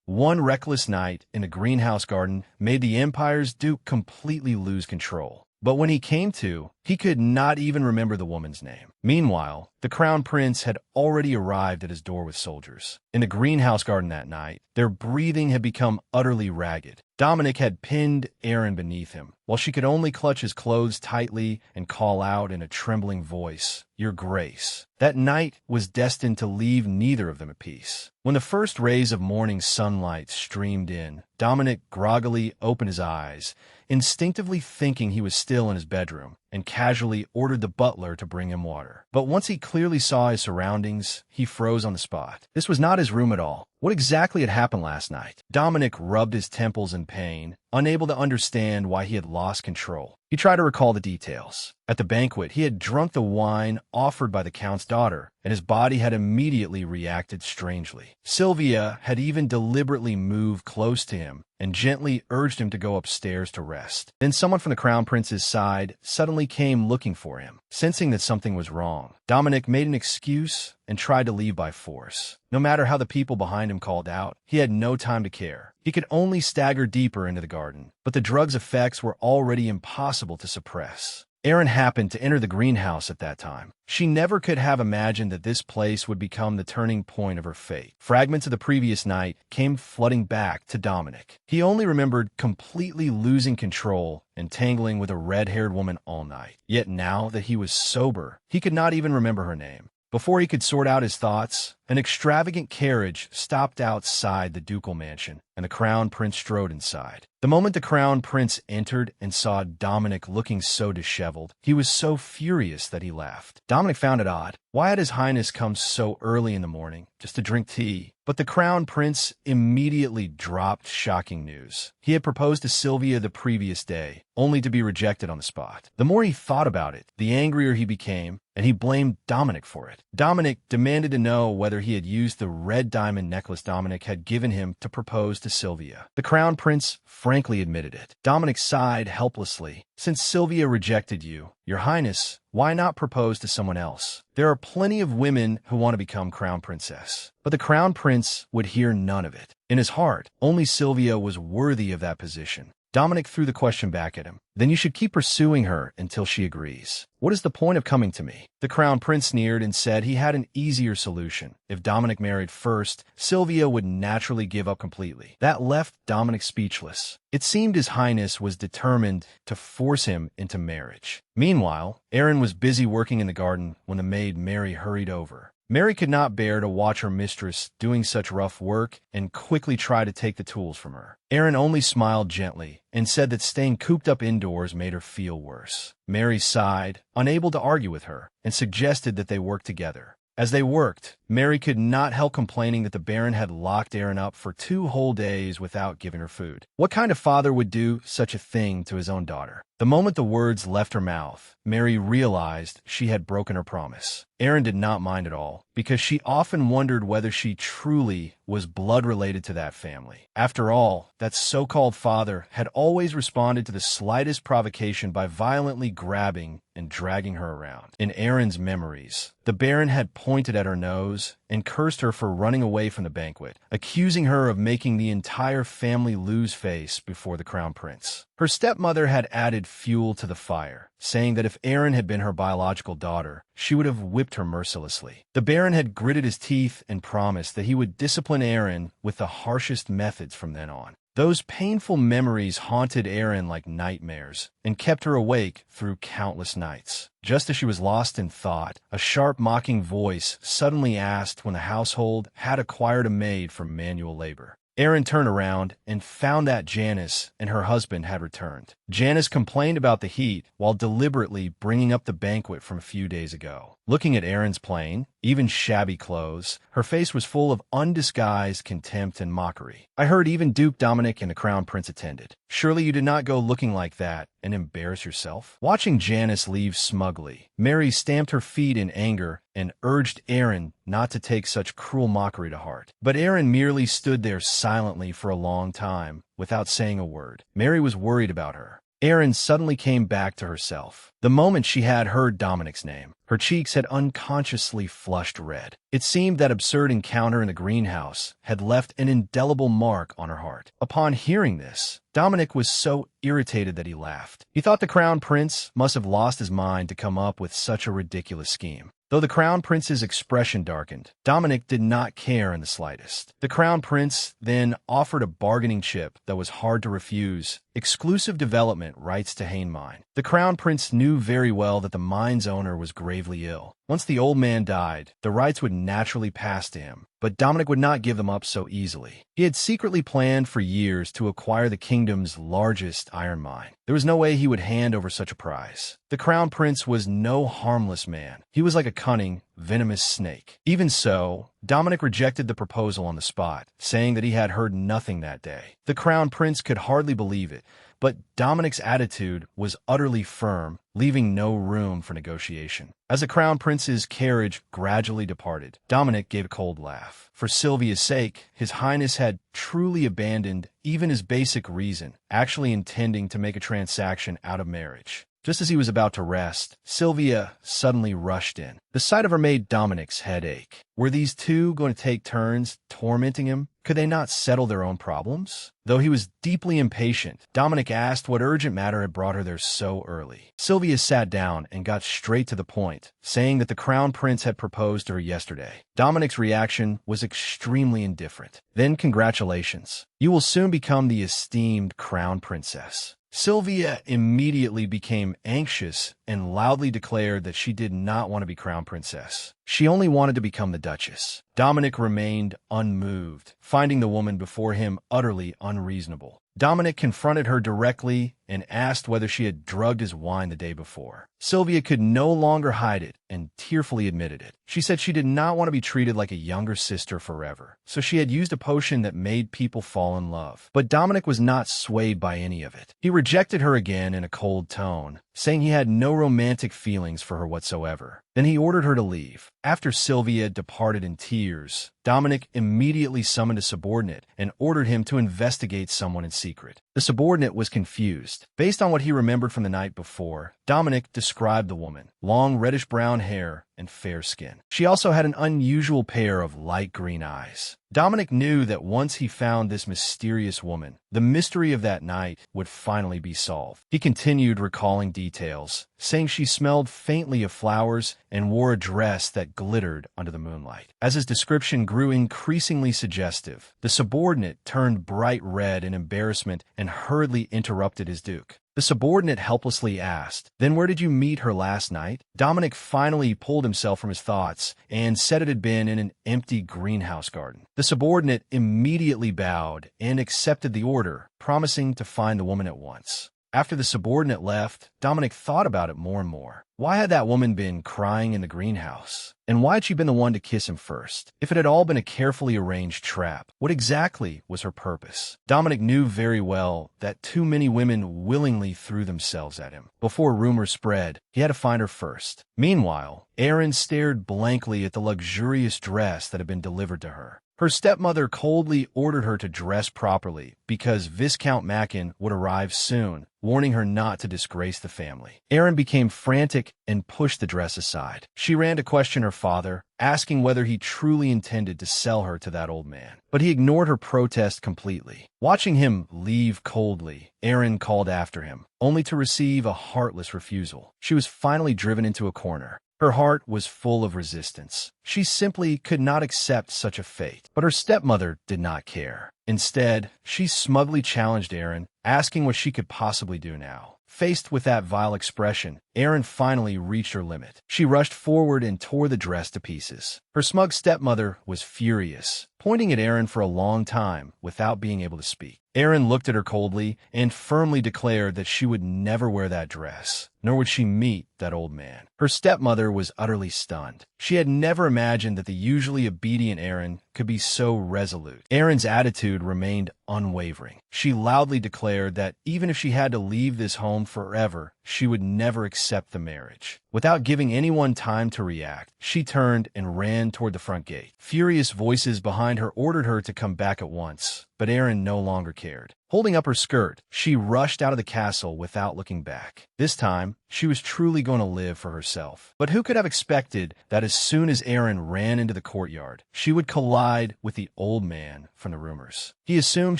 One reckless night in a greenhouse garden made the Empire's Duke completely lose control. But when he came to, he could not even remember the woman's name. Meanwhile, the Crown Prince had already arrived at his door with soldiers. In the greenhouse garden that night, their breathing had become utterly ragged. Dominic had pinned Aaron beneath him, while she could only clutch his clothes tightly and call out in a trembling voice, "Your Grace." That night was destined to leave neither of them at peace. When the first rays of morning sunlight streamed in, Dominic groggily opened his eyes, instinctively thinking he was still in his bedroom, and casually ordered the butler to bring him water. But once he clearly saw his surroundings, he froze on the spot. This was not his room at all. What exactly had happened last night? Dominic rubbed his temples in pain, unable to understand why he had lost control. He tried to recall the details. At the banquet, he had drunk the wine offered by the Count's daughter, and his body had immediately reacted strangely. Sylvia had even deliberately moved close to him and gently urged him to go upstairs to rest. Then someone from the Crown Prince's side suddenly came looking for him. Sensing that something was wrong, Dominic made an excuse and tried to leave by force. No matter how the people behind him called out, he had no time to care. He could only stagger deeper into the garden, but the drug's effects were already impossible to suppress. Erin happened to enter the greenhouse at that time. She never could have imagined that this place would become the turning point of her fate. Fragments of the previous night came flooding back to Dominic. He only remembered completely losing control and tangling with a red-haired woman all night. Yet now that he was sober, he could not even remember her name. Before he could sort out his thoughts, an extravagant carriage stopped outside the ducal mansion, and the Crown Prince strode inside. The moment the Crown Prince entered and saw Dominic looking so disheveled, he was so furious that he laughed. Dominic found it odd. Why had His Highness come so early in the morning, just to drink tea? But the Crown Prince immediately dropped shocking news. He had proposed to Sylvia the previous day, only to be rejected on the spot. The more he thought about it, the angrier he became, and he blamed Dominic for it. Dominic demanded to know whether he had used the red diamond necklace Dominic had given him to propose to Sylvia. The Crown Prince frankly admitted it. Dominic sighed helplessly. "Since Sylvia rejected you, Your Highness, why not propose to someone else? There are plenty of women who want to become Crown Princess." But the Crown Prince would hear none of it. In his heart, only Sylvia was worthy of that position. Dominic threw the question back at him. "Then you should keep pursuing her until she agrees. What is the point of coming to me?" The Crown Prince sneered and said he had an easier solution. If Dominic married first, Sylvia would naturally give up completely. That left Dominic speechless. It seemed His Highness was determined to force him into marriage. Meanwhile, Aaron was busy working in the garden when the maid Mary hurried over. Mary could not bear to watch her mistress doing such rough work and quickly try to take the tools from her. Aaron only smiled gently and said that staying cooped up indoors made her feel worse. Mary sighed, unable to argue with her, and suggested that they work together. As they worked, Mary could not help complaining that the Baron had locked Aaron up for 2 whole days without giving her food. What kind of father would do such a thing to his own daughter? The moment the words left her mouth, Mary realized she had broken her promise. Aaron did not mind at all, because she often wondered whether she truly was blood-related to that family. After all, that so-called father had always responded to the slightest provocation by violently grabbing and dragging her around. In Aaron's memories, the Baron had pointed at her nose and cursed her for running away from the banquet, accusing her of making the entire family lose face before the Crown Prince. Her stepmother had added fuel to the fire, saying that if Aaron had been her biological daughter, she would have whipped her mercilessly. The Baron had gritted his teeth and promised that he would discipline Aaron with the harshest methods from then on. Those painful memories haunted Aaron like nightmares and kept her awake through countless nights. Just as she was lost in thought, a sharp mocking voice suddenly asked when the household had acquired a maid for manual labor. Aaron turned around and found that Janice and her husband had returned. Janice complained about the heat while deliberately bringing up the banquet from a few days ago. Looking at Aaron's plain, even shabby clothes, her face was full of undisguised contempt and mockery. "I heard even Duke Dominic and the Crown Prince attended. Surely you did not go looking like that and embarrass yourself?" Watching Janice leave smugly, Mary stamped her feet in anger and urged Aaron not to take such cruel mockery to heart. But Aaron merely stood there silently for a long time, without saying a word. Mary was worried about her. Erin suddenly came back to herself. The moment she had heard Dominic's name, her cheeks had unconsciously flushed red. It seemed that absurd encounter in the greenhouse had left an indelible mark on her heart. Upon hearing this, Dominic was so irritated that he laughed. He thought the Crown Prince must have lost his mind to come up with such a ridiculous scheme. Though the Crown Prince's expression darkened, Dominic did not care in the slightest. The Crown Prince then offered a bargaining chip that was hard to refuse: exclusive development rights to Hain Mine. The Crown Prince knew very well that the mine's owner was gravely ill. Once the old man died, the rights would naturally pass to him, but Dominic would not give them up so easily. He had secretly planned for years to acquire the kingdom's largest iron mine. There was no way he would hand over such a prize. The Crown Prince was no harmless man. He was like a cunning, venomous snake. Even so, Dominic rejected the proposal on the spot, saying that he had heard nothing that day. The Crown Prince could hardly believe it, but Dominic's attitude was utterly firm, leaving no room for negotiation. As the Crown Prince's carriage gradually departed, Dominic gave a cold laugh. For Sylvia's sake, His Highness had truly abandoned even his basic reason, actually intending to make a transaction out of marriage. Just as he was about to rest, Sylvia suddenly rushed in. The sight of her made Dominic's head ache. Were these two going to take turns tormenting him? Could they not settle their own problems? Though he was deeply impatient, Dominic asked what urgent matter had brought her there so early. Sylvia sat down and got straight to the point, saying that the Crown Prince had proposed to her yesterday. Dominic's reaction was extremely indifferent. Then congratulations. You will soon become the esteemed Crown Princess. Sylvia immediately became anxious and loudly declared that she did not want to be Crown Princess. She only wanted to become the Duchess. Dominic remained unmoved, finding the woman before him utterly unreasonable. Dominic confronted her directly and asked whether she had drugged his wine the day before. Sylvia could no longer hide it and tearfully admitted it. She said she did not want to be treated like a younger sister forever, so she had used a potion that made people fall in love. But Dominic was not swayed by any of it. He rejected her again in a cold tone, saying he had no romantic feelings for her whatsoever. Then he ordered her to leave. After Sylvia departed in tears, Dominic immediately summoned a subordinate and ordered him to investigate someone in secret. The subordinate was confused. Based on what he remembered from the night before, Dominic described the woman: long reddish-brown hair and fair skin. She also had an unusual pair of light green eyes. Dominic knew that once he found this mysterious woman, the mystery of that night would finally be solved. He continued recalling details, saying she smelled faintly of flowers and wore a dress that glittered under the moonlight. As his description grew increasingly suggestive, the subordinate turned bright red in embarrassment and hurriedly interrupted his duke. The subordinate helplessly asked, "Then where did you meet her last night?" Dominic finally pulled himself from his thoughts and said it had been in an empty greenhouse garden. The subordinate immediately bowed and accepted the order, promising to find the woman at once. After the subordinate left, Dominic thought about it more and more. Why had that woman been crying in the greenhouse? And why had she been the one to kiss him first? If it had all been a carefully arranged trap, what exactly was her purpose? Dominic knew very well that too many women willingly threw themselves at him. Before rumors spread, he had to find her first. Meanwhile, Erin stared blankly at the luxurious dress that had been delivered to her. Her stepmother coldly ordered her to dress properly because Viscount Mackin would arrive soon, warning her not to disgrace the family. Erin became frantic and pushed the dress aside. She ran to question her father, asking whether he truly intended to sell her to that old man. But he ignored her protest completely. Watching him leave coldly, Erin called after him, only to receive a heartless refusal. She was finally driven into a corner. Her heart was full of resistance. She simply could not accept such a fate. But her stepmother did not care. Instead, she smugly challenged Erin, asking what she could possibly do now. Faced with that vile expression, Erin finally reached her limit. She rushed forward and tore the dress to pieces. Her smug stepmother was furious, pointing at Erin for a long time without being able to speak. Erin looked at her coldly and firmly declared that she would never wear that dress, nor would she meet that old man. Her stepmother was utterly stunned. She had never imagined that the usually obedient Erin could be so resolute. Erin's attitude remained unwavering. She loudly declared that even if she had to leave this home forever, she would never accept the marriage. Without giving anyone time to react, she turned and ran toward the front gate. Furious voices behind her ordered her to come back at once. but Erin no longer cared. Holding up her skirt, she rushed out of the castle without looking back. This time, she was truly going to live for herself. But who could have expected that as soon as Erin ran into the courtyard, she would collide with the old man from the rumors? He assumed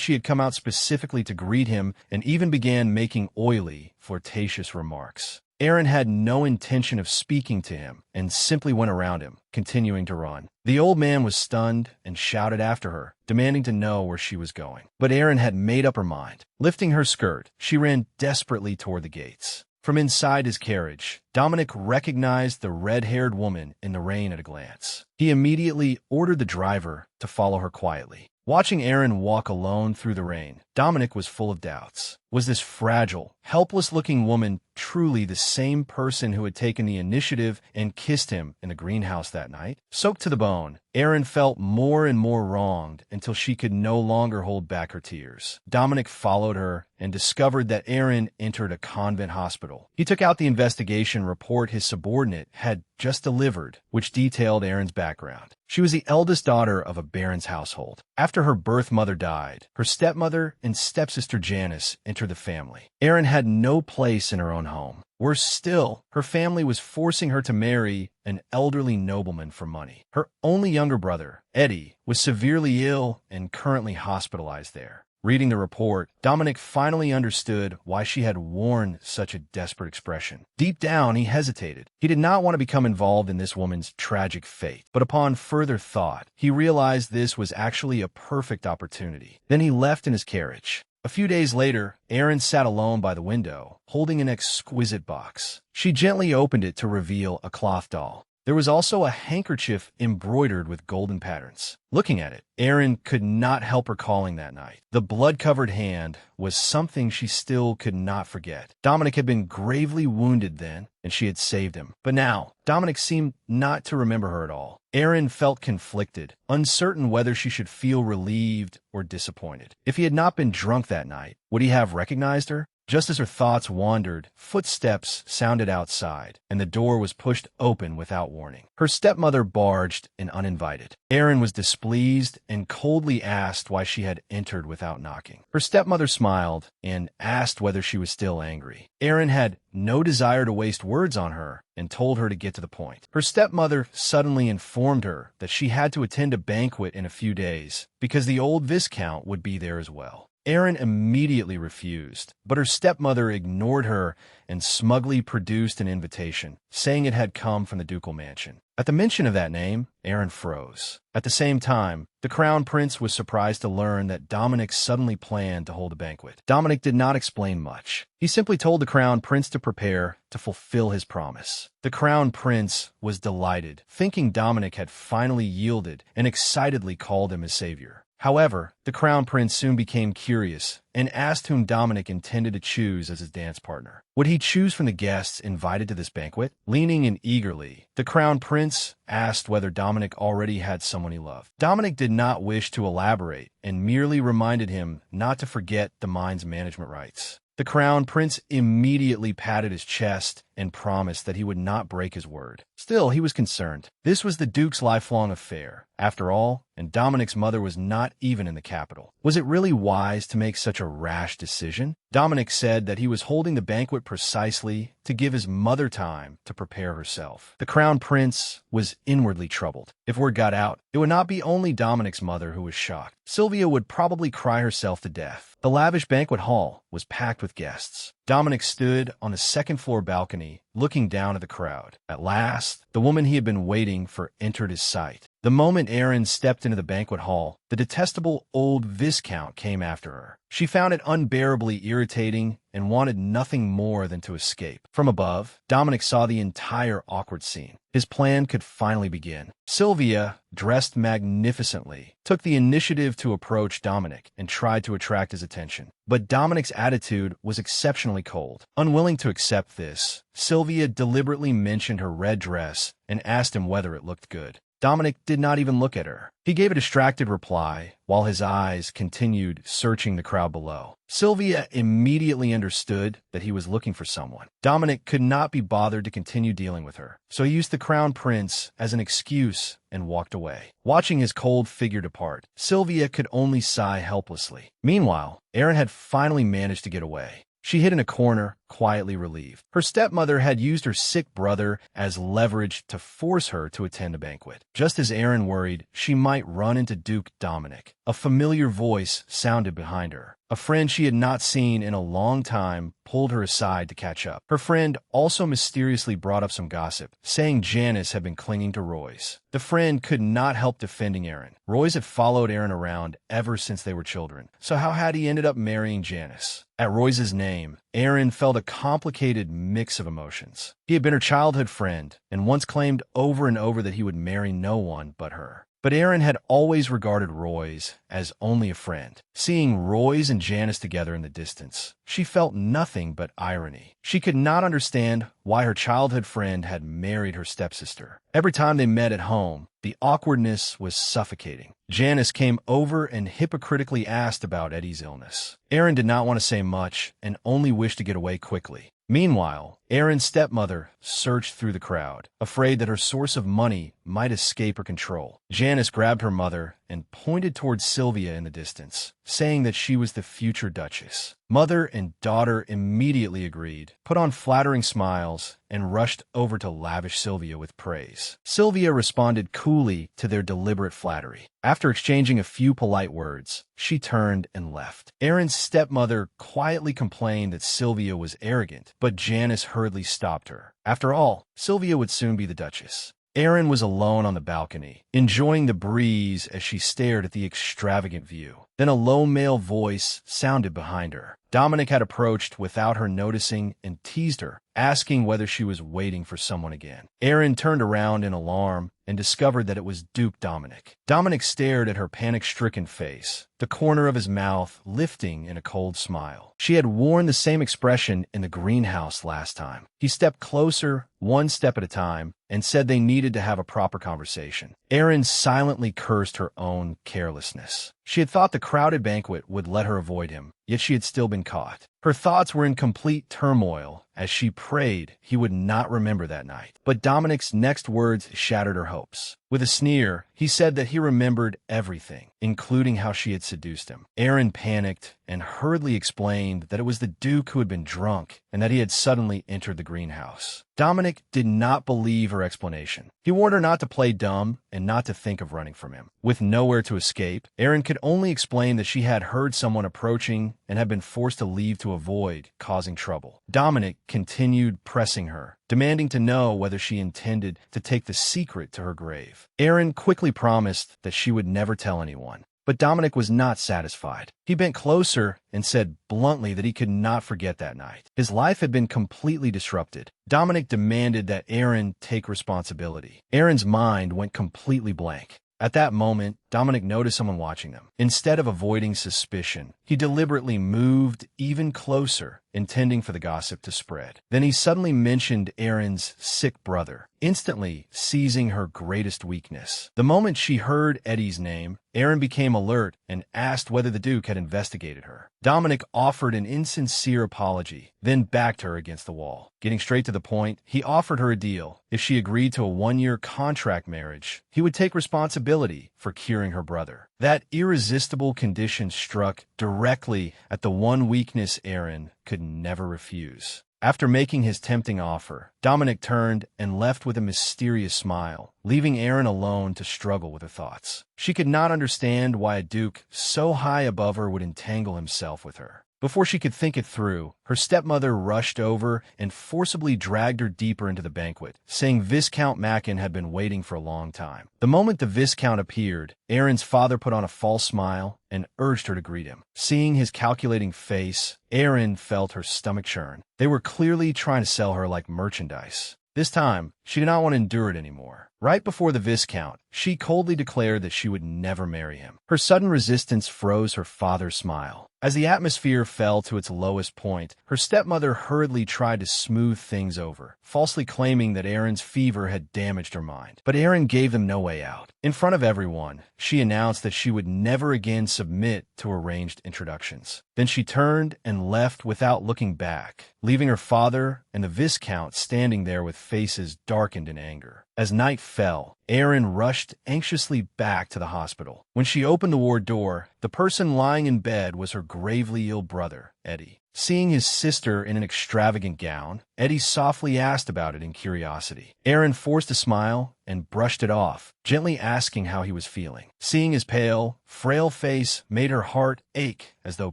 she had come out specifically to greet him and even began making oily, flirtatious remarks. Erin had no intention of speaking to him and simply went around him, continuing to run. The old man was stunned and shouted after her, demanding to know where she was going. But Erin had made up her mind. Lifting her skirt, she ran desperately toward the gates. From inside his carriage, Dominic recognized the red-haired woman in the rain at a glance. He immediately ordered the driver to follow her quietly. Watching Erin walk alone through the rain, Dominic was full of doubts. Was this fragile, helpless-looking woman truly the same person who had taken the initiative and kissed him in the greenhouse that night? Soaked to the bone, Erin felt more and more wronged until she could no longer hold back her tears. Dominic followed her and discovered that Erin entered a convent hospital. He took out the investigation report his subordinate had just delivered, which detailed Erin's background. She was the eldest daughter of a baron's household. After her birth mother died, her stepmother and stepsister Janice entered the family. Erin had no place in her own home. Worse still, her family was forcing her to marry an elderly nobleman for money. Her only younger brother, Eddie, was severely ill and currently hospitalized there. Reading the report, Dominic finally understood why she had worn such a desperate expression. Deep down, he hesitated. He did not want to become involved in this woman's tragic fate. But upon further thought, he realized this was actually a perfect opportunity. Then he left in his carriage. A few days later, Erin sat alone by the window, holding an exquisite box. She gently opened it to reveal a cloth doll. There was also a handkerchief embroidered with golden patterns. Looking at it, Erin could not help recalling that night. The blood-covered hand was something she still could not forget. Dominic had been gravely wounded then, and she had saved him. But now, Dominic seemed not to remember her at all. Erin felt conflicted, uncertain whether she should feel relieved or disappointed. If he had not been drunk that night, would he have recognized her? Just as her thoughts wandered, footsteps sounded outside, and the door was pushed open without warning. Her stepmother barged in uninvited. Erin was displeased and coldly asked why she had entered without knocking. Her stepmother smiled and asked whether she was still angry. Erin had no desire to waste words on her and told her to get to the point. Her stepmother suddenly informed her that she had to attend a banquet in a few days because the old Viscount would be there as well. Erin immediately refused, but her stepmother ignored her and smugly produced an invitation, saying it had come from the ducal mansion. At the mention of that name, Erin froze. At the same time, the crown prince was surprised to learn that Dominic suddenly planned to hold a banquet. Dominic did not explain much. He simply told the crown prince to prepare to fulfill his promise. The crown prince was delighted, thinking Dominic had finally yielded, and excitedly called him his savior. However, the crown prince soon became curious and asked whom Dominic intended to choose as his dance partner. Would he choose from the guests invited to this banquet? Leaning in eagerly, the crown prince asked whether Dominic already had someone he loved. Dominic did not wish to elaborate and merely reminded him not to forget the mine's management rights. The crown prince immediately patted his chest and promised that he would not break his word. Still, he was concerned. This was the Duke's lifelong affair, after all, and Dominic's mother was not even in the capital. Was it really wise to make such a rash decision? Dominic said that he was holding the banquet precisely to give his mother time to prepare herself. The crown prince was inwardly troubled. If word got out, it would not be only Dominic's mother who was shocked. Sylvia would probably cry herself to death. The lavish banquet hall was packed with guests. Dominic stood on the second-floor balcony, looking down at the crowd. At last, the woman he had been waiting for entered his sight. The moment Erin stepped into the banquet hall, the detestable old Viscount came after her. She found it unbearably irritating and wanted nothing more than to escape. From above, Dominic saw the entire awkward scene. His plan could finally begin. Sylvia, dressed magnificently, took the initiative to approach Dominic and tried to attract his attention. But Dominic's attitude was exceptionally cold. Unwilling to accept this, Sylvia deliberately mentioned her red dress and asked him whether it looked good. Dominic did not even look at her. He gave a distracted reply while his eyes continued searching the crowd below. Sylvia immediately understood that he was looking for someone. Dominic could not be bothered to continue dealing with her, so he used the crown prince as an excuse and walked away. Watching his cold figure depart, Sylvia could only sigh helplessly. Meanwhile, Aaron had finally managed to get away. She hid in a corner, quietly relieved. Her stepmother had used her sick brother as leverage to force her to attend a banquet. Just as Aaron worried she might run into Duke Dominic, a familiar voice sounded behind her. A friend she had not seen in a long time pulled her aside to catch up. Her friend also mysteriously brought up some gossip, saying Janice had been clinging to Royce. The friend could not help defending Aaron. Royce had followed Aaron around ever since they were children, so how had he ended up marrying Janice? At Royce's name, Aaron felt a complicated mix of emotions. He had been her childhood friend, and once claimed over and over that he would marry no one but her. But Aaron had always regarded Royce as only a friend. Seeing Royce and Janice together in the distance, she felt nothing but irony. She could not understand why her childhood friend had married her stepsister. Every time they met at home, the awkwardness was suffocating. Janice came over and hypocritically asked about Eddie's illness. Aaron did not want to say much and only wished to get away quickly. Meanwhile, Aaron's stepmother searched through the crowd, afraid that her source of money might escape her control. Janice grabbed her mother and pointed towards Sylvia in the distance, saying that she was the future duchess. Mother and daughter immediately agreed, put on flattering smiles, and rushed over to lavish Sylvia with praise. Sylvia responded coolly to their deliberate flattery. After exchanging a few polite words, she turned and left. Aaron's stepmother quietly complained that Sylvia was arrogant, but Janice hurriedly stopped her. After all, Sylvia would soon be the duchess. Aaron was alone on the balcony, enjoying the breeze as she stared at the extravagant view. Then a low male voice sounded behind her. Dominic had approached without her noticing and teased her, asking whether she was waiting for someone again. Aaron turned around in alarm and discovered that it was Duke Dominic. Dominic stared at her panic-stricken face, the corner of his mouth lifting in a cold smile. She had worn the same expression in the greenhouse last time. He stepped closer, one step at a time, and said they needed to have a proper conversation. Aaron silently cursed her own carelessness. She had thought the crowded banquet would let her avoid him, yet she had still been caught. Her thoughts were in complete turmoil as she prayed he would not remember that night. But Dominic's next words shattered her hopes. With a sneer, he said that he remembered everything, including how she had seduced him. Aaron panicked and hurriedly explained that it was the Duke who had been drunk and that he had suddenly entered the greenhouse. Dominic did not believe her explanation. He warned her not to play dumb and not to think of running from him. With nowhere to escape, Aaron could only explain that she had heard someone approaching and had been forced to leave to avoid causing trouble. Dominic continued pressing her, demanding to know whether she intended to take the secret to her grave. Aaron quickly promised that she would never tell anyone. But Dominic was not satisfied. He bent closer and said bluntly that he could not forget that night. His life had been completely disrupted. Dominic demanded that Aaron take responsibility. Aaron's mind went completely blank. At that moment, Dominic noticed someone watching them. Instead of avoiding suspicion, he deliberately moved even closer, intending for the gossip to spread. Then he suddenly mentioned Aaron's sick brother, instantly seizing her greatest weakness. The moment she heard Eddie's name, Aaron became alert and asked whether the Duke had investigated her. Dominic offered an insincere apology, then backed her against the wall. Getting straight to the point, he offered her a deal. If she agreed to a 1-year contract marriage, he would take responsibility for curing her brother. That irresistible condition struck directly at the one weakness Aaron could never refuse. After making his tempting offer, Dominic turned and left with a mysterious smile, leaving Aaron alone to struggle with her thoughts. She could not understand why a duke so high above her would entangle himself with her. Before she could think it through, her stepmother rushed over and forcibly dragged her deeper into the banquet, saying Viscount Mackin had been waiting for a long time. The moment the Viscount appeared, Aaron's father put on a false smile and urged her to greet him. Seeing his calculating face, Aaron felt her stomach churn. They were clearly trying to sell her like merchandise. This time, she did not want to endure it anymore. Right before the Viscount, she coldly declared that she would never marry him. Her sudden resistance froze her father's smile. As the atmosphere fell to its lowest point, her stepmother hurriedly tried to smooth things over, falsely claiming that Aaron's fever had damaged her mind. But Aaron gave them no way out. In front of everyone, she announced that she would never again submit to arranged introductions. Then she turned and left without looking back, leaving her father and the Viscount standing there with faces darkened in anger. As night fell, Aaron rushed anxiously back to the hospital. When she opened the ward door, the person lying in bed was her gravely ill brother, Eddie. Seeing his sister in an extravagant gown, Eddie softly asked about it in curiosity. Aaron forced a smile and brushed it off, gently asking how he was feeling. Seeing his pale, frail face made her heart ache as though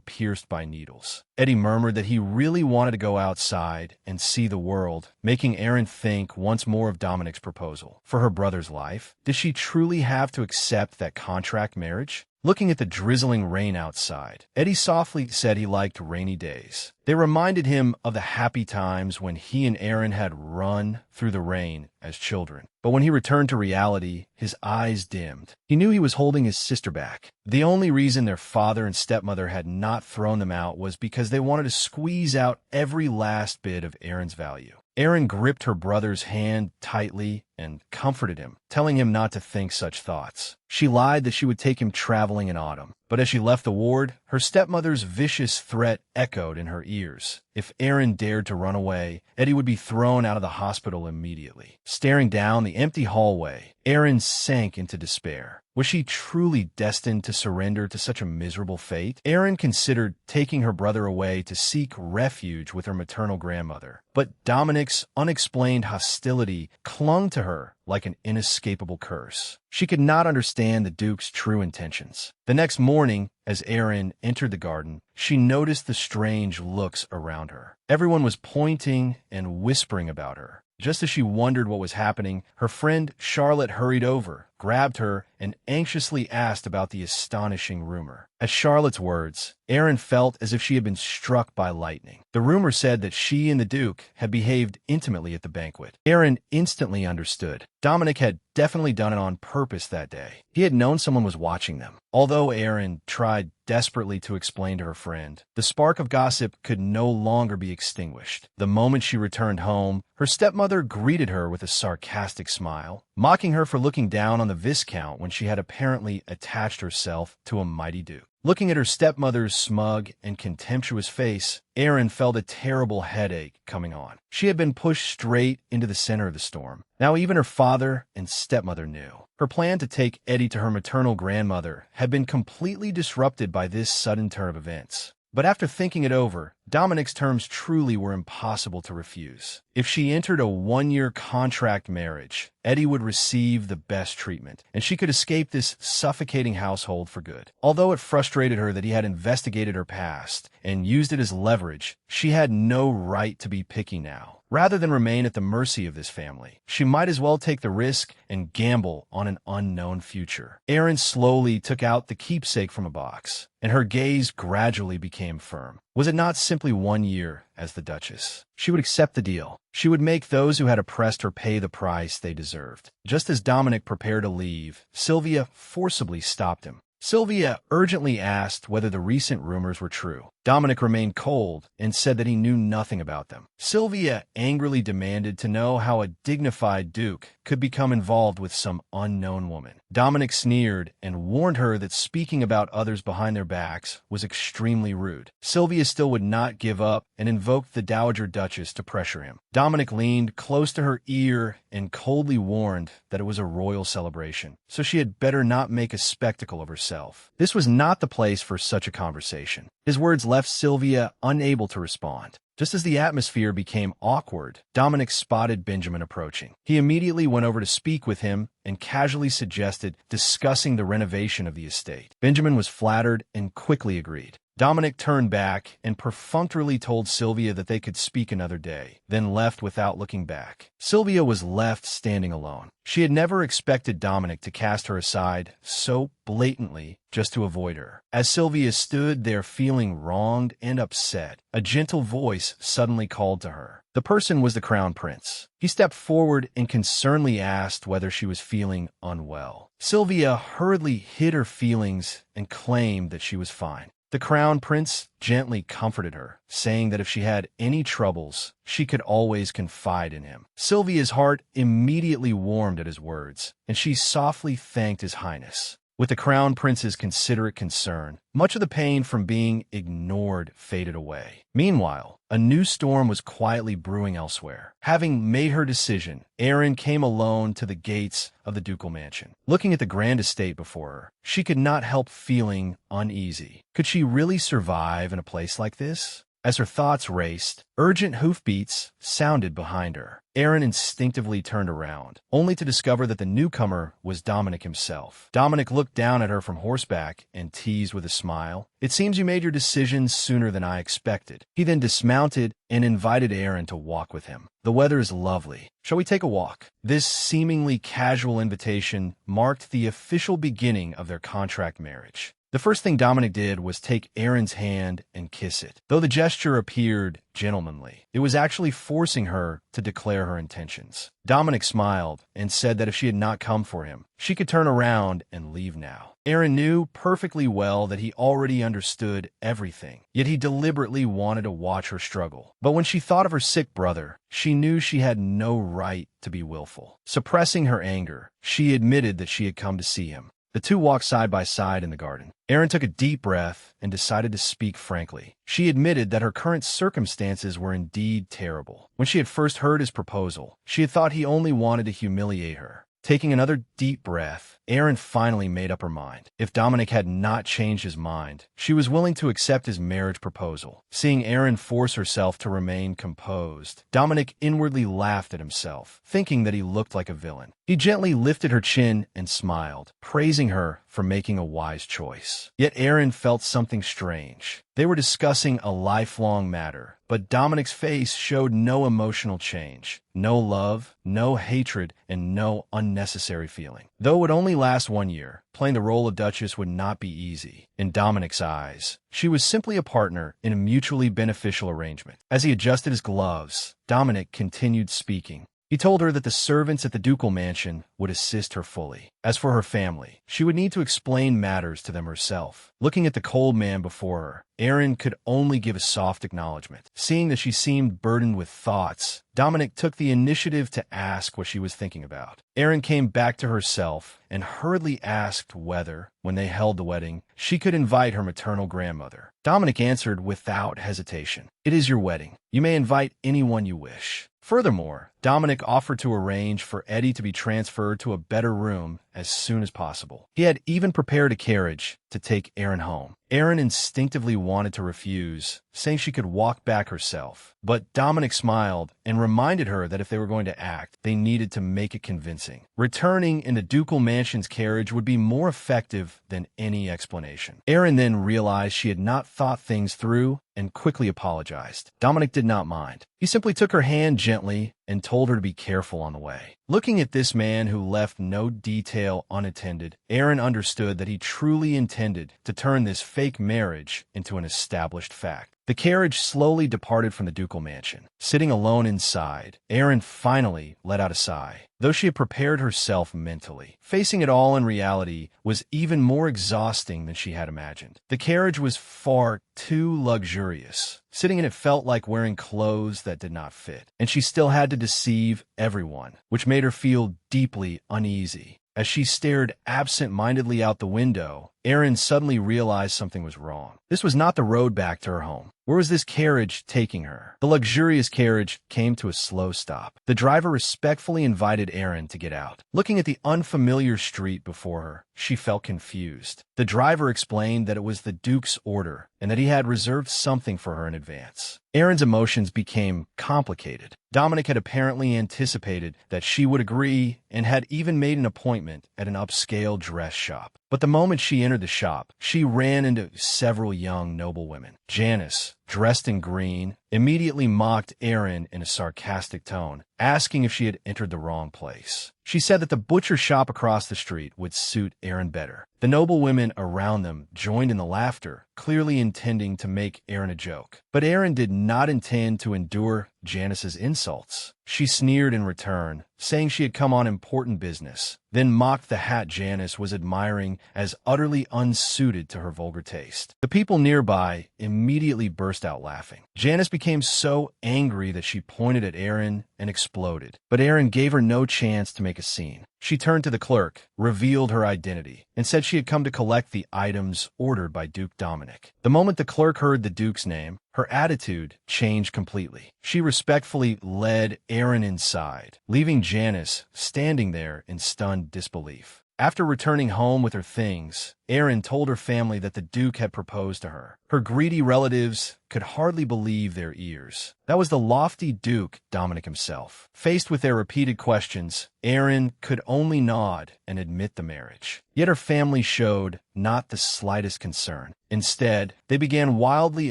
pierced by needles. Eddie murmured that he really wanted to go outside and see the world, making Aaron think once more of Dominic's proposal. For her brother's life, did she truly have to accept that contract marriage? Looking at the drizzling rain outside, Eddie softly said he liked rainy days. They reminded him of the happy times when he and Aaron had run through the rain as children. But when he returned to reality, his eyes dimmed. He knew he was holding his sister back. The only reason their father and stepmother had not thrown them out was because they wanted to squeeze out every last bit of Aaron's value. Aaron gripped her brother's hand tightly and comforted him, telling him not to think such thoughts. She lied that she would take him traveling in autumn, but as she left the ward, her stepmother's vicious threat echoed in her ears. If Aaron dared to run away, Eddie would be thrown out of the hospital immediately. Staring down the empty hallway, Aaron sank into despair. Was she truly destined to surrender to such a miserable fate? Aaron considered taking her brother away to seek refuge with her maternal grandmother, but Dominic's unexplained hostility clung to her like an inescapable curse. She could not understand the Duke's true intentions. The next morning, as Aaron entered the garden, she noticed the strange looks around her. Everyone was pointing and whispering about her. Just as she wondered what was happening, her friend Charlotte hurried over, grabbed her, and anxiously asked about the astonishing rumor. At Charlotte's words, Aaron felt as if she had been struck by lightning. The rumor said that she and the Duke had behaved intimately at the banquet. Aaron instantly understood. Dominic had definitely done it on purpose that day. He had known someone was watching them. Although Aaron tried desperately to explain to her friend, the spark of gossip could no longer be extinguished. The moment she returned home, her stepmother greeted her with a sarcastic smile, mocking her for looking down on the Viscount when she had apparently attached herself to a mighty Duke. Looking at her stepmother's smug and contemptuous face, Aaron felt a terrible headache coming on. She had been pushed straight into the center of the storm. Now even her father and stepmother knew. Her plan to take Eddie to her maternal grandmother had been completely disrupted by this sudden turn of events. But after thinking it over, Dominic's terms truly were impossible to refuse. If she entered a one-year contract marriage, Eddie would receive the best treatment, and she could escape this suffocating household for good. Although it frustrated her that he had investigated her past and used it as leverage, she had no right to be picky now. Rather than remain at the mercy of this family, she might as well take the risk and gamble on an unknown future. Aaron slowly took out the keepsake from a box, and her gaze gradually became firm. Was it not simply 1 year as the Duchess? She would accept the deal. She would make those who had oppressed her pay the price they deserved. Just as Dominic prepared to leave, Sylvia forcibly stopped him. Sylvia urgently asked whether the recent rumors were true. Dominic remained cold and said that he knew nothing about them. Sylvia angrily demanded to know how a dignified duke could become involved with some unknown woman. Dominic sneered and warned her that speaking about others behind their backs was extremely rude. Sylvia still would not give up and invoked the Dowager Duchess to pressure him. Dominic leaned close to her ear and coldly warned that it was a royal celebration, so she had better not make a spectacle of herself. This was not the place for such a conversation. His words left Sylvia unable to respond. Just as the atmosphere became awkward, Dominic spotted Benjamin approaching. He immediately went over to speak with him and casually suggested discussing the renovation of the estate. Benjamin was flattered and quickly agreed. Dominic turned back and perfunctorily told Sylvia that they could speak another day, then left without looking back. Sylvia was left standing alone. She had never expected Dominic to cast her aside so blatantly just to avoid her. As Sylvia stood there feeling wronged and upset, a gentle voice suddenly called to her. The person was the crown prince. He stepped forward and concernedly asked whether she was feeling unwell. Sylvia hurriedly hid her feelings and claimed that she was fine. The crown prince gently comforted her, saying that if she had any troubles, she could always confide in him. Sylvia's heart immediately warmed at his words, and she softly thanked His Highness. With the crown prince's considerate concern, much of the pain from being ignored faded away. Meanwhile, a new storm was quietly brewing elsewhere. Having made her decision, Erin came alone to the gates of the ducal mansion. Looking at the grand estate before her, she could not help feeling uneasy. Could she really survive in a place like this? As her thoughts raced, urgent hoofbeats sounded behind her. Erin instinctively turned around, only to discover that the newcomer was Dominic himself. Dominic looked down at her from horseback and teased with a smile. "It seems you made your decision sooner than I expected." He then dismounted and invited Erin to walk with him. "The weather is lovely. Shall we take a walk?" This seemingly casual invitation marked the official beginning of their contract marriage. The first thing Dominic did was take Erin's hand and kiss it. Though the gesture appeared gentlemanly, it was actually forcing her to declare her intentions. Dominic smiled and said that if she had not come for him, she could turn around and leave now. Erin knew perfectly well that he already understood everything, yet he deliberately wanted to watch her struggle. But when she thought of her sick brother, she knew she had no right to be willful. Suppressing her anger, she admitted that she had come to see him. The two walked side by side in the garden. Erin took a deep breath and decided to speak frankly. She admitted that her current circumstances were indeed terrible. When she had first heard his proposal, she had thought he only wanted to humiliate her. Taking another deep breath, Erin finally made up her mind. If Dominic had not changed his mind, she was willing to accept his marriage proposal. Seeing Erin force herself to remain composed, Dominic inwardly laughed at himself, thinking that he looked like a villain. He gently lifted her chin and smiled, praising her for making a wise choice. Yet Erin felt something strange. They were discussing a lifelong matter, but Dominic's face showed no emotional change, no love, no hatred, and no unnecessary feeling. Though it would only last 1 year, playing the role of Duchess would not be easy. In Dominic's eyes, she was simply a partner in a mutually beneficial arrangement. As he adjusted his gloves, Dominic continued speaking. He told her that the servants at the ducal mansion would assist her fully. As for her family, she would need to explain matters to them herself. Looking at the cold man before her, Erin could only give a soft acknowledgement. Seeing that she seemed burdened with thoughts, Dominic took the initiative to ask what she was thinking about. Erin came back to herself and hurriedly asked whether, when they held the wedding, she could invite her maternal grandmother. Dominic answered without hesitation, "It is your wedding. You may invite anyone you wish." Furthermore, Dominic offered to arrange for Eddie to be transferred to a better room as soon as possible. He had even prepared a carriage to take Erin home. Erin instinctively wanted to refuse, saying she could walk back herself. But Dominic smiled and reminded her that if they were going to act, they needed to make it convincing. Returning in the ducal mansion's carriage would be more effective than any explanation. Erin then realized she had not thought things through and quickly apologized. Dominic did not mind. He simply took her hand gently and told her to be careful on the way. Looking at this man who left no detail unattended, Erin understood that he truly intended to turn this fake marriage into an established fact. The carriage slowly departed from the ducal mansion. Sitting alone inside, Erin finally let out a sigh. Though she had prepared herself mentally, facing it all in reality was even more exhausting than she had imagined. The carriage was far too luxurious. Sitting in it felt like wearing clothes that did not fit, and she still had to deceive everyone, which made her feel deeply uneasy. As she stared absent-mindedly out the window, Erin suddenly realized something was wrong. This was not the road back to her home. Where was this carriage taking her? The luxurious carriage came to a slow stop. The driver respectfully invited Erin to get out. Looking at the unfamiliar street before her, she felt confused. The driver explained that it was the Duke's order and that he had reserved something for her in advance. Erin's emotions became complicated. Dominic had apparently anticipated that she would agree and had even made an appointment at an upscale dress shop. But the moment she entered the shop, she ran into several young noblewomen. Janice, dressed in green, immediately mocked Erin in a sarcastic tone, asking if she had entered the wrong place. She said that the butcher shop across the street would suit Erin better. The noblewomen around them joined in the laughter, clearly intending to make Erin a joke. But Erin did not intend to endure Janice's insults. She sneered in return, saying she had come on important business, then mocked the hat Janice was admiring as utterly unsuited to her vulgar taste. The people nearby immediately burst out laughing. Janice became so angry that she pointed at Erin and exploded, but Erin gave her no chance to make a scene. She turned to the clerk, revealed her identity, and said she had come to collect the items ordered by Duke Dominic. The moment the clerk heard the Duke's name, her attitude changed completely. She respectfully led Erin inside, leaving Janice standing there in stunned disbelief. After returning home with her things, Erin told her family that the Duke had proposed to her. Her greedy relatives could hardly believe their ears. That was the lofty Duke Dominic himself. Faced with their repeated questions, Erin could only nod and admit the marriage. Yet her family showed not the slightest concern. Instead, they began wildly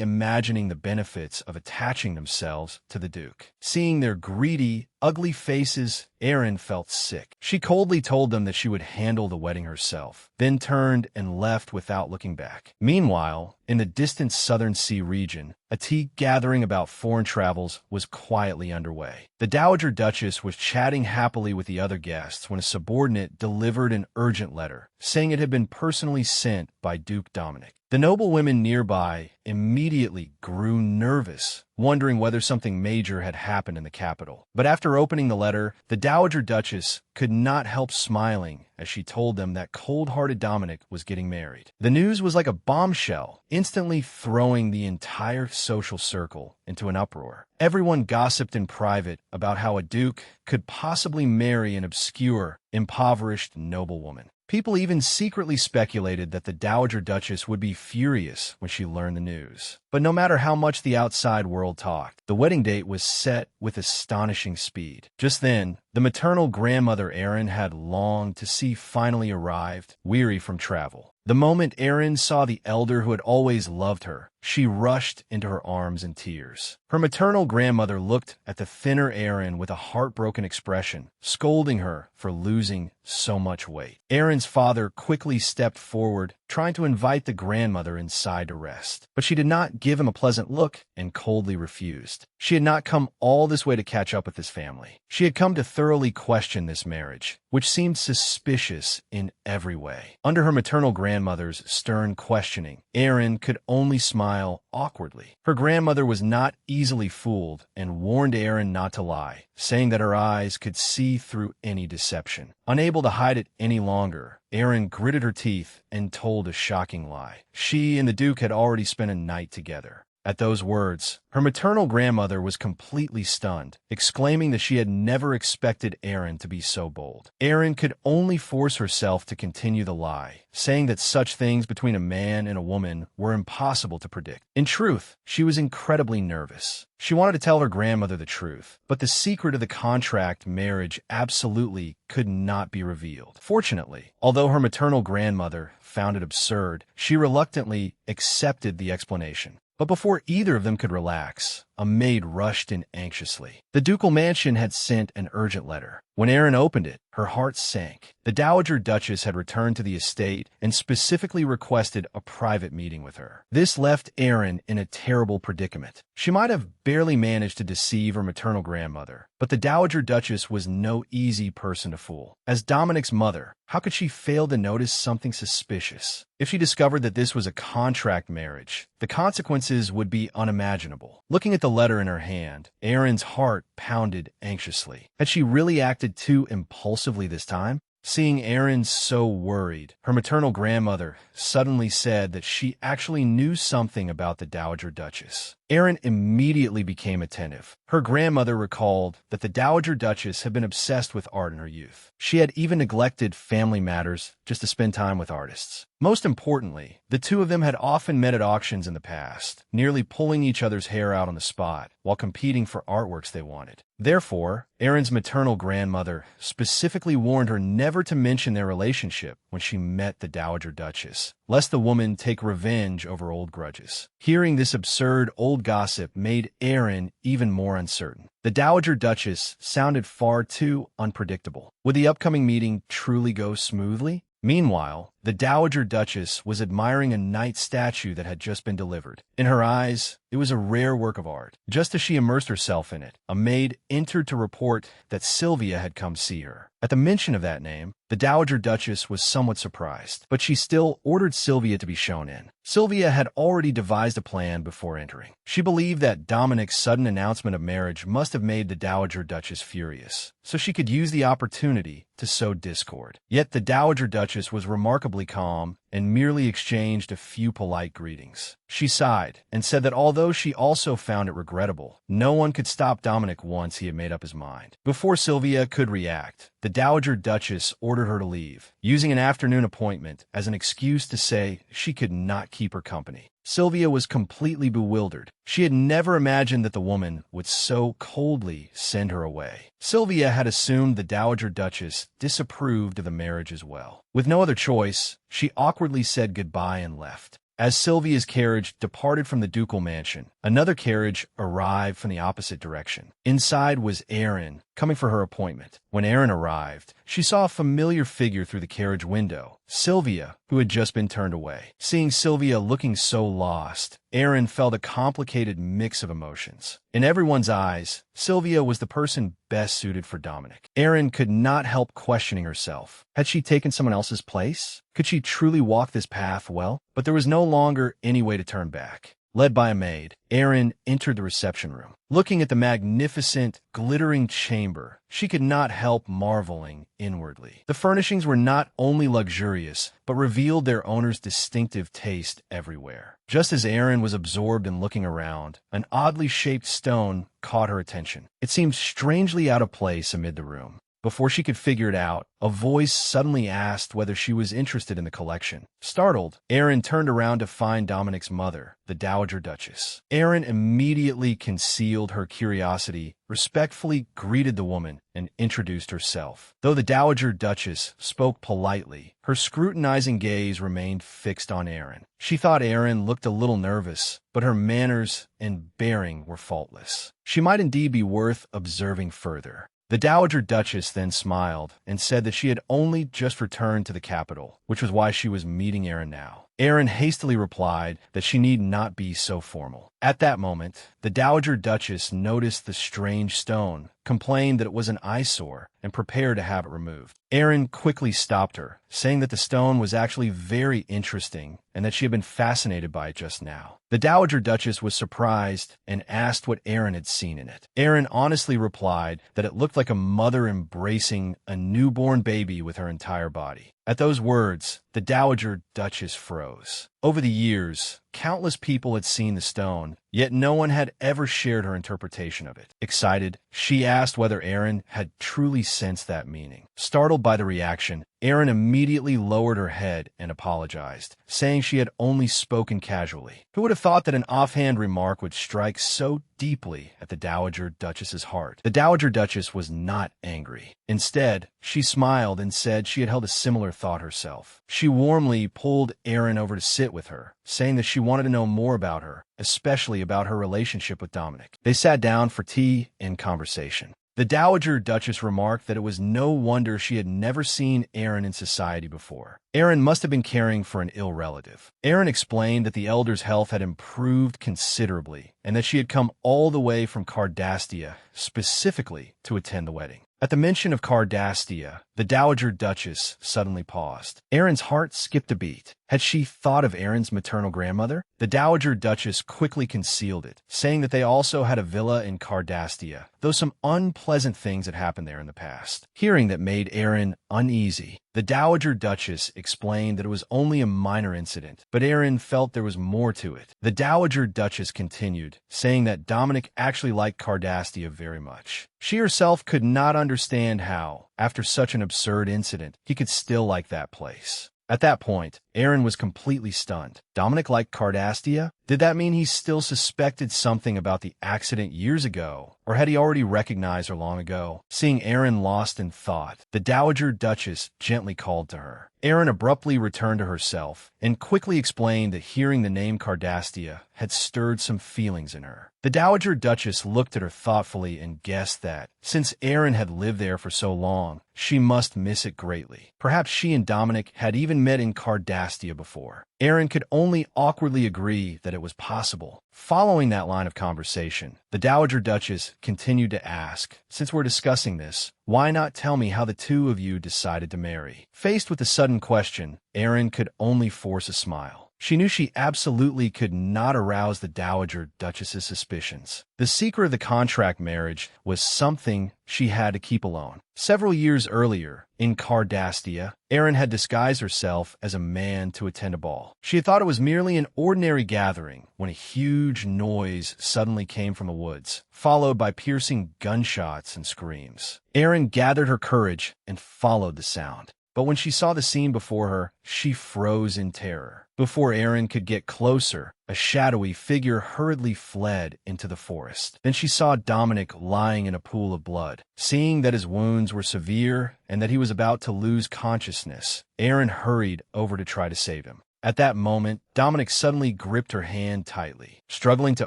imagining the benefits of attaching themselves to the Duke. Seeing their greedy, ugly faces, Erin felt sick. She coldly told them that she would handle the wedding herself, then turned and left without looking back. Meanwhile, in the distant Southern Sea region, a tea gathering about foreign travels was quietly underway. The Dowager Duchess was chatting happily with the other guests when a subordinate delivered an urgent letter, saying it had been personally sent by Duke Dominic. The noblewomen nearby immediately grew nervous, wondering whether something major had happened in the capital. But after opening the letter, the Dowager Duchess could not help smiling as she told them that cold-hearted Dominic was getting married. The news was like a bombshell, instantly throwing the entire social circle into an uproar. Everyone gossiped in private about how a duke could possibly marry an obscure, impoverished noblewoman. People even secretly speculated that the Dowager Duchess would be furious when she learned the news. But no matter how much the outside world talked, the wedding date was set with astonishing speed. Just then, the maternal grandmother Erin had longed to see finally arrived, weary from travel. The moment Erin saw the elder who had always loved her, she rushed into her arms in tears. Her maternal grandmother looked at the thinner Erin with a heartbroken expression, scolding her for losing so much weight. Erin's father quickly stepped forward, trying to invite the grandmother inside to rest. But she did not give him a pleasant look and coldly refused. She had not come all this way to catch up with his family. She had come to thoroughly question this marriage, which seemed suspicious in every way. Under her maternal grandmother's stern questioning, Erin could only smile awkwardly. Her grandmother was not easily fooled and warned Erin not to lie, saying that her eyes could see through any deception. Unable to hide it any longer, Erin gritted her teeth and told a shocking lie. She and the Duke had already spent a night together. At those words, her maternal grandmother was completely stunned, exclaiming that she had never expected Erin to be so bold. Erin could only force herself to continue the lie, saying that such things between a man and a woman were impossible to predict. In truth, she was incredibly nervous. She wanted to tell her grandmother the truth, but the secret of the contract marriage absolutely could not be revealed. Fortunately, although her maternal grandmother found it absurd, she reluctantly accepted the explanation. But before either of them could relax, a maid rushed in anxiously. The ducal mansion had sent an urgent letter. When Erin opened it, her heart sank. The Dowager Duchess had returned to the estate and specifically requested a private meeting with her. This left Erin in a terrible predicament. She might have barely managed to deceive her maternal grandmother, but the Dowager Duchess was no easy person to fool. As Dominic's mother, how could she fail to notice something suspicious? If she discovered that this was a contract marriage, the consequences would be unimaginable. Looking at the letter in her hand, Erin's heart pounded anxiously. Had she really acted too impulsively this time? Seeing Erin so worried, her maternal grandmother suddenly said that she actually knew something about the Dowager Duchess. Erin immediately became attentive. Her grandmother recalled that the Dowager Duchess had been obsessed with art in her youth. She had even neglected family matters just to spend time with artists. Most importantly, the two of them had often met at auctions in the past, nearly pulling each other's hair out on the spot while competing for artworks they wanted. Therefore, Aaron's maternal grandmother specifically warned her never to mention their relationship when she met the Dowager Duchess, lest the woman take revenge over old grudges. Hearing this absurd old gossip made Aaron even more uncertain. The Dowager Duchess sounded far too unpredictable. Would the upcoming meeting truly go smoothly? Meanwhile, the Dowager Duchess was admiring a knight's statue that had just been delivered. In her eyes, it was a rare work of art. Just as she immersed herself in it, a maid entered to report that Sylvia had come see her. At the mention of that name, the Dowager Duchess was somewhat surprised, but she still ordered Sylvia to be shown in. Sylvia had already devised a plan before entering. She believed that Dominic's sudden announcement of marriage must have made the Dowager Duchess furious, so she could use the opportunity to sow discord. Yet the Dowager Duchess was remarkably calm and merely exchanged a few polite greetings. She sighed and said that although she also found it regrettable, no one could stop Dominic once he had made up his mind. Before Sylvia could react, the Dowager Duchess ordered her to leave, using an afternoon appointment as an excuse to say she could not keep her company. Sylvia was completely bewildered. She had never imagined that the woman would so coldly send her away. Sylvia had assumed the Dowager Duchess disapproved of the marriage as well. With no other choice, she awkwardly said goodbye and left. As Sylvia's carriage departed from the ducal mansion, another carriage arrived from the opposite direction. Inside was Aaron, coming for her appointment. When Aaron arrived, she saw a familiar figure through the carriage window, Sylvia, who had just been turned away. Seeing Sylvia looking so lost, Aaron felt a complicated mix of emotions. In everyone's eyes, Sylvia was the person best suited for Dominic. Aaron could not help questioning herself. Had she taken someone else's place? Could she truly walk this path well? But there was no longer any way to turn back. Led by a maid, Aaron entered the reception room. Looking at the magnificent, glittering chamber, she could not help marveling inwardly. The furnishings were not only luxurious, but revealed their owner's distinctive taste everywhere. Just as Aaron was absorbed in looking around, an oddly shaped stone caught her attention. It seemed strangely out of place amid the room. Before she could figure it out, a voice suddenly asked whether she was interested in the collection. Startled, Aaron turned around to find Dominic's mother, the Dowager Duchess. Aaron immediately concealed her curiosity, respectfully greeted the woman, and introduced herself. Though the Dowager Duchess spoke politely, her scrutinizing gaze remained fixed on Aaron. She thought Aaron looked a little nervous, but her manners and bearing were faultless. She might indeed be worth observing further. The Dowager Duchess then smiled and said that she had only just returned to the capital, which was why she was meeting Aaron now. Aaron hastily replied that she need not be so formal. At that moment, the Dowager Duchess noticed the strange stone, complained that it was an eyesore, and prepared to have it removed. Aaron quickly stopped her, saying that the stone was actually very interesting and that she had been fascinated by it just now. The Dowager Duchess was surprised and asked what Aaron had seen in it. Aaron honestly replied that it looked like a mother embracing a newborn baby with her entire body. At those words, the Dowager Duchess froze. Over the years, countless people had seen the stone, yet no one had ever shared her interpretation of it. Excited, she asked whether Aaron had truly sensed that meaning. Startled by the reaction, Aaron immediately lowered her head and apologized, saying she had only spoken casually. Who would have thought that an offhand remark would strike so deeply at the Dowager Duchess's heart? The Dowager Duchess was not angry. Instead, she smiled and said she had held a similar thought herself. She warmly pulled Aaron over to sit with her, saying that she wanted to know more about her, especially about her relationship with Dominic. They sat down for tea and conversation. The Dowager Duchess remarked that it was no wonder she had never seen Aaron in society before. Aaron must have been caring for an ill relative. Aaron explained that the elder's health had improved considerably and that she had come all the way from Cardastia specifically to attend the wedding. At the mention of Cardastia, the Dowager Duchess suddenly paused. Aaron's heart skipped a beat. Had she thought of Aaron's maternal grandmother? The Dowager Duchess quickly concealed it, saying that they also had a villa in Cardastia, though some unpleasant things had happened there in the past. Hearing that made Aaron uneasy. The Dowager Duchess explained that it was only a minor incident, but Aaron felt there was more to it. The Dowager Duchess continued, saying that Dominic actually liked Cardastia very much. She herself could not understand how, after such an absurd incident, he could still like that place. At that point, Aaron was completely stunned. Dominic liked Cardastia? Did that mean he still suspected something about the accident years ago? Or had he already recognized her long ago? Seeing Aaron lost in thought, the Dowager Duchess gently called to her. Aaron abruptly returned to herself and quickly explained that hearing the name Cardastia had stirred some feelings in her. The Dowager Duchess looked at her thoughtfully and guessed that, since Aaron had lived there for so long, she must miss it greatly. Perhaps she and Dominic had even met in Cardastia before. Aaron could only awkwardly agree that it was possible. Following that line of conversation, the Dowager Duchess continued to ask, "Since we're discussing this, why not tell me how the two of you decided to marry?" Faced with the sudden question, Aaron could only force a smile. She knew she absolutely could not arouse the Dowager Duchess's suspicions. The secret of the contract marriage was something she had to keep alone. Several years earlier, in Cardastia, Aaron had disguised herself as a man to attend a ball. She had thought it was merely an ordinary gathering when a huge noise suddenly came from the woods, followed by piercing gunshots and screams. Aaron gathered her courage and followed the sound. But when she saw the scene before her, she froze in terror. Before Aaron could get closer, a shadowy figure hurriedly fled into the forest. Then she saw Dominic lying in a pool of blood. Seeing that his wounds were severe and that he was about to lose consciousness, Aaron hurried over to try to save him. At that moment, Dominic suddenly gripped her hand tightly. Struggling to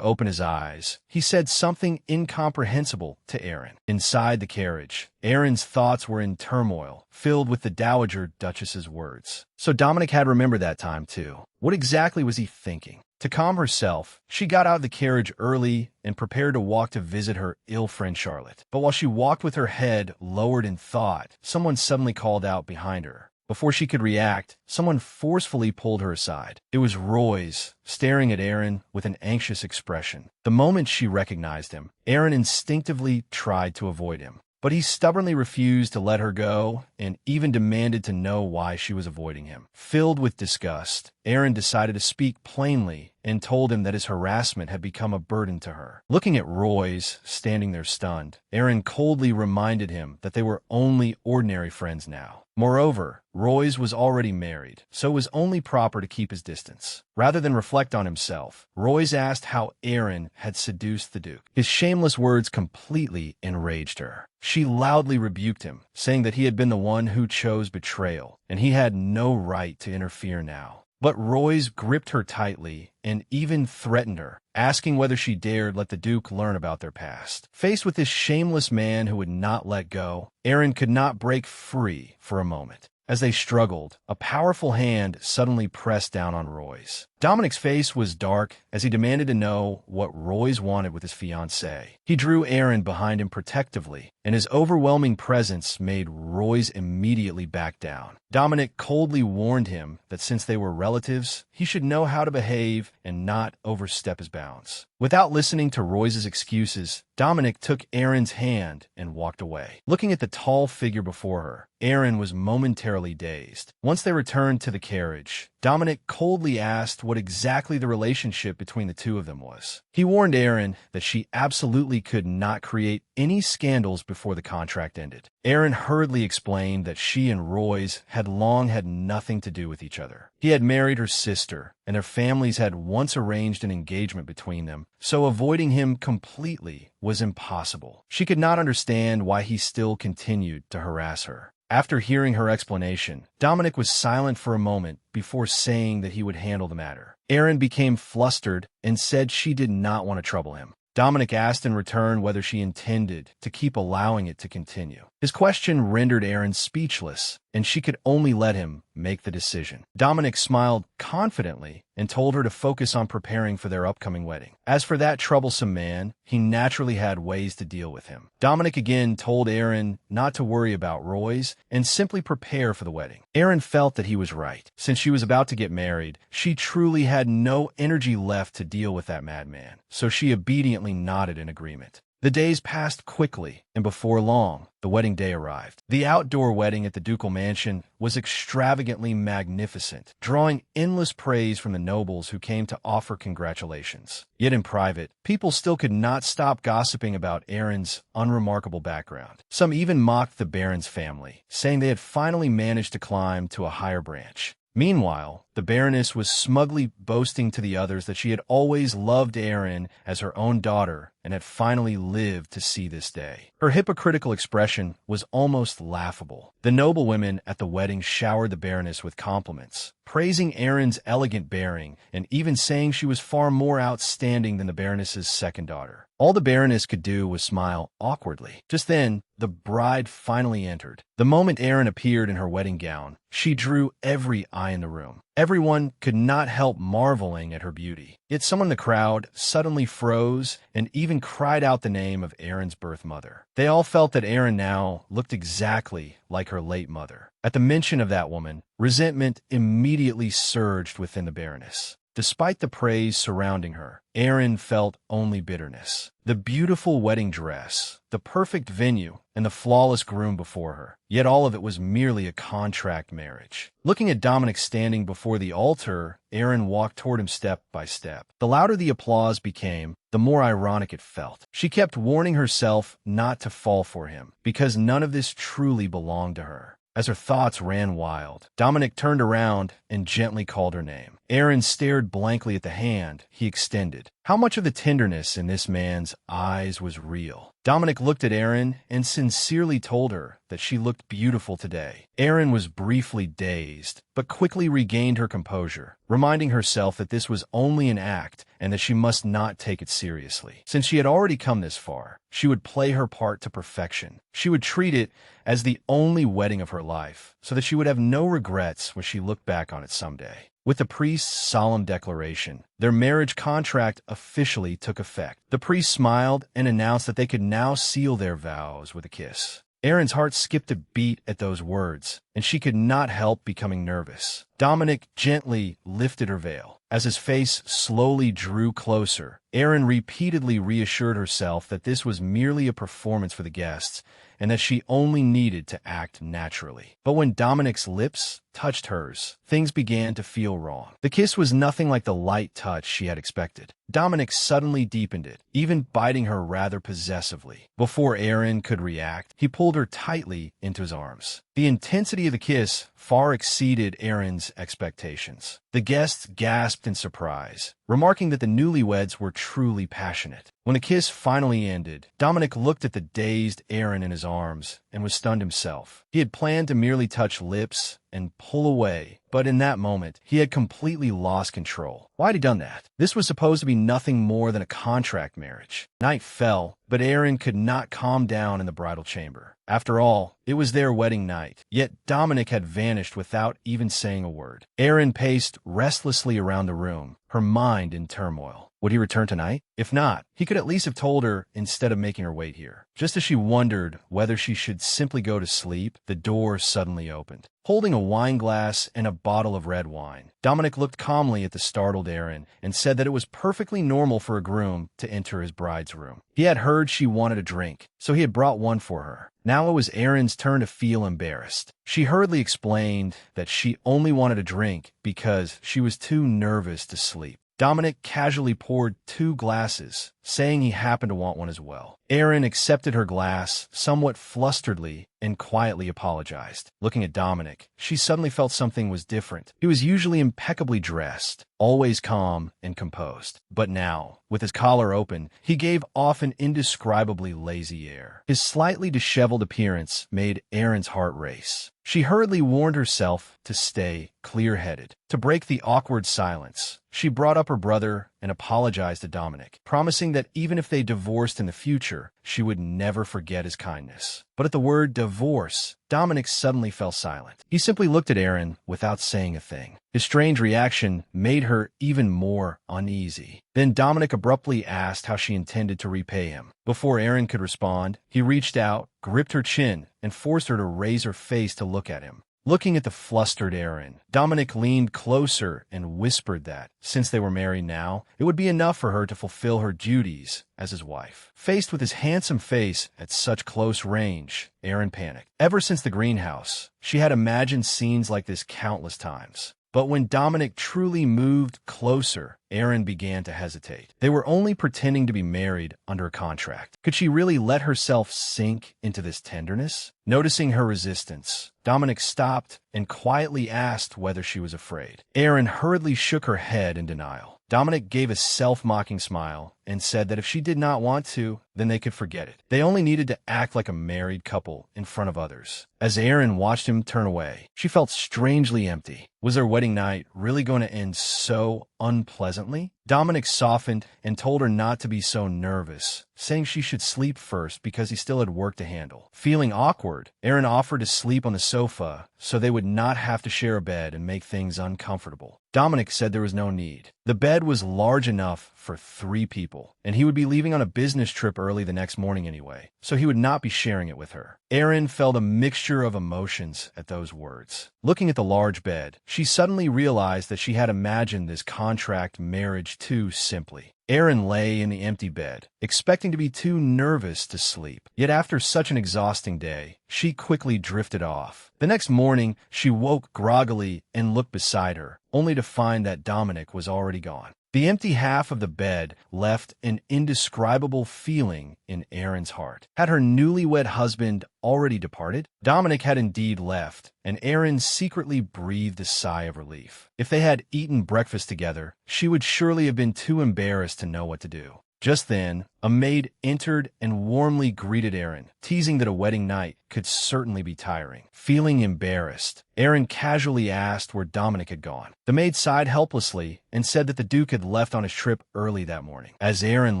open his eyes, he said something incomprehensible to Aaron. Inside the carriage, Aaron's thoughts were in turmoil, filled with the Dowager Duchess's words. So Dominic had remembered that time too. What exactly was he thinking? To calm herself, she got out of the carriage early and prepared to walk to visit her ill friend Charlotte. But while she walked with her head lowered in thought, someone suddenly called out behind her. Before she could react, someone forcefully pulled her aside. It was Royce, staring at Aaron with an anxious expression. The moment she recognized him, Aaron instinctively tried to avoid him. But he stubbornly refused to let her go and even demanded to know why she was avoiding him. Filled with disgust, Aaron decided to speak plainly and told him that his harassment had become a burden to her. Looking at Royce, standing there stunned, Aaron coldly reminded him that they were only ordinary friends now. Moreover, Royce was already married, so it was only proper to keep his distance. Rather than reflect on himself, Royce asked how Aaron had seduced the Duke. His shameless words completely enraged her. She loudly rebuked him, saying that he had been the one who chose betrayal, and he had no right to interfere now. But Royce gripped her tightly and even threatened her, asking whether she dared let the Duke learn about their past. Faced with this shameless man who would not let go, Aaron could not break free for a moment. As they struggled, a powerful hand suddenly pressed down on Royce. Dominic's face was dark as he demanded to know what Royce wanted with his fiancée. He drew Aaron behind him protectively, and his overwhelming presence made Royce immediately back down. Dominic coldly warned him that since they were relatives, he should know how to behave and not overstep his bounds. Without listening to Royce's excuses, Dominic took Aaron's hand and walked away. Looking at the tall figure before her, Aaron was momentarily dazed. Once they returned to the carriage, Dominic coldly asked what exactly the relationship between the two of them was. He warned Aaron that she absolutely could not create any scandals before the contract ended. Aaron hurriedly explained that she and Royce had long had nothing to do with each other. He had married her sister, and their families had once arranged an engagement between them, so avoiding him completely was impossible. She could not understand why he still continued to harass her. After hearing her explanation, Dominic was silent for a moment before saying that he would handle the matter. Aaron became flustered and said she did not want to trouble him. Dominic asked in return whether she intended to keep allowing it to continue. His question rendered Aaron speechless, and she could only let him make the decision. Dominic smiled confidently and told her to focus on preparing for their upcoming wedding. As for that troublesome man, he naturally had ways to deal with him. Dominic again told Aaron not to worry about Royce and simply prepare for the wedding. Aaron felt that he was right. Since she was about to get married, she truly had no energy left to deal with that madman, so she obediently nodded in agreement. The days passed quickly, and before long, the wedding day arrived. The outdoor wedding at the ducal mansion was extravagantly magnificent, drawing endless praise from the nobles who came to offer congratulations. Yet in private, people still could not stop gossiping about Aaron's unremarkable background. Some even mocked the Baron's family, saying they had finally managed to climb to a higher branch. Meanwhile, the Baroness was smugly boasting to the others that she had always loved Aaron as her own daughter and had finally lived to see this day. Her hypocritical expression was almost laughable. The noblewomen at the wedding showered the Baroness with compliments, praising Aaron's elegant bearing and even saying she was far more outstanding than the Baroness's second daughter. All the Baroness could do was smile awkwardly. Just then, the bride finally entered. The moment Aaron appeared in her wedding gown, she drew every eye in the room. Everyone could not help marveling at her beauty. Yet someone in the crowd suddenly froze and even cried out the name of Aaron's birth mother. They all felt that Aaron now looked exactly like her late mother. At the mention of that woman, resentment immediately surged within the Baroness. Despite the praise surrounding her, Aaron felt only bitterness. The beautiful wedding dress, the perfect venue, and the flawless groom before her. Yet all of it was merely a contract marriage. Looking at Dominic standing before the altar, Aaron walked toward him step by step. The louder the applause became, the more ironic it felt. She kept warning herself not to fall for him, because none of this truly belonged to her. As her thoughts ran wild, Dominic turned around and gently called her name. Aaron stared blankly at the hand he extended. How much of the tenderness in this man's eyes was real? Dominic looked at Aaron and sincerely told her that she looked beautiful today. Aaron was briefly dazed, but quickly regained her composure, reminding herself that this was only an act and that she must not take it seriously. Since she had already come this far, she would play her part to perfection. She would treat it as the only wedding of her life, so that she would have no regrets when she looked back on it someday. With the priest's solemn declaration, their marriage contract officially took effect. The priest smiled and announced that they could now seal their vows with a kiss. Aaron's heart skipped a beat at those words, and she could not help becoming nervous. Dominic gently lifted her veil. As his face slowly drew closer, Aaron repeatedly reassured herself that this was merely a performance for the guests, and that she only needed to act naturally. But when Dominic's lips touched hers, things began to feel wrong. The kiss was nothing like the light touch she had expected. Dominic suddenly deepened it, even biting her rather possessively. Before Aaron could react, he pulled her tightly into his arms. The intensity of the kiss far exceeded Aaron's expectations. The guests gasped in surprise, remarking that the newlyweds were truly passionate. When the kiss finally ended, Dominic looked at the dazed Aaron in his arms and was stunned himself. He had planned to merely touch lips and pull away, but in that moment, he had completely lost control. Why had he done that? This was supposed to be nothing more than a contract marriage. Night fell, but Aaron could not calm down in the bridal chamber. After all, it was their wedding night, yet Dominic had vanished without even saying a word. Aaron paced restlessly around the room, her mind in turmoil. Would he return tonight? If not, he could at least have told her instead of making her wait here. Just as she wondered whether she should simply go to sleep, the door suddenly opened. Holding a wine glass and a bottle of red wine, Dominic looked calmly at the startled Aaron and said that it was perfectly normal for a groom to enter his bride's room. He had heard she wanted a drink, so he had brought one for her. Now it was Aaron's turn to feel embarrassed. She hurriedly explained that she only wanted a drink because she was too nervous to sleep. Dominic casually poured 2 glasses, saying he happened to want one as well. Aaron accepted her glass somewhat flusteredly and quietly apologized. Looking at Dominic, she suddenly felt something was different. He was usually impeccably dressed, always calm and composed. But now, with his collar open, he gave off an indescribably lazy air. His slightly disheveled appearance made Aaron's heart race. She hurriedly warned herself to stay clear-headed. To break the awkward silence, she brought up her brother and apologized to Dominic, promising that even if they divorced in the future, she would never forget his kindness. But at the word divorce, Dominic suddenly fell silent. He simply looked at Aaron without saying a thing. His strange reaction made her even more uneasy. Then Dominic abruptly asked how she intended to repay him. Before Aaron could respond, he reached out, gripped her chin, and forced her to raise her face to look at him. Looking at the flustered Aaron, Dominic leaned closer and whispered that, since they were married now, it would be enough for her to fulfill her duties as his wife. Faced with his handsome face at such close range, Aaron panicked. Ever since the greenhouse, she had imagined scenes like this countless times. But when Dominic truly moved closer, Erin began to hesitate. They were only pretending to be married under a contract. Could she really let herself sink into this tenderness? Noticing her resistance, Dominic stopped and quietly asked whether she was afraid. Erin hurriedly shook her head in denial. Dominic gave a self-mocking smile and said that if she did not want to, then they could forget it. They only needed to act like a married couple in front of others. As Erin watched him turn away, she felt strangely empty. Was their wedding night really going to end so unpleasantly? Dominic softened and told her not to be so nervous, saying she should sleep first because he still had work to handle. Feeling awkward, Erin offered to sleep on the sofa so they would not have to share a bed and make things uncomfortable. Dominic said there was no need. The bed was large enough for 3 people, and he would be leaving on a business trip early the next morning anyway, so he would not be sharing it with her. Erin felt a mixture of emotions at those words. Looking at the large bed, she suddenly realized that she had imagined this contract marriage too simply. Erin lay in the empty bed, expecting to be too nervous to sleep. Yet after such an exhausting day, she quickly drifted off. The next morning, she woke groggily and looked beside her, only to find that Dominic was already gone. The empty half of the bed left an indescribable feeling in Erin's heart. Had her newlywed husband already departed? Dominic had indeed left, and Erin secretly breathed a sigh of relief. If they had eaten breakfast together, she would surely have been too embarrassed to know what to do. Just then, a maid entered and warmly greeted Erin, teasing that a wedding night could certainly be tiring. Feeling embarrassed, Erin casually asked where Dominic had gone. The maid sighed helplessly and said that the Duke had left on his trip early that morning. As Erin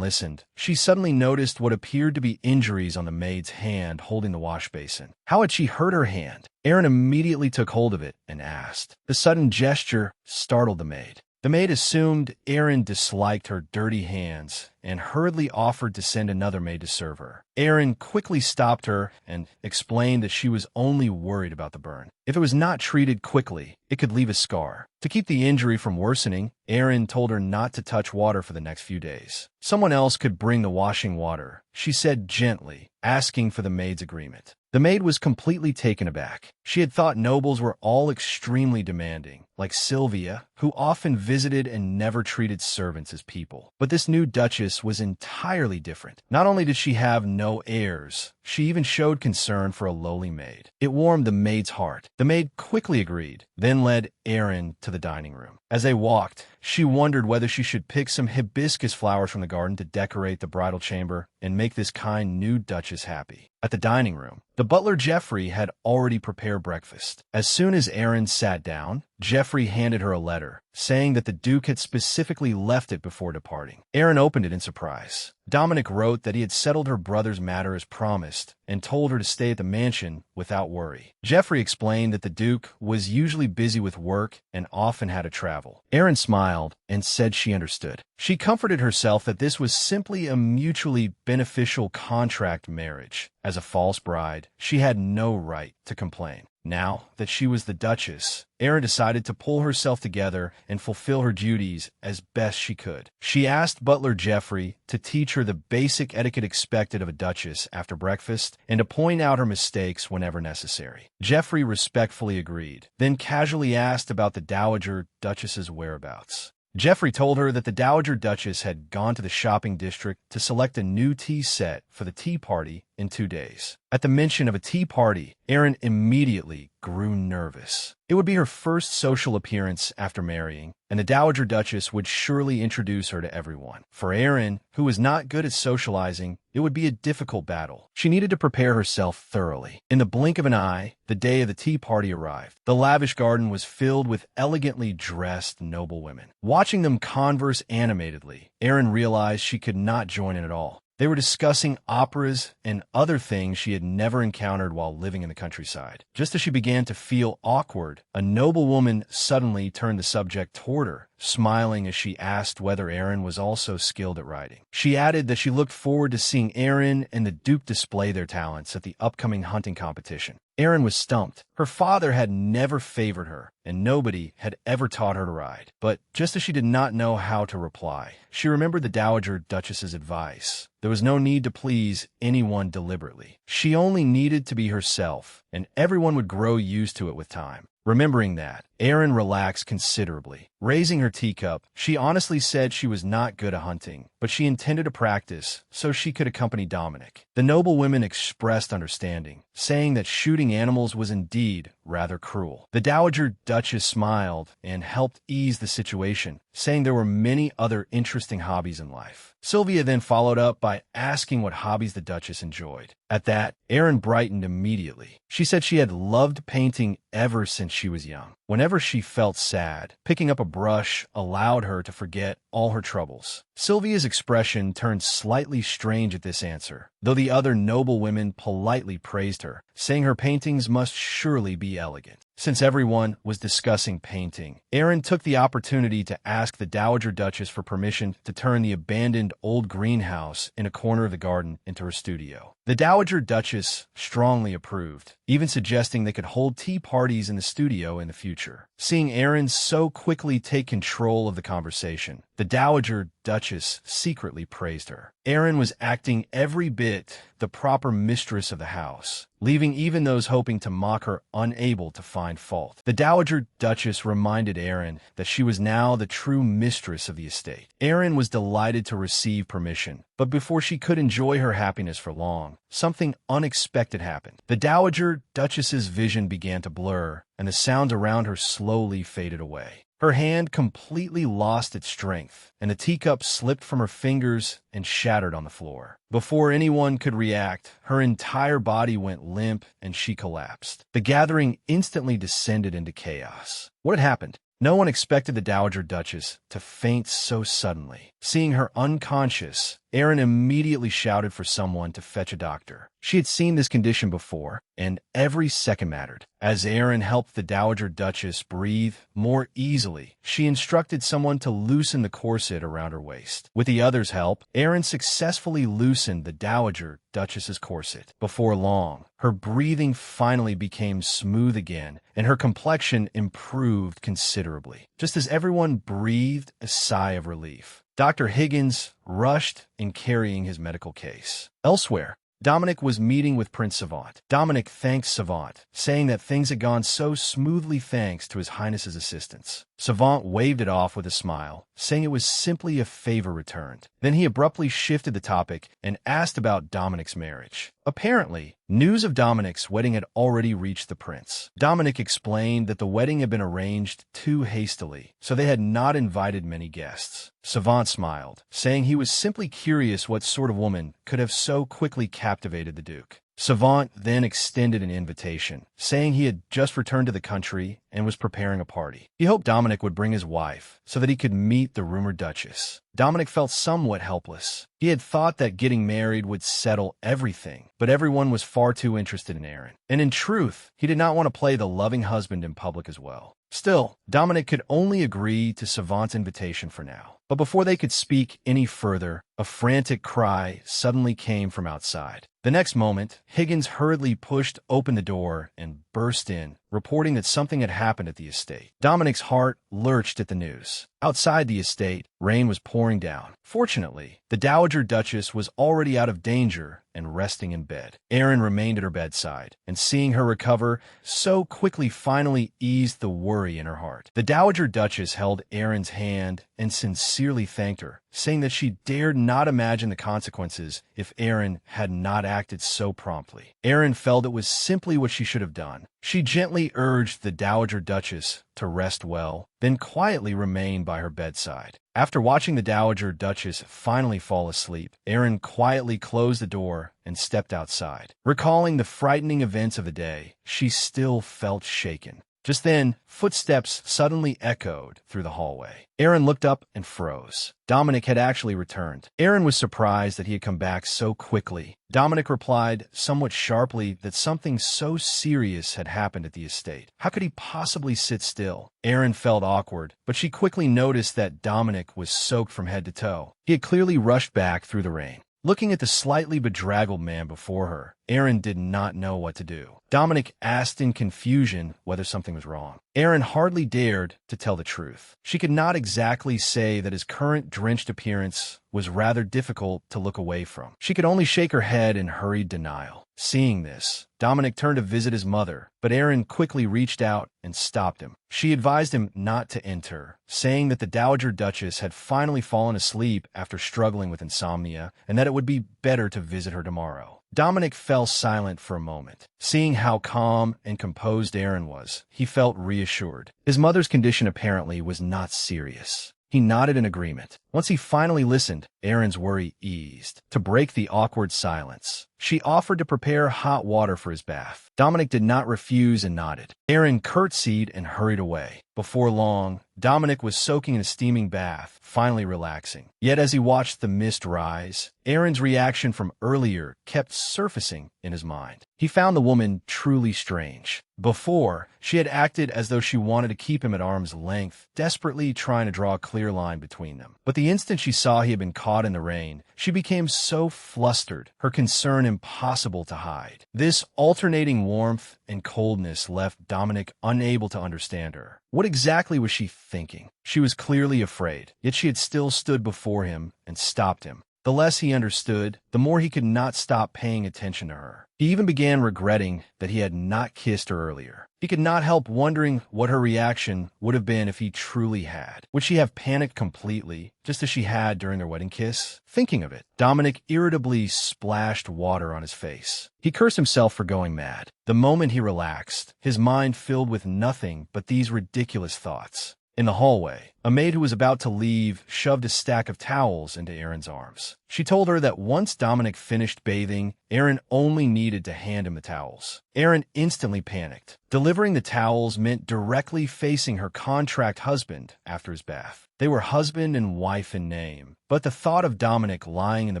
listened, she suddenly noticed what appeared to be injuries on the maid's hand holding the wash basin. How had she hurt her hand? Erin immediately took hold of it and asked. The sudden gesture startled the maid. The maid assumed Erin disliked her dirty hands and hurriedly offered to send another maid to serve her. Erin quickly stopped her and explained that she was only worried about the burn. If it was not treated quickly, it could leave a scar. To keep the injury from worsening, Erin told her not to touch water for the next few days. Someone else could bring the washing water, she said gently, asking for the maid's agreement. The maid was completely taken aback. She had thought nobles were all extremely demanding, like Sylvia, who often visited and never treated servants as people. But this new duchess was entirely different. Not only did she have no heirs, she even showed concern for a lowly maid. It warmed the maid's heart. The maid quickly agreed, then led Erin to the dining room. As they walked, she wondered whether she should pick some hibiscus flowers from the garden to decorate the bridal chamber and make this kind new duchess happy. At the dining room, the butler Geoffrey had already prepared breakfast. As soon as Erin sat down, Geoffrey handed her a letter, saying that the Duke had specifically left it before departing. Erin opened it in surprise. Dominic wrote that he had settled her brother's matter as promised and told her to stay at the mansion without worry. Geoffrey explained that the Duke was usually busy with work and often had to travel. Erin smiled and said she understood. She comforted herself that this was simply a mutually beneficial contract marriage. As a false bride, she had no right to complain. Now that she was the Duchess, Erin decided to pull herself together and fulfill her duties as best she could. She asked butler Geoffrey to teach her the basic etiquette expected of a duchess after breakfast and to point out her mistakes whenever necessary. Geoffrey respectfully agreed, then casually asked about the Dowager Duchess's whereabouts. Geoffrey told her that the Dowager Duchess had gone to the shopping district to select a new tea set for the tea party in 2 days. At the mention of a tea party, Erin immediately grew nervous. It would be her first social appearance after marrying, and the Dowager Duchess would surely introduce her to everyone. For Erin, who was not good at socializing, it would be a difficult battle. She needed to prepare herself thoroughly. In the blink of an eye, the day of the tea party arrived. The lavish garden was filled with elegantly dressed noblewomen. Watching them converse animatedly, Erin realized she could not join in at all. They were discussing operas and other things she had never encountered while living in the countryside. Just as she began to feel awkward, a noblewoman suddenly turned the subject toward her, smiling as she asked whether Erin was also skilled at riding. She added that she looked forward to seeing Erin and the Duke display their talents at the upcoming hunting competition. Erin was stumped. Her father had never favored her, and nobody had ever taught her to ride. But just as she did not know how to reply, she remembered the Dowager Duchess's advice. There was no need to please anyone deliberately. She only needed to be herself, and everyone would grow used to it with time. Remembering that, Erin relaxed considerably. Raising her teacup, she honestly said she was not good at hunting, but she intended to practice so she could accompany Dominic. The noblewomen expressed understanding, saying that shooting animals was indeed rather cruel. The Dowager Duchess smiled and helped ease the situation, saying there were many other interesting hobbies in life. Sylvia then followed up by asking what hobbies the Duchess enjoyed. At that, Erin brightened immediately. She said she had loved painting ever since she was young. Whenever she felt sad, picking up a brush allowed her to forget all her troubles. Sylvia's expression turned slightly strange at this answer, though the other noblewomen politely praised her, saying her paintings must surely be elegant. Since everyone was discussing painting, Erin took the opportunity to ask the Dowager Duchess for permission to turn the abandoned old greenhouse in a corner of the garden into her studio. The Dowager Duchess strongly approved, even suggesting they could hold tea parties in the studio in the future. Seeing Erin so quickly take control of the conversation, the Dowager Duchess secretly praised her. Erin was acting every bit the proper mistress of the house, leaving even those hoping to mock her unable to find fault. The Dowager Duchess reminded Erin that she was now the true mistress of the estate. Erin was delighted to receive permission, but before she could enjoy her happiness for long, something unexpected happened. The Dowager Duchess's vision began to blur, and the sounds around her slowly faded away. Her hand completely lost its strength, and the teacup slipped from her fingers and shattered on the floor. Before anyone could react, her entire body went limp and she collapsed. The gathering instantly descended into chaos. What had happened? No one expected the Dowager Duchess to faint so suddenly. Seeing her unconscious, Erin immediately shouted for someone to fetch a doctor. She had seen this condition before, and every second mattered. As Erin helped the Dowager Duchess breathe more easily, she instructed someone to loosen the corset around her waist. With the others' help, Erin successfully loosened the Dowager Duchess's corset. Before long, her breathing finally became smooth again, and her complexion improved considerably. Just as everyone breathed a sigh of relief, Dr. Higgins rushed in carrying his medical case. Elsewhere, Dominic was meeting with Prince Savant. Dominic thanked Savant, saying that things had gone so smoothly thanks to His Highness's assistance. Savant waved it off with a smile, saying it was simply a favor returned. Then he abruptly shifted the topic and asked about Dominic's marriage. Apparently, news of Dominic's wedding had already reached the prince. Dominic explained that the wedding had been arranged too hastily, so they had not invited many guests. Savant smiled, saying he was simply curious what sort of woman could have so quickly captivated the Duke. Savant then extended an invitation, saying he had just returned to the country and was preparing a party. He hoped Dominic would bring his wife so that he could meet the rumored Duchess. Dominic felt somewhat helpless. He had thought that getting married would settle everything, but everyone was far too interested in Erin. And in truth, he did not want to play the loving husband in public as well. Still, Dominic could only agree to Savant's invitation for now. But before they could speak any further, a frantic cry suddenly came from outside. The next moment, Higgins hurriedly pushed open the door and burst in, reporting that something had happened at the estate. Dominic's heart lurched at the news. Outside the estate, rain was pouring down. Fortunately, the Dowager Duchess was already out of danger and resting in bed. Erin remained at her bedside, and seeing her recover so quickly finally eased the worry in her heart. The Dowager Duchess held Erin's hand and sincerely thanked her, saying that she dared not imagine the consequences if Erin had not acted so promptly. Erin felt it was simply what she should have done. She gently urged the Dowager Duchess to rest well, then quietly remain by her bedside. After watching the Dowager Duchess finally fall asleep, Erin quietly closed the door and stepped outside. Recalling the frightening events of the day, she still felt shaken. Just then, footsteps suddenly echoed through the hallway. Erin looked up and froze. Dominic had actually returned. Erin was surprised that he had come back so quickly. Dominic replied somewhat sharply that something so serious had happened at the estate. How could he possibly sit still? Erin felt awkward, but she quickly noticed that Dominic was soaked from head to toe. He had clearly rushed back through the rain. Looking at the slightly bedraggled man before her, Aaron did not know what to do. Dominic asked in confusion whether something was wrong. Aaron hardly dared to tell the truth. She could not exactly say that his current drenched appearance was rather difficult to look away from. She could only shake her head in hurried denial. Seeing this, Dominic turned to visit his mother, but Aaron quickly reached out and stopped him. She advised him not to enter, saying that the Dowager Duchess had finally fallen asleep after struggling with insomnia and that it would be better to visit her tomorrow. Dominic fell silent for a moment. Seeing how calm and composed Aaron was, he felt reassured. His mother's condition apparently was not serious. He nodded in agreement. Once he finally listened, Aaron's worry eased. To break the awkward silence, she offered to prepare hot water for his bath. Dominic did not refuse and nodded. Aaron curtsied and hurried away. Before long, Dominic was soaking in a steaming bath, finally relaxing. Yet as he watched the mist rise, Aaron's reaction from earlier kept surfacing in his mind. He found the woman truly strange. Before, she had acted as though she wanted to keep him at arm's length, desperately trying to draw a clear line between them. But the instant she saw he had been caught in the rain, she became so flustered, her concern impossible to hide. This alternating warmth and coldness left Dominic unable to understand her. What exactly was she thinking? She was clearly afraid, yet she had still stood before him and stopped him. The less he understood, the more he could not stop paying attention to her. He even began regretting that he had not kissed her earlier. He could not help wondering what her reaction would have been if he truly had. Would she have panicked completely, just as she had during their wedding kiss? Thinking of it, Dominic irritably splashed water on his face. He cursed himself for going mad. The moment he relaxed, his mind filled with nothing but these ridiculous thoughts. In the hallway, a maid who was about to leave shoved a stack of towels into Aaron's arms. She told her that once Dominic finished bathing, Aaron only needed to hand him the towels. Aaron instantly panicked. Delivering the towels meant directly facing her contract husband after his bath. They were husband and wife in name, but the thought of Dominic lying in the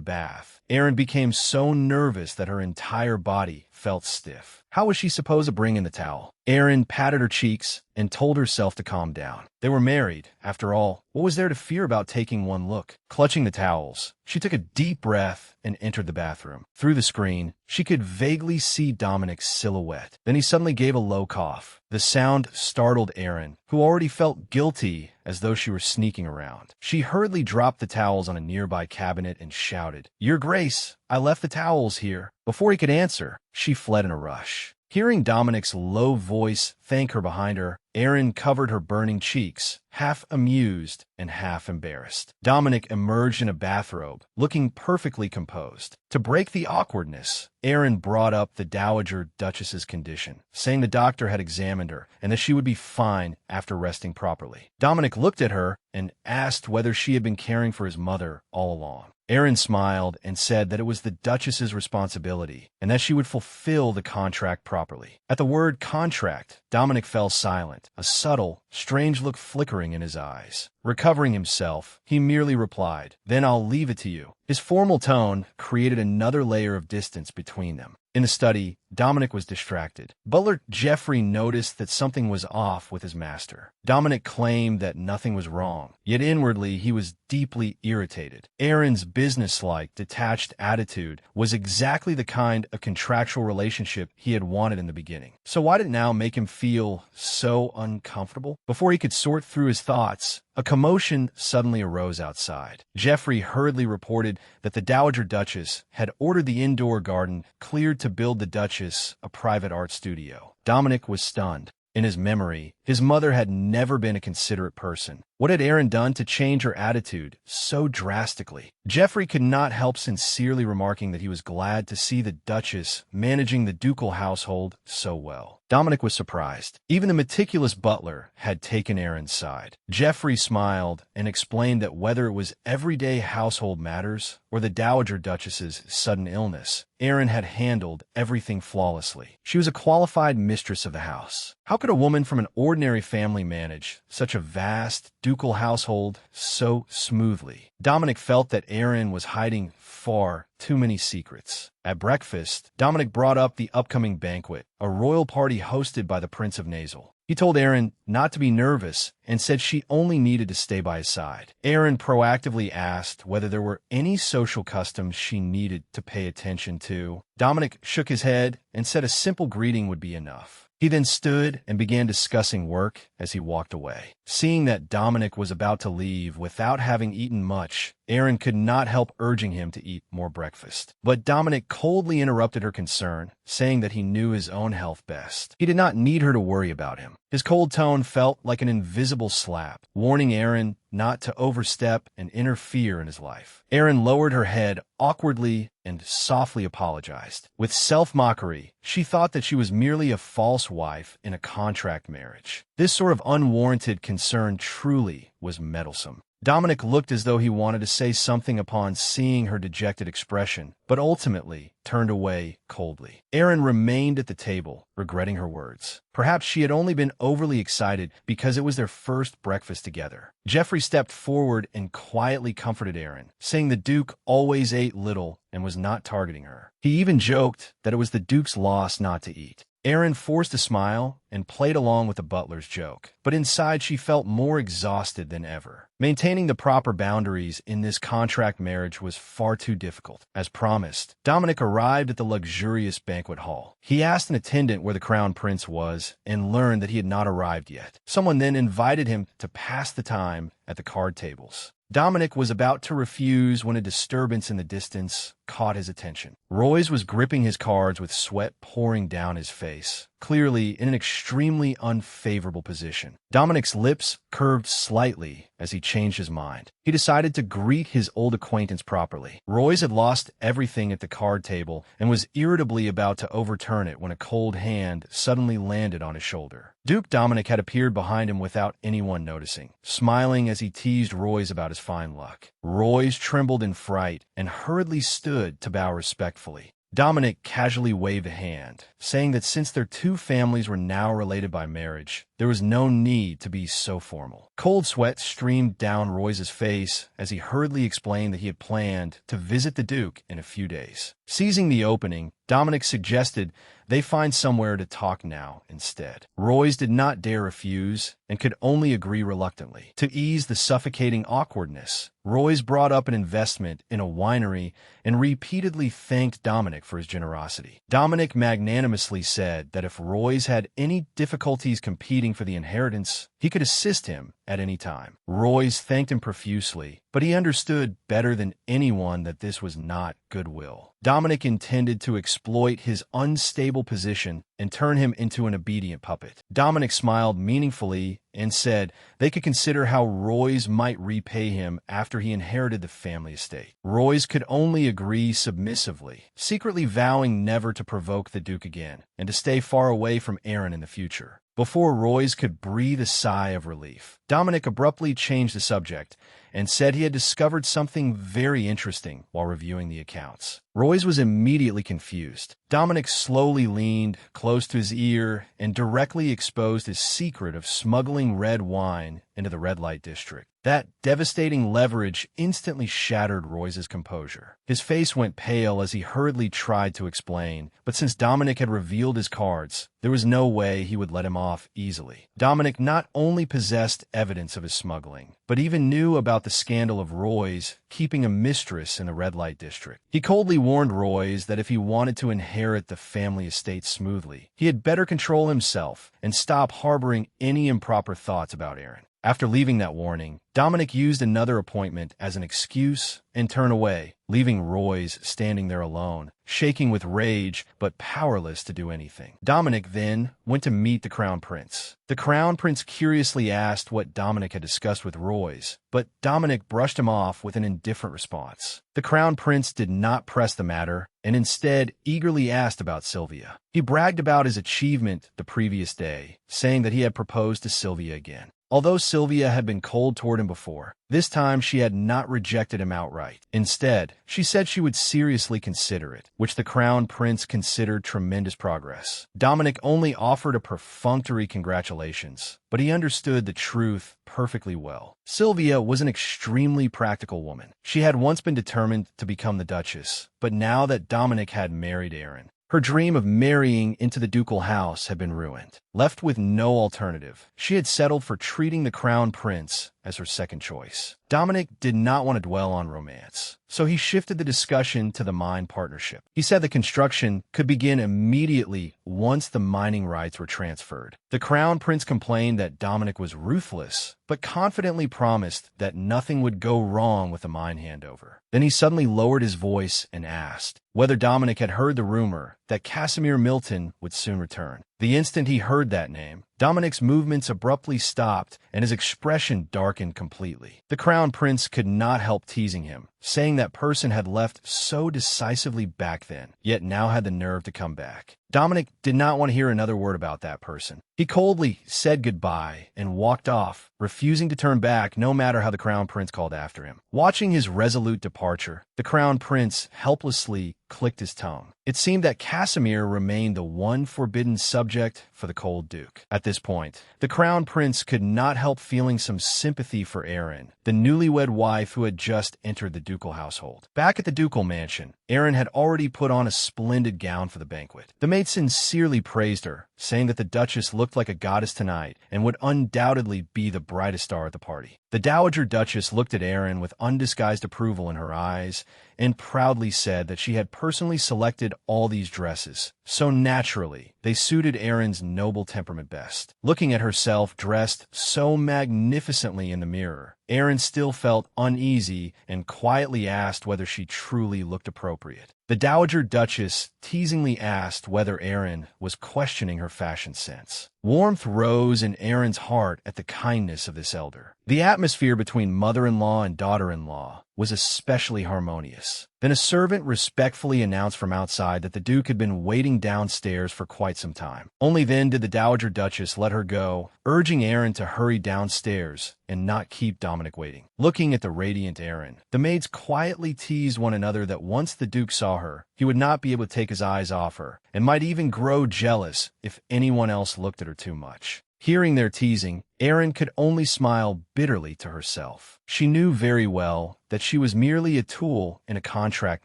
bath, Aaron became so nervous that her entire body felt stiff. How was she supposed to bring in the towel? Aaron patted her cheeks and told herself to calm down. They were married. After all, what was there to fear about taking one look? Clutching the towels, she took a deep breath and entered the bathroom. Through the screen, she could vaguely see Dominic's silhouette. Then he suddenly gave a low cough. The sound startled Aaron, who already felt guilty as though she were sneaking around. She hurriedly dropped the towels on a nearby cabinet and shouted, "Your Grace, I left the towels here." Before he could answer, she fled in a rush. Hearing Dominic's low voice thank her behind her, Aaron covered her burning cheeks, half amused and half embarrassed. Dominic emerged in a bathrobe, looking perfectly composed. To break the awkwardness, Aaron brought up the Dowager Duchess's condition, saying the doctor had examined her and that she would be fine after resting properly. Dominic looked at her and asked whether she had been caring for his mother all along. Aaron smiled and said that it was the Duchess's responsibility and that she would fulfill the contract properly. At the word contract, Dominic fell silent, a subtle, strange look flickering in his eyes. Recovering himself, he merely replied, "Then I'll leave it to you." His formal tone created another layer of distance between them. In the study, Dominic was distracted. Butler Jeffrey noticed that something was off with his master. Dominic claimed that nothing was wrong, yet inwardly he was deeply irritated. Aaron's businesslike, detached attitude was exactly the kind of contractual relationship he had wanted in the beginning. So why did it now make him feel so uncomfortable? Before he could sort through his thoughts, a commotion suddenly arose outside. Jeffrey hurriedly reported that the Dowager Duchess had ordered the indoor garden cleared to build the Duchess a private art studio. Dominic was stunned. In his memory, his mother had never been a considerate person. What had Aaron done to change her attitude so drastically? Jeffrey could not help sincerely remarking that he was glad to see the Duchess managing the ducal household so well. Dominic was surprised. Even the meticulous butler had taken Aaron's side. Jeffrey smiled and explained that whether it was everyday household matters or the Dowager Duchess's sudden illness, Aaron had handled everything flawlessly. She was a qualified mistress of the house. How could a woman from an ordinary family manage such a vast ducal household so smoothly? Dominic felt that Aaron was hiding far too many secrets. At breakfast, Dominic brought up the upcoming banquet, a royal party hosted by the Prince of Nasal. He told Aaron not to be nervous and said she only needed to stay by his side. Aaron proactively asked whether there were any social customs she needed to pay attention to. Dominic shook his head and said a simple greeting would be enough. He then stood and began discussing work as he walked away. Seeing that Dominic was about to leave without having eaten much, Aaron could not help urging him to eat more breakfast. But Dominic coldly interrupted her concern, saying that he knew his own health best. He did not need her to worry about him. His cold tone felt like an invisible slap, warning Aaron not to overstep and interfere in his life. Aaron lowered her head awkwardly and softly apologized. With self-mockery, she thought that she was merely a false wife in a contract marriage. This sort of unwarranted concern truly was meddlesome. Dominic looked as though he wanted to say something upon seeing her dejected expression, but ultimately turned away coldly. Aaron remained at the table, regretting her words. Perhaps she had only been overly excited because it was their first breakfast together. Jeffrey stepped forward and quietly comforted Aaron, saying the Duke always ate little and was not targeting her. He even joked that it was the Duke's loss not to eat. Aaron forced a smile and played along with the butler's joke, but inside she felt more exhausted than ever. Maintaining the proper boundaries in this contract marriage was far too difficult. As promised, Dominic arrived at the luxurious banquet hall. He asked an attendant where the crown prince was and learned that he had not arrived yet. Someone then invited him to pass the time at the card tables. Dominic was about to refuse when a disturbance in the distance caught his attention. Royce was gripping his cards with sweat pouring down his face, clearly in an extremely unfavorable position. Dominic's lips curved slightly as he changed his mind. He decided to greet his old acquaintance properly. Royce had lost everything at the card table and was irritably about to overturn it when a cold hand suddenly landed on his shoulder. Duke Dominic had appeared behind him without anyone noticing, smiling as he teased Royce about his fine luck. Royce trembled in fright and hurriedly stood to bow respectfully. Dominic casually waved a hand, saying that since their two families were now related by marriage, there was no need to be so formal. Cold sweat streamed down Royce's face as he hurriedly explained that he had planned to visit the Duke in a few days. Seizing the opening, Dominic suggested they find somewhere to talk now instead. Royce did not dare refuse and could only agree reluctantly. To ease the suffocating awkwardness, Royce brought up an investment in a winery and repeatedly thanked Dominic for his generosity. Dominic magnanimously said that if Royce had any difficulties competing for the inheritance, he could assist him at any time. Royce thanked him profusely, but he understood better than anyone that this was not goodwill. Dominic intended to exploit his unstable position and turn him into an obedient puppet. Dominic smiled meaningfully and said they could consider how Royce might repay him after he inherited the family estate. Royce could only agree submissively, secretly vowing never to provoke the Duke again and to stay far away from Aaron in the future. Before Royce could breathe a sigh of relief, Dominic abruptly changed the subject and said he had discovered something very interesting while reviewing the accounts. Royce was immediately confused. Dominic slowly leaned close to his ear and directly exposed his secret of smuggling red wine into the red light district. That devastating leverage instantly shattered Royce's composure. His face went pale as he hurriedly tried to explain, but since Dominic had revealed his cards, there was no way he would let him off easily. Dominic not only possessed evidence of his smuggling, but even knew about the scandal of Royce keeping a mistress in the red light district. He coldly warned Royce that if he wanted to inherit the family estate smoothly, he had better control himself and stop harboring any improper thoughts about Aaron. After leaving that warning, Dominic used another appointment as an excuse and turned away, leaving Royce standing there alone, shaking with rage but powerless to do anything. Dominic then went to meet the Crown Prince. The Crown Prince curiously asked what Dominic had discussed with Royce, but Dominic brushed him off with an indifferent response. The Crown Prince did not press the matter and instead eagerly asked about Sylvia. He bragged about his achievement the previous day, saying that he had proposed to Sylvia again. Although Sylvia had been cold toward him before, this time she had not rejected him outright. Instead, she said she would seriously consider it, which the Crown Prince considered tremendous progress. Dominic only offered a perfunctory congratulations, but he understood the truth perfectly well. Sylvia was an extremely practical woman. She had once been determined to become the Duchess, but now that Dominic had married Aaron, Her dream of marrying into the ducal house had been ruined. Left with no alternative, she had settled for treating the crown prince as her second choice. Dominic did not want to dwell on romance, so he shifted the discussion to the mine partnership. He said the construction could begin immediately once the mining rights were transferred. The crown prince complained that Dominic was ruthless, but confidently promised that nothing would go wrong with the mine handover. Then he suddenly lowered his voice and asked whether Dominic had heard the rumor that Casimir Milton would soon return. The instant he heard that name, Dominic's movements abruptly stopped and his expression darkened completely. The crown prince could not help teasing him, saying that person had left so decisively back then, yet now had the nerve to come back. Dominic did not want to hear another word about that person. He coldly said goodbye and walked off, refusing to turn back no matter how the crown prince called after him. Watching his resolute departure, the crown prince helplessly clicked his tongue. It seemed that Casimir remained the one forbidden subject for the cold duke. At this point, the crown prince could not help feeling some sympathy for Erin, the newlywed wife who had just entered the ducal household. Back at the ducal mansion, Erin had already put on a splendid gown for the banquet. The maid sincerely praised her, saying that the duchess looked like a goddess tonight and would undoubtedly be the brightest star at the party. The dowager duchess looked at Erin with undisguised approval in her eyes and proudly said that she had personally selected all these dresses, so naturally they suited Erin's noble temperament best. Looking at herself dressed so magnificently in the mirror, Erin still felt uneasy and quietly asked whether she truly looked appropriate. The dowager duchess teasingly asked whether Erin was questioning her fashion sense. Warmth rose in Erin's heart at the kindness of this elder. The atmosphere between mother-in-law and daughter-in-law was especially harmonious. Then a servant respectfully announced from outside that the duke had been waiting downstairs for quite some time. Only then did the dowager duchess let her go, urging Erin to hurry downstairs and not keep Dominic waiting. Looking at the radiant Erin, the maids quietly teased one another that once the duke saw her, he would not be able to take his eyes off her, and might even grow jealous if anyone else looked at her too much. Hearing their teasing, Erin could only smile bitterly to herself. She knew very well that she was merely a tool in a contract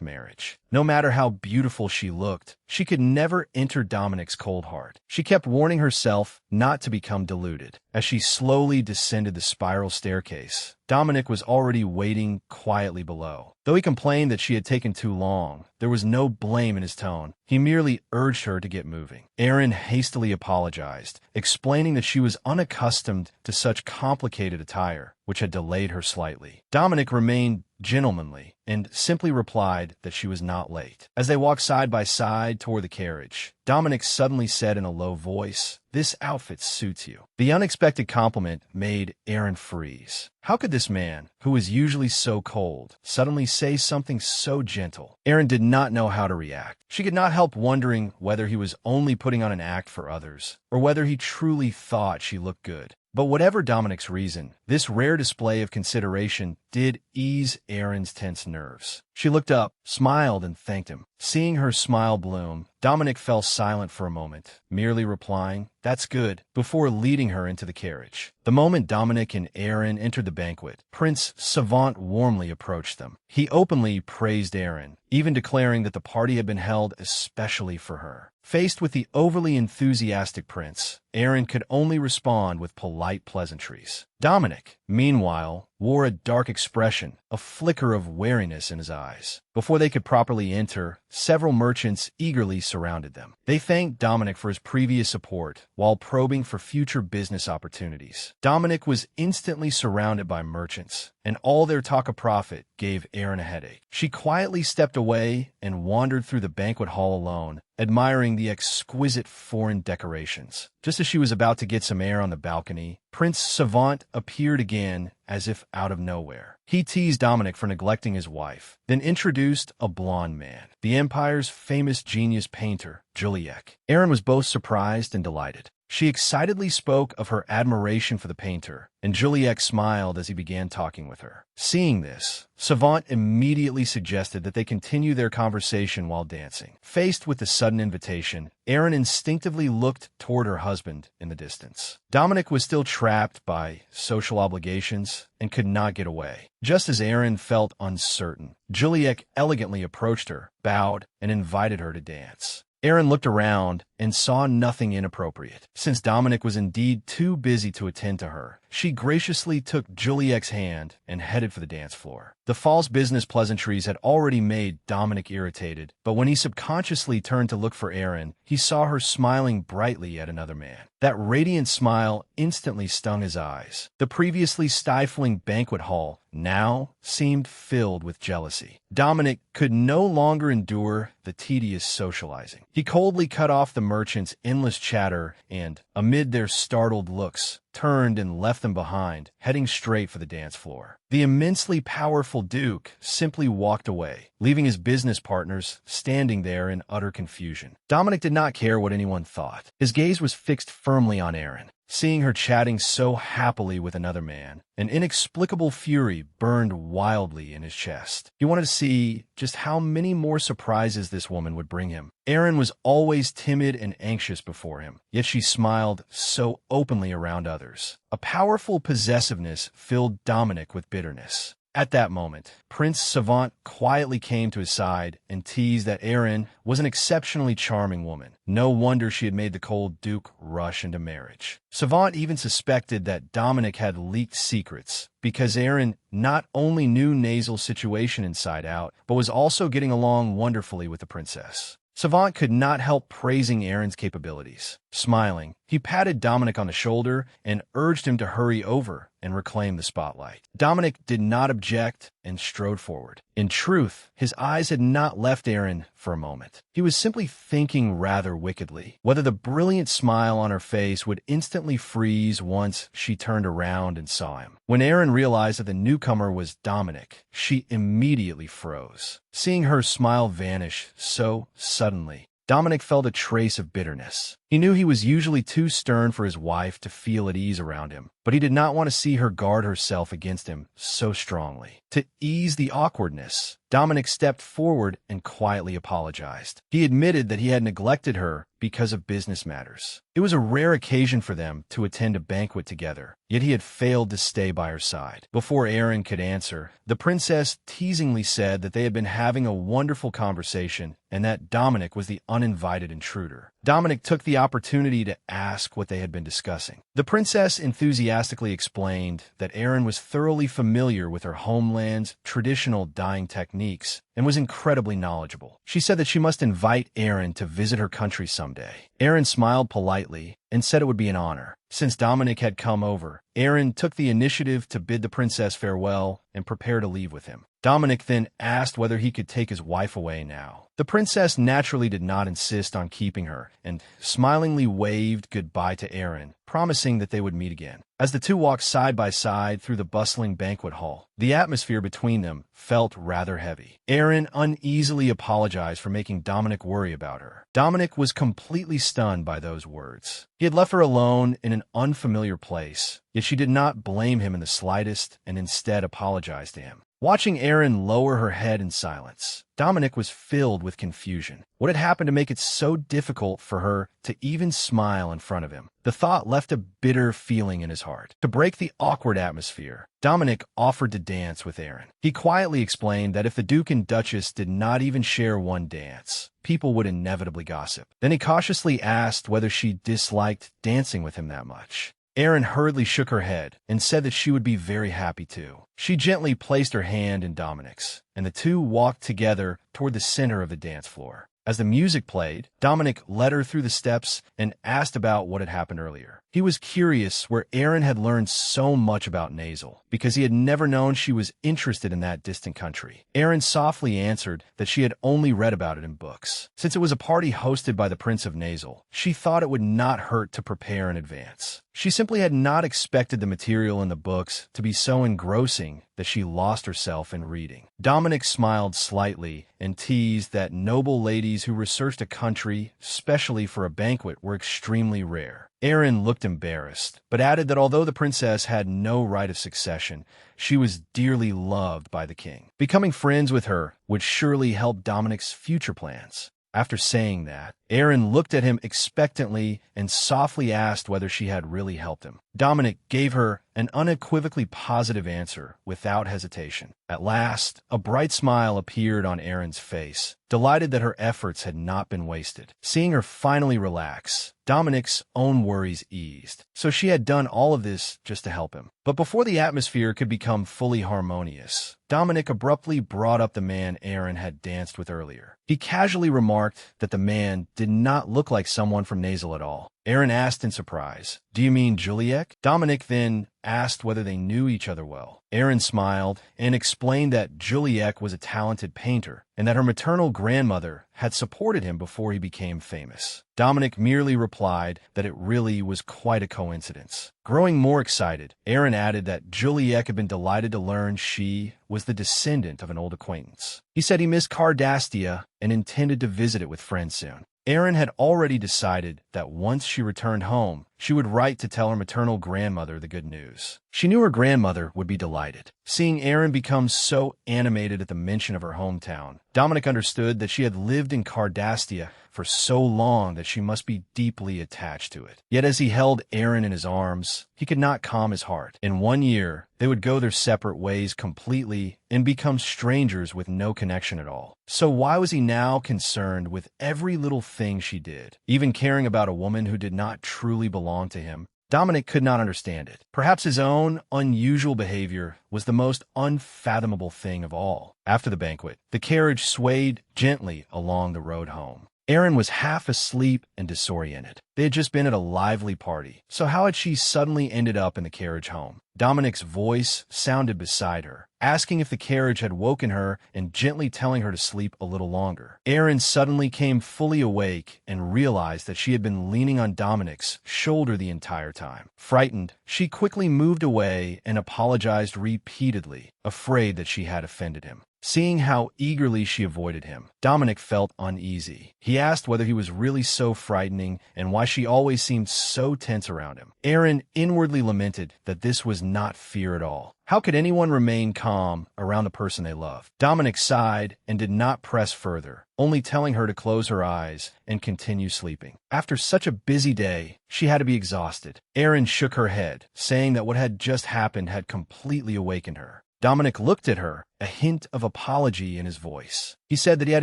marriage. No matter how beautiful she looked, she could never enter Dominic's cold heart. She kept warning herself not to become deluded. As she slowly descended the spiral staircase, Dominic was already waiting quietly below. Though he complained that she had taken too long, there was no blame in his tone. He merely urged her to get moving. Erin hastily apologized, explaining that she was unaccustomed to such complicated attire, which had delayed her slightly. Dominic remained gentlemanly and simply replied that she was not late. As they walked side by side toward the carriage, Dominic suddenly said in a low voice, "This outfit suits you." The unexpected compliment made Erin freeze. How could this man, who was usually so cold, suddenly say something so gentle? Erin did not know how to react. She could not help wondering whether he was only putting on an act for others, or whether he truly thought she looked good. But whatever Dominic's reason, this rare display of consideration did ease Erin's tense nerves. She looked up, smiled, and thanked him. Seeing her smile bloom, Dominic fell silent for a moment, merely replying, "That's good," before leading her into the carriage. The moment Dominic and Erin entered the banquet, Prince Savant warmly approached them. He openly praised Erin, even declaring that the party had been held especially for her. Faced with the overly enthusiastic prince, Erin could only respond with polite pleasantries. Dominic, meanwhile, wore a dark expression, a flicker of wariness in his eyes. Before they could properly enter, several merchants eagerly surrounded them. They thanked Dominic for his previous support while probing for future business opportunities. Dominic was instantly surrounded by merchants, and all their talk of profit gave Erin a headache. She quietly stepped away and wandered through the banquet hall alone, admiring the exquisite foreign decorations. Just as she was about to get some air on the balcony, Prince Savant appeared again as if out of nowhere. He teased Dominic for neglecting his wife, then introduced a blonde man, the Empire's famous genius painter, Juliek. Erin was both surprised and delighted. She excitedly spoke of her admiration for the painter, and Juliek smiled as he began talking with her. Seeing this, Savant immediately suggested that they continue their conversation while dancing. Faced with the sudden invitation, Erin instinctively looked toward her husband in the distance. Dominic was still trapped by social obligations and could not get away. Just as Erin felt uncertain, Juliek elegantly approached her, bowed, and invited her to dance. Aaron looked around and saw nothing inappropriate. Since Dominic was indeed too busy to attend to her, she graciously took Juliet's hand and headed for the dance floor. The false business pleasantries had already made Dominic irritated, but when he subconsciously turned to look for Aaron, he saw her smiling brightly at another man. That radiant smile instantly stung his eyes. The previously stifling banquet hall now seemed filled with jealousy. Dominic could no longer endure the tedious socializing. He coldly cut off the merchants' endless chatter and, amid their startled looks, turned and left them behind, heading straight for the dance floor. The immensely powerful Duke simply walked away, leaving his business partners standing there in utter confusion. Dominic did not care what anyone thought. His gaze was fixed firmly on Aaron. Seeing her chatting so happily with another man, an inexplicable fury burned wildly in his chest. He wanted to see just how many more surprises this woman would bring him. Aaron was always timid and anxious before him, yet she smiled so openly around others. A powerful possessiveness filled Dominic with bitterness. At that moment, Prince Savant quietly came to his side and teased that Aaron was an exceptionally charming woman. No wonder she had made the cold Duke rush into marriage. Savant even suspected that Dominic had leaked secrets, because Aaron not only knew Nazel's situation inside out, but was also getting along wonderfully with the princess. Savant could not help praising Aaron's capabilities. Smiling, he patted Dominic on the shoulder and urged him to hurry over and reclaim the spotlight. Dominic did not object and strode forward. In truth, his eyes had not left Aaron for a moment. He was simply thinking rather wickedly whether the brilliant smile on her face would instantly freeze once she turned around and saw him. When Aaron realized that the newcomer was Dominic, she immediately froze. Seeing her smile vanish so suddenly, Dominic felt a trace of bitterness. He knew he was usually too stern for his wife to feel at ease around him, but he did not want to see her guard herself against him so strongly. To ease the awkwardness, Dominic stepped forward and quietly apologized. He admitted that he had neglected her because of business matters. It was a rare occasion for them to attend a banquet together, yet he had failed to stay by her side. Before Aaron could answer, the princess teasingly said that they had been having a wonderful conversation and that Dominic was the uninvited intruder. Dominic took the opportunity to ask what they had been discussing. The princess enthusiastically explained that Aaron was thoroughly familiar with her homeland's traditional dyeing techniques and was incredibly knowledgeable. She said that she must invite Aaron to visit her country someday. Aaron smiled politely and said it would be an honor. Since Dominic had come over, Aaron took the initiative to bid the princess farewell and prepare to leave with him. Dominic then asked whether he could take his wife away now. The princess naturally did not insist on keeping her and smilingly waved goodbye to Aaron, promising that they would meet again. As the two walked side by side through the bustling banquet hall, the atmosphere between them felt rather heavy. Aaron uneasily apologized for making Dominic worry about her. Dominic was completely stunned by those words. He had left her alone in an unfamiliar place, yet she did not blame him in the slightest and instead apologized to him. Watching Aaron lower her head in silence, Dominic was filled with confusion. What had happened to make it so difficult for her to even smile in front of him? The thought left a bitter feeling in his heart. To break the awkward atmosphere, Dominic offered to dance with Aaron. He quietly explained that if the Duke and Duchess did not even share one dance, people would inevitably gossip. Then he cautiously asked whether she disliked dancing with him that much. Aaron hurriedly shook her head and said that she would be very happy to. She gently placed her hand in Dominic's, and the two walked together toward the center of the dance floor. As the music played, Dominic led her through the steps and asked about what had happened earlier. He was curious where Aaron had learned so much about Nazel, because he had never known she was interested in that distant country. Aaron softly answered that she had only read about it in books. Since it was a party hosted by the Prince of Nazel, she thought it would not hurt to prepare in advance. She simply had not expected the material in the books to be so engrossing that she lost herself in reading. Dominic smiled slightly and teased that noble ladies who researched a country, especially for a banquet, were extremely rare. Aaron looked embarrassed, but added that although the princess had no right of succession, she was dearly loved by the king. Becoming friends with her would surely help Dominic's future plans. After saying that, Aaron looked at him expectantly and softly asked whether she had really helped him. Dominic gave her an unequivocally positive answer without hesitation. At last, a bright smile appeared on Erin's face, delighted that her efforts had not been wasted. Seeing her finally relax, Dominic's own worries eased. So she had done all of this just to help him. But before the atmosphere could become fully harmonious, Dominic abruptly brought up the man Erin had danced with earlier. He casually remarked that the man did not look like someone from Nasal at all. Erin asked in surprise, "Do you mean Juliet?" Dominic then asked whether they knew each other well. Erin smiled and explained that Juliet was a talented painter and that her maternal grandmother had supported him before he became famous. Dominic merely replied that it really was quite a coincidence. Growing more excited, Erin added that Juliet had been delighted to learn she was the descendant of an old acquaintance. He said he missed Cardastia and intended to visit it with friends soon. Erin had already decided that once she returned home, she would write to tell her maternal grandmother the good news. She knew her grandmother would be delighted. Seeing Erin become so animated at the mention of her hometown, Dominic understood that she had lived in Cardastia for so long that she must be deeply attached to it. Yet as he held Erin in his arms, he could not calm his heart. In 1 year, they would go their separate ways completely and become strangers with no connection at all. So why was he now concerned with every little thing she did, even caring about a woman who did not truly belong to him? Dominic could not understand it. Perhaps his own unusual behavior was the most unfathomable thing of all. After the banquet, the carriage swayed gently along the road home. Erin was half asleep and disoriented. They had just been at a lively party, so how had she suddenly ended up in the carriage home? Dominic's voice sounded beside her, asking if the carriage had woken her and gently telling her to sleep a little longer. Erin suddenly came fully awake and realized that she had been leaning on Dominic's shoulder the entire time. Frightened, she quickly moved away and apologized repeatedly, afraid that she had offended him. Seeing how eagerly she avoided him, Dominic felt uneasy. He asked whether he was really so frightening and why she always seemed so tense around him. Erin inwardly lamented that this was not fear at all. How could anyone remain calm around the person they love? Dominic sighed and did not press further, only telling her to close her eyes and continue sleeping. After such a busy day, she had to be exhausted. Erin shook her head, saying that what had just happened had completely awakened her. Dominic looked at her, a hint of apology in his voice. He said that he had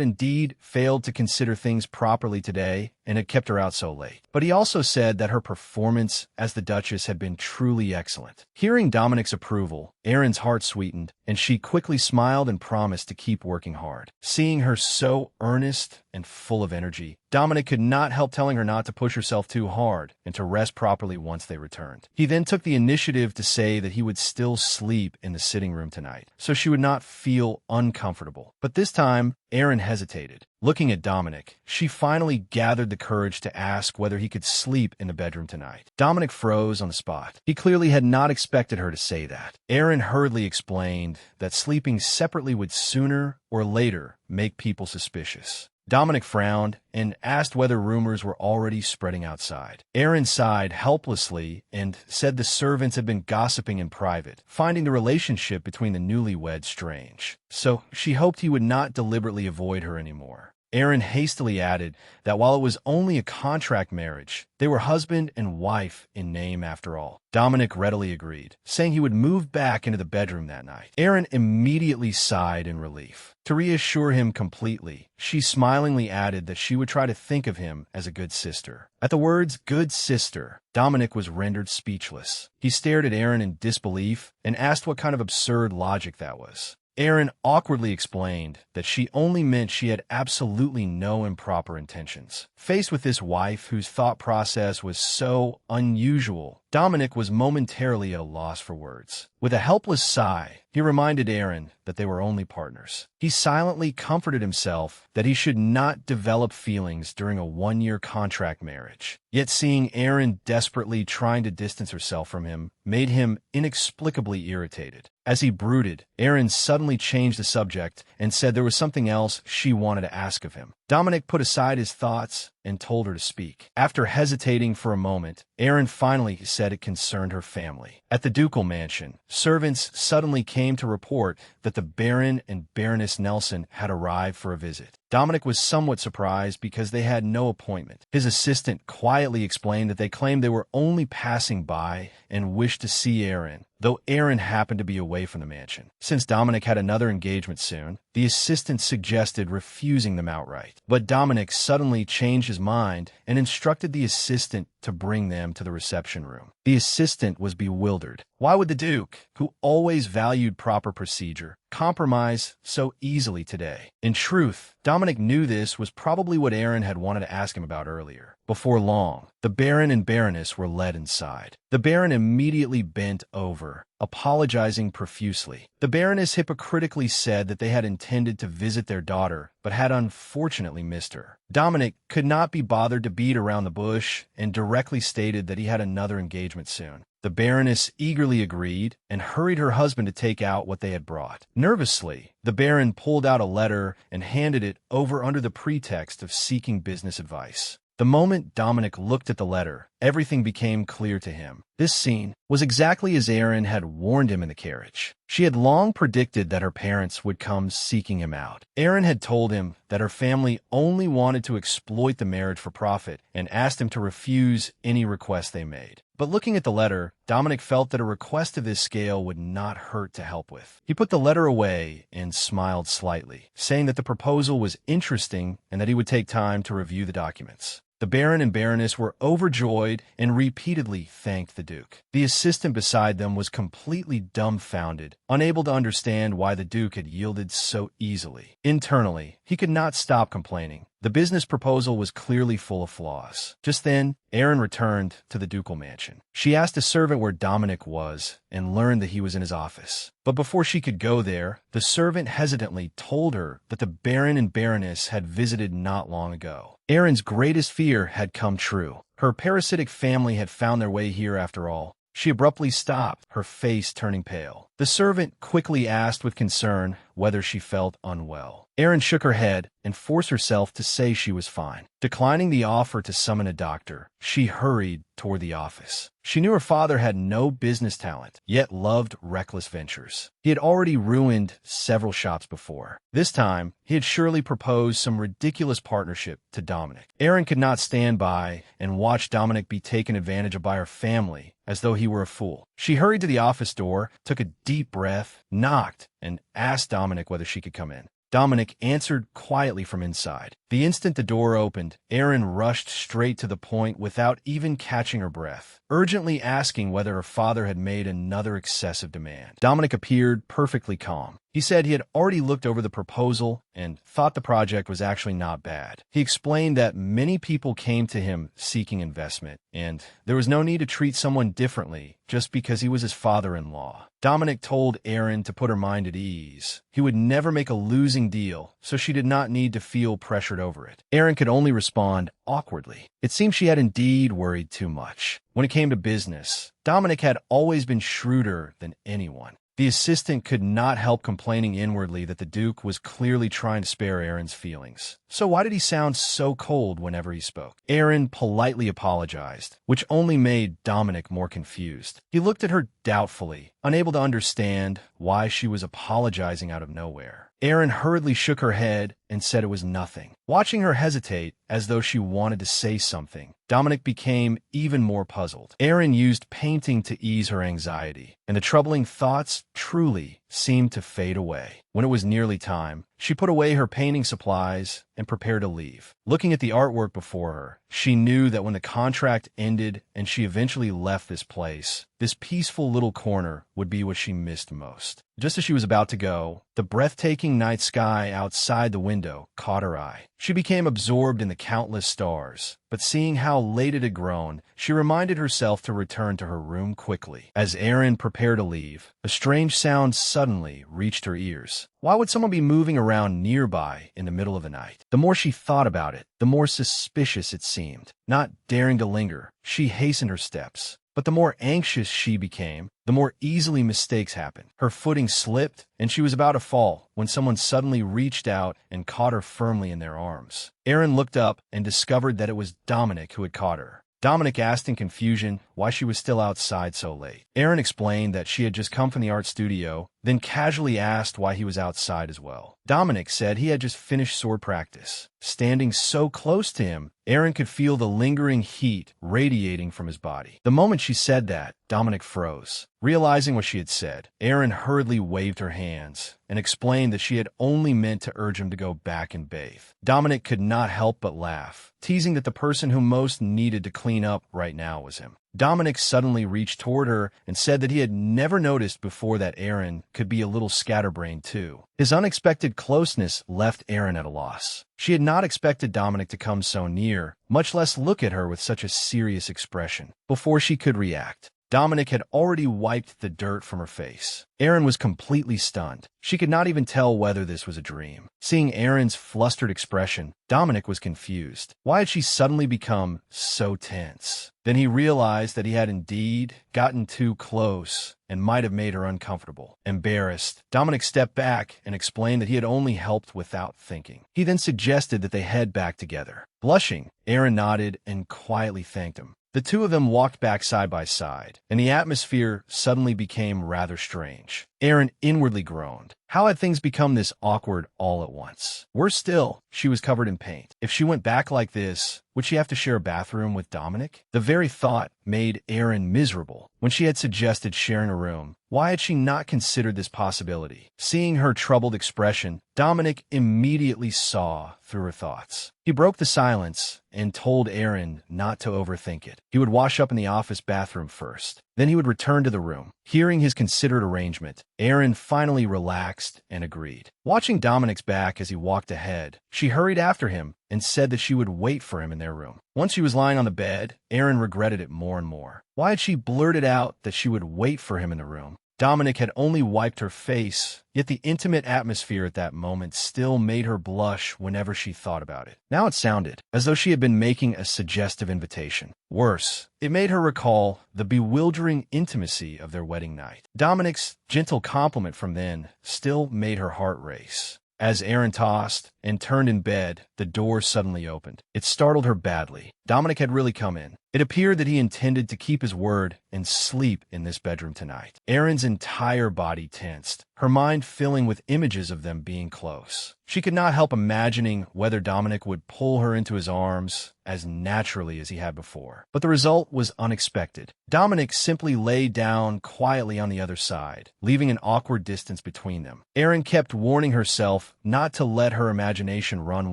indeed failed to consider things properly today and had kept her out so late. But he also said that her performance as the Duchess had been truly excellent. Hearing Dominic's approval, Erin's heart sweetened, and she quickly smiled and promised to keep working hard. Seeing her so earnest and full of energy, Dominic could not help telling her not to push herself too hard and to rest properly once they returned. He then took the initiative to say that he would still sleep in the sitting room tonight, so she would not feel uncomfortable. But this time, Erin hesitated. Looking at Dominic, she finally gathered the courage to ask whether he could sleep in the bedroom tonight. Dominic froze on the spot. He clearly had not expected her to say that. Erin hurriedly explained that sleeping separately would sooner or later make people suspicious. Dominic frowned and asked whether rumors were already spreading outside. Erin sighed helplessly and said the servants had been gossiping in private, finding the relationship between the newlyweds strange. So she hoped he would not deliberately avoid her anymore. Erin hastily added that while it was only a contract marriage, they were husband and wife in name after all. Dominic readily agreed, saying he would move back into the bedroom that night. Erin immediately sighed in relief. To reassure him completely, she smilingly added that she would try to think of him as a good sister. At the words "good sister," Dominic was rendered speechless. He stared at Erin in disbelief and asked what kind of absurd logic that was. Erin awkwardly explained that she only meant she had absolutely no improper intentions. Faced with this wife whose thought process was so unusual, Dominic was momentarily at a loss for words. With a helpless sigh, he reminded Erin that they were only partners. He silently comforted himself that he should not develop feelings during a 1-year contract marriage. Yet seeing Erin desperately trying to distance herself from him made him inexplicably irritated. As he brooded, Erin suddenly changed the subject and said there was something else she wanted to ask of him. Dominic put aside his thoughts and told her to speak. After hesitating for a moment, Erin finally said it concerned her family. At the ducal mansion, servants suddenly came to report that the Baron and Baroness Nelson had arrived for a visit. Dominic was somewhat surprised because they had no appointment. His assistant quietly explained that they claimed they were only passing by and wished to see Aaron, though Aaron happened to be away from the mansion. Since Dominic had another engagement soon, the assistant suggested refusing them outright. But Dominic suddenly changed his mind and instructed the assistant to bring them to the reception room. The assistant was bewildered. Why would the Duke, who always valued proper procedure, compromise so easily today? In truth, Dominic knew this was probably what Aaron had wanted to ask him about earlier. Before long, the Baron and Baroness were led inside. The Baron immediately bent over, apologizing profusely. The Baroness hypocritically said that they had intended to visit their daughter, but had unfortunately missed her. Dominic could not be bothered to beat around the bush and directly stated that he had another engagement soon. The Baroness eagerly agreed and hurried her husband to take out what they had brought. Nervously, the Baron pulled out a letter and handed it over under the pretext of seeking business advice. The moment Dominic looked at the letter, everything became clear to him. This scene was exactly as Aaron had warned him in the carriage. She had long predicted that her parents would come seeking him out. Aaron had told him that her family only wanted to exploit the marriage for profit and asked him to refuse any request they made. But looking at the letter, Dominic felt that a request of this scale would not hurt to help with. He put the letter away and smiled slightly, saying that the proposal was interesting and that he would take time to review the documents. The Baron and Baroness were overjoyed and repeatedly thanked the Duke. The assistant beside them was completely dumbfounded, unable to understand why the Duke had yielded so easily. Internally, he could not stop complaining. The business proposal was clearly full of flaws. Just then, Aaron returned to the ducal mansion. She asked a servant where Dominic was and learned that he was in his office. But before she could go there, the servant hesitantly told her that the Baron and Baroness had visited not long ago. Aaron's greatest fear had come true. Her parasitic family had found their way here after all. She abruptly stopped, her face turning pale. The servant quickly asked with concern whether she felt unwell. Aaron shook her head and forced herself to say she was fine. Declining the offer to summon a doctor, she hurried toward the office. She knew her father had no business talent, yet loved reckless ventures. He had already ruined several shops before. This time, he had surely proposed some ridiculous partnership to Dominic. Aaron could not stand by and watch Dominic be taken advantage of by her family, as though he were a fool. She hurried to the office door, took a deep breath, knocked, and asked Dominic whether she could come in. Dominic answered quietly from inside. The instant the door opened, Aaron rushed straight to the point without even catching her breath, urgently asking whether her father had made another excessive demand. Dominic appeared perfectly calm. He said he had already looked over the proposal and thought the project was actually not bad. He explained that many people came to him seeking investment, and there was no need to treat someone differently just because he was his father-in-law. Dominic told Aaron to put her mind at ease. He would never make a losing deal, so she did not need to feel pressured over it. Aaron could only respond awkwardly. It seemed she had indeed worried too much. When it came to business, Dominic had always been shrewder than anyone. The assistant could not help complaining inwardly that the Duke was clearly trying to spare Aaron's feelings. So why did he sound so cold whenever he spoke? Aaron politely apologized, which only made Dominic more confused. He looked at her doubtfully, unable to understand why she was apologizing out of nowhere. Aaron hurriedly shook her head and said it was nothing. Watching her hesitate, as though she wanted to say something, Dominic became even more puzzled. Aaron used painting to ease her anxiety, and the troubling thoughts truly seemed to fade away. When it was nearly time, she put away her painting supplies and prepared to leave. Looking at the artwork before her, she knew that when the contract ended and she eventually left this place, this peaceful little corner would be what she missed most. Just as she was about to go, the breathtaking night sky outside the window caught her eye. She became absorbed in the countless stars, but seeing how late it had grown, she reminded herself to return to her room quickly. As Aaron prepared to leave, a strange sound suddenly reached her ears. Why would someone be moving around nearby in the middle of the night? The more she thought about it, the more suspicious it seemed. Not daring to linger, she hastened her steps. But the more anxious she became, the more easily mistakes happened. Her footing slipped, and she was about to fall when someone suddenly reached out and caught her firmly in their arms. Aaron looked up and discovered that it was Dominic who had caught her. Dominic asked in confusion why she was still outside so late. Aaron explained that she had just come from the art studio, then casually asked why he was outside as well. Dominic said he had just finished sword practice. Standing so close to him, Aaron could feel the lingering heat radiating from his body. The moment she said that, Dominic froze. Realizing what she had said, Aaron hurriedly waved her hands and explained that she had only meant to urge him to go back and bathe. Dominic could not help but laugh, teasing that the person who most needed to clean up right now was him. Dominic suddenly reached toward her and said that he had never noticed before that Aaron could be a little scatterbrained too. His unexpected closeness left Aaron at a loss. She had not expected Dominic to come so near, much less look at her with such a serious expression. Before she could react, Dominic had already wiped the dirt from her face. Aaron was completely stunned. She could not even tell whether this was a dream. Seeing Aaron's flustered expression, Dominic was confused. Why had she suddenly become so tense? Then he realized that he had indeed gotten too close and might have made her uncomfortable. Embarrassed, Dominic stepped back and explained that he had only helped without thinking. He then suggested that they head back together. Blushing, Aaron nodded and quietly thanked him. The two of them walked back side by side, and the atmosphere suddenly became rather strange. Aaron inwardly groaned. How had things become this awkward all at once? Worse still, she was covered in paint. If she went back like this, would she have to share a bathroom with Dominic? The very thought made Aaron miserable. When she had suggested sharing a room, why had she not considered this possibility? Seeing her troubled expression, Dominic immediately saw through her thoughts. He broke the silence and told Aaron not to overthink it. He would wash up in the office bathroom first. Then he would return to the room. Hearing his considered arrangement, Aaron finally relaxed and agreed. Watching Dominic's back as he walked ahead, she hurried after him and said that she would wait for him in their room. Once she was lying on the bed, Aaron regretted it more and more. Why had she blurted out that she would wait for him in the room? Dominic had only wiped her face, yet the intimate atmosphere at that moment still made her blush whenever she thought about it. Now it sounded as though she had been making a suggestive invitation. Worse, it made her recall the bewildering intimacy of their wedding night. Dominic's gentle compliment from then still made her heart race. As Aaron tossed and turned in bed, the door suddenly opened. It startled her badly. Dominic had really come in. It appeared that he intended to keep his word and sleep in this bedroom tonight. Aaron's entire body tensed, her mind filling with images of them being close. She could not help imagining whether Dominic would pull her into his arms as naturally as he had before. But the result was unexpected. Dominic simply lay down quietly on the other side, leaving an awkward distance between them. Aaron kept warning herself not to let her imagination run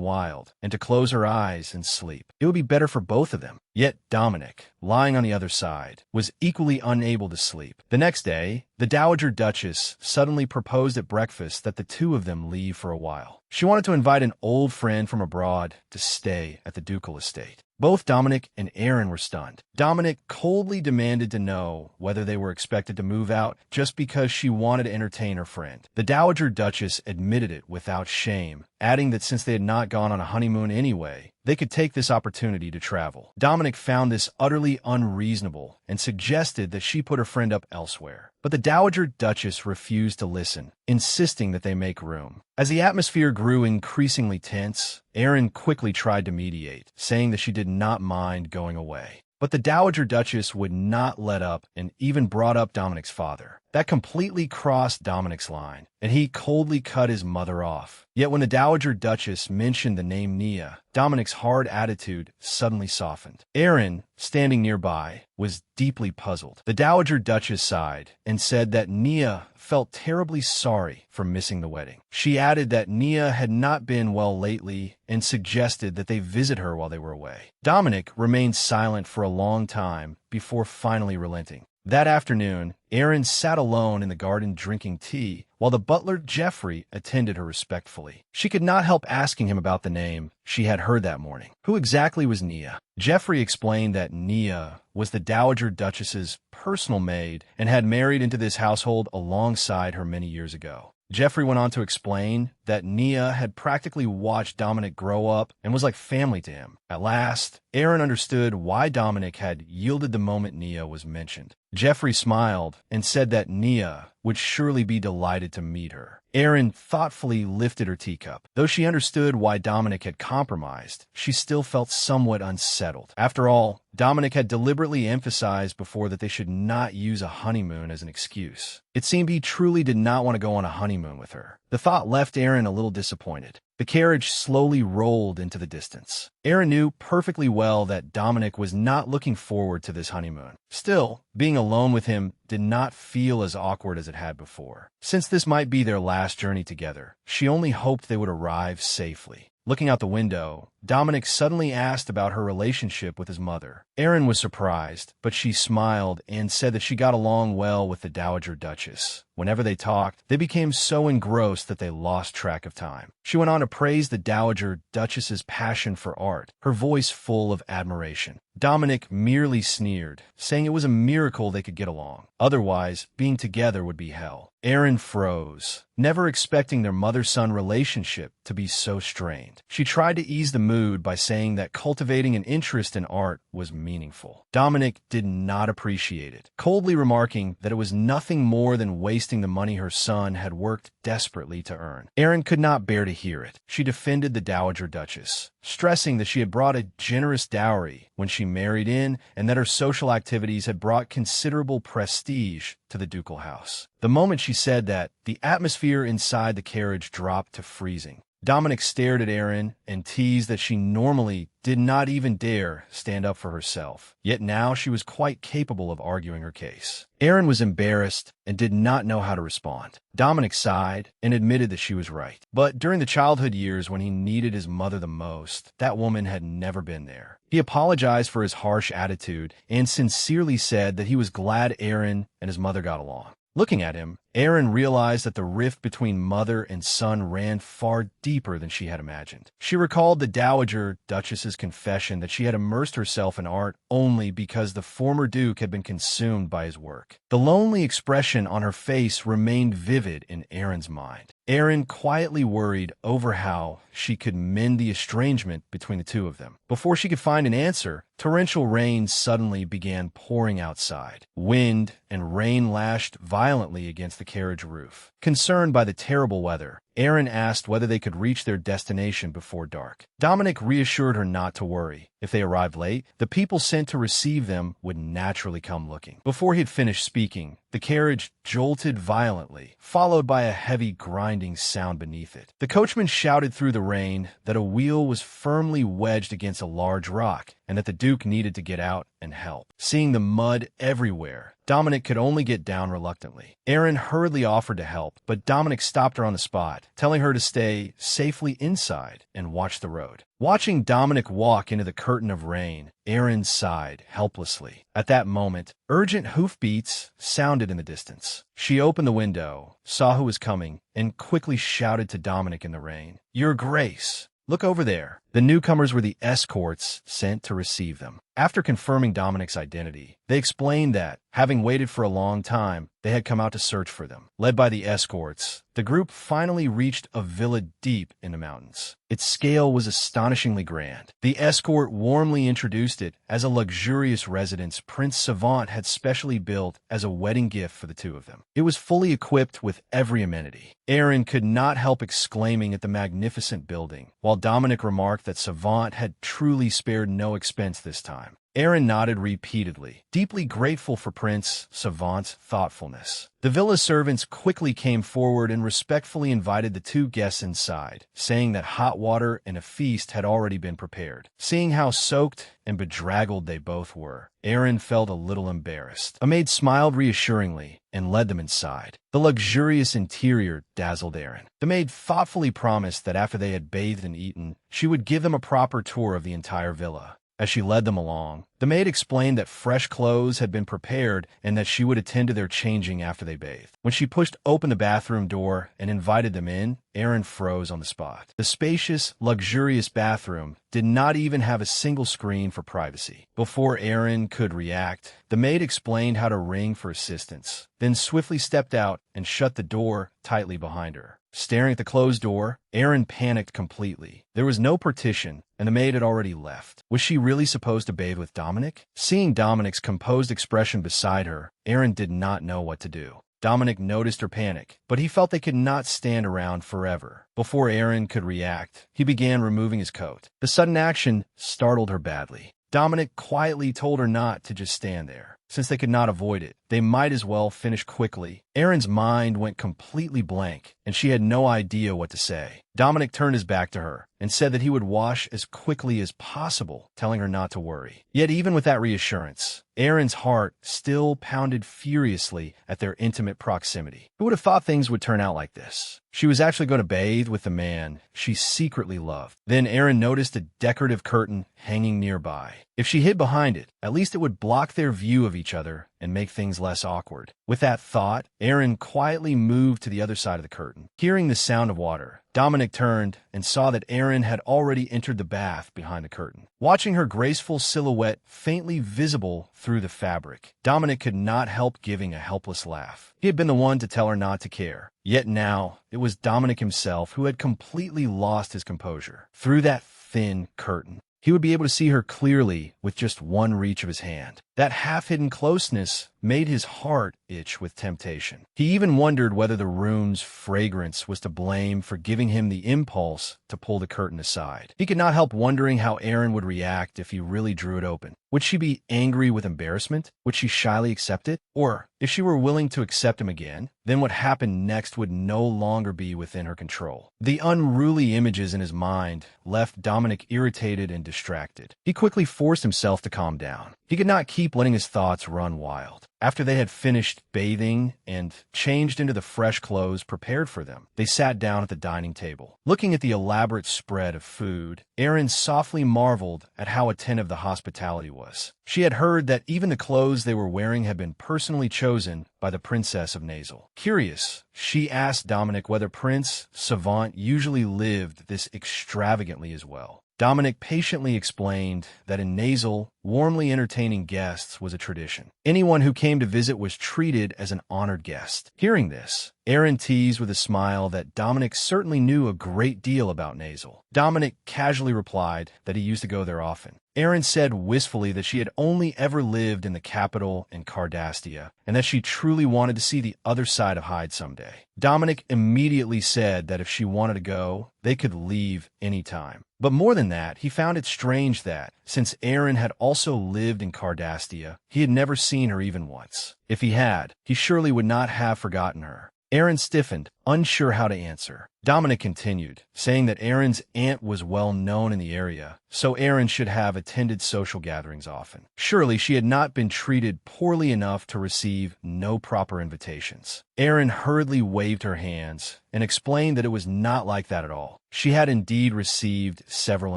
wild and to close her eyes and sleep. It would be better for both of them. Yet Dominic, lying on the other side, was equally unable to sleep. The next day, the Dowager Duchess suddenly proposed at breakfast that the two of them leave for a while. She wanted to invite an old friend from abroad to stay at the ducal estate. Both Dominic and Aaron were stunned. Dominic coldly demanded to know whether they were expected to move out just because she wanted to entertain her friend. The Dowager Duchess admitted it without shame, adding that since they had not gone on a honeymoon anyway, they could take this opportunity to travel. Dominic found this utterly unreasonable and suggested that she put her friend up elsewhere. But the Dowager Duchess refused to listen, insisting that they make room. As the atmosphere grew increasingly tense, Aaron quickly tried to mediate, saying that she did not mind going away. But the Dowager Duchess would not let up and even brought up Dominic's father. That completely crossed Dominic's line, and he coldly cut his mother off. Yet when the Dowager Duchess mentioned the name Nia, Dominic's hard attitude suddenly softened. Aaron, standing nearby, was deeply puzzled. The Dowager Duchess sighed and said that Nia felt terribly sorry for missing the wedding. She added that Nia had not been well lately and suggested that they visit her while they were away. Dominic remained silent for a long time before finally relenting. That afternoon, Aaron sat alone in the garden drinking tea, while the butler Jeffrey attended her respectfully. She could not help asking him about the name she had heard that morning. Who exactly was Nia? Jeffrey explained that Nia was the Dowager Duchess's personal maid and had married into this household alongside her many years ago. Jeffrey went on to explain that Nia had practically watched Dominic grow up and was like family to him. At last, Aaron understood why Dominic had yielded the moment Nia was mentioned. Jeffrey smiled and said that Nia would surely be delighted to meet her. Aaron thoughtfully lifted her teacup. Though she understood why Dominic had compromised, she still felt somewhat unsettled. After all, Dominic had deliberately emphasized before that they should not use a honeymoon as an excuse. It seemed he truly did not want to go on a honeymoon with her. The thought left Aaron a little disappointed. The carriage slowly rolled into the distance. Aaron knew perfectly well that Dominic was not looking forward to this honeymoon. Still, being alone with him did not feel as awkward as it had before. Since this might be their last journey together, she only hoped they would arrive safely. Looking out the window, Dominic suddenly asked about her relationship with his mother. Aaron was surprised, but she smiled and said that she got along well with the Dowager Duchess. Whenever they talked, they became so engrossed that they lost track of time. She went on to praise the Dowager Duchess's passion for art, her voice full of admiration. Dominic merely sneered, saying it was a miracle they could get along. Otherwise, being together would be hell. Aaron froze, never expecting their mother-son relationship to be so strained. She tried to ease the mood by saying that cultivating an interest in art was meaningful. Dominic did not appreciate it, coldly remarking that it was nothing more than wasting the money her son had worked desperately to earn. Aaron could not bear to hear it. She defended the Dowager Duchess, stressing that she had brought a generous dowry when she married in and that her social activities had brought considerable prestige to the ducal house. The moment she said that, the atmosphere inside the carriage dropped to freezing. Dominic stared at Aaron and teased that she normally did not even dare stand up for herself. Yet now she was quite capable of arguing her case. Aaron was embarrassed and did not know how to respond. Dominic sighed and admitted that she was right. But during the childhood years when he needed his mother the most, that woman had never been there. He apologized for his harsh attitude and sincerely said that he was glad Aaron and his mother got along. Looking at him, Aaron realized that the rift between mother and son ran far deeper than she had imagined. She recalled the Dowager Duchess's confession that she had immersed herself in art only because the former duke had been consumed by his work. The lonely expression on her face remained vivid in Aaron's mind. Aaron quietly worried over how she could mend the estrangement between the two of them. Before she could find an answer, torrential rain suddenly began pouring outside. Wind and rain lashed violently against the carriage roof. Concerned by the terrible weather, Aaron asked whether they could reach their destination before dark. Dominic reassured her not to worry. If they arrived late, the people sent to receive them would naturally come looking. Before he had finished speaking, the carriage jolted violently, followed by a heavy grinding sound beneath it. The coachman shouted through the rain that a wheel was firmly wedged against a large rock and that the Duke needed to get out and help. Seeing the mud everywhere, Dominic could only get down reluctantly. Aaron hurriedly offered to help, but Dominic stopped her on the spot, telling her to stay safely inside and watch the road. Watching Dominic walk into the curtain of rain, Aaron sighed helplessly. At that moment, urgent hoofbeats sounded in the distance. She opened the window, saw who was coming, and quickly shouted to Dominic in the rain, "Your Grace, look over there." The newcomers were the escorts sent to receive them. After confirming Dominic's identity, they explained that, having waited for a long time, they had come out to search for them. Led by the escorts, the group finally reached a villa deep in the mountains. Its scale was astonishingly grand. The escort warmly introduced it as a luxurious residence Prince Savant had specially built as a wedding gift for the two of them. It was fully equipped with every amenity. Aaron could not help exclaiming at the magnificent building, while Dominic remarked that Savant had truly spared no expense this time. Aaron nodded repeatedly, deeply grateful for Prince Savant's thoughtfulness. The villa servants quickly came forward and respectfully invited the two guests inside, saying that hot water and a feast had already been prepared. Seeing how soaked and bedraggled they both were, Aaron felt a little embarrassed. A maid smiled reassuringly and led them inside. The luxurious interior dazzled Aaron. The maid thoughtfully promised that after they had bathed and eaten, she would give them a proper tour of the entire villa. As she led them along, The maid explained that fresh clothes had been prepared and that she would attend to their changing after they bathed. When she pushed open the bathroom door and invited them in, Aaron froze on the spot. The spacious, luxurious bathroom did not even have a single screen for privacy. Before Aaron could react, the maid explained how to ring for assistance, then swiftly stepped out and shut the door tightly behind her. Staring at the closed door, Aaron panicked completely. There was no partition, and the maid had already left. Was she really supposed to bathe with Dominic? Seeing Dominic's composed expression beside her, Aaron did not know what to do. Dominic noticed her panic, but he felt they could not stand around forever. Before Aaron could react, he began removing his coat. The sudden action startled her badly. Dominic quietly told her not to just stand there. Since they could not avoid it, they might as well finish quickly. Aaron's mind went completely blank, and she had no idea what to say. Dominic turned his back to her and said that he would wash as quickly as possible, telling her not to worry. Yet even with that reassurance, Aaron's heart still pounded furiously at their intimate proximity. Who would have thought things would turn out like this? She was actually going to bathe with the man she secretly loved. Then Aaron noticed a decorative curtain hanging nearby. If she hid behind it, at least it would block their view of each other and make things less awkward. With that thought, Aaron quietly moved to the other side of the curtain. Hearing the sound of water, Dominic turned and saw that Aaron had already entered the bath behind the curtain. Watching her graceful silhouette faintly visible through the fabric, Dominic could not help giving a helpless laugh. He had been the one to tell her not to care. Yet now, it was Dominic himself who had completely lost his composure. Through that thin curtain, he would be able to see her clearly with just one reach of his hand. That half-hidden closeness made his heart itch with temptation. He even wondered whether the room's fragrance was to blame for giving him the impulse to pull the curtain aside. He could not help wondering how Aaron would react if he really drew it open. Would she be angry with embarrassment? Would she shyly accept it? Or, if she were willing to accept him again, then what happened next would no longer be within her control. The unruly images in his mind left Dominic irritated and distracted. He quickly forced himself to calm down. He could not keep letting his thoughts run wild. After they had finished bathing and changed into the fresh clothes prepared for them, they sat down at the dining table. Looking at the elaborate spread of food, Aaron softly marveled at how attentive the hospitality was. She had heard that even the clothes they were wearing had been personally chosen by the Princess of Nasal. Curious, she asked Dominic whether Prince Savant usually lived this extravagantly as well. Dominic patiently explained that in Nasal, warmly entertaining guests was a tradition. Anyone who came to visit was treated as an honored guest. Hearing this, Aaron teased with a smile that Dominic certainly knew a great deal about Nasal. Dominic casually replied that he used to go there often. Aaron said wistfully that she had only ever lived in the capital in Cardastia, and that she truly wanted to see the other side of Hyde someday. Dominic immediately said that if she wanted to go, they could leave anytime. But more than that, he found it strange that, since Aaron had also lived in Cardastia, he had never seen her even once. If he had, he surely would not have forgotten her. Aaron stiffened, unsure how to answer. Dominic continued, saying that Aaron's aunt was well known in the area, so Aaron should have attended social gatherings often. Surely she had not been treated poorly enough to receive no proper invitations. Aaron hurriedly waved her hands and explained that it was not like that at all. She had indeed received several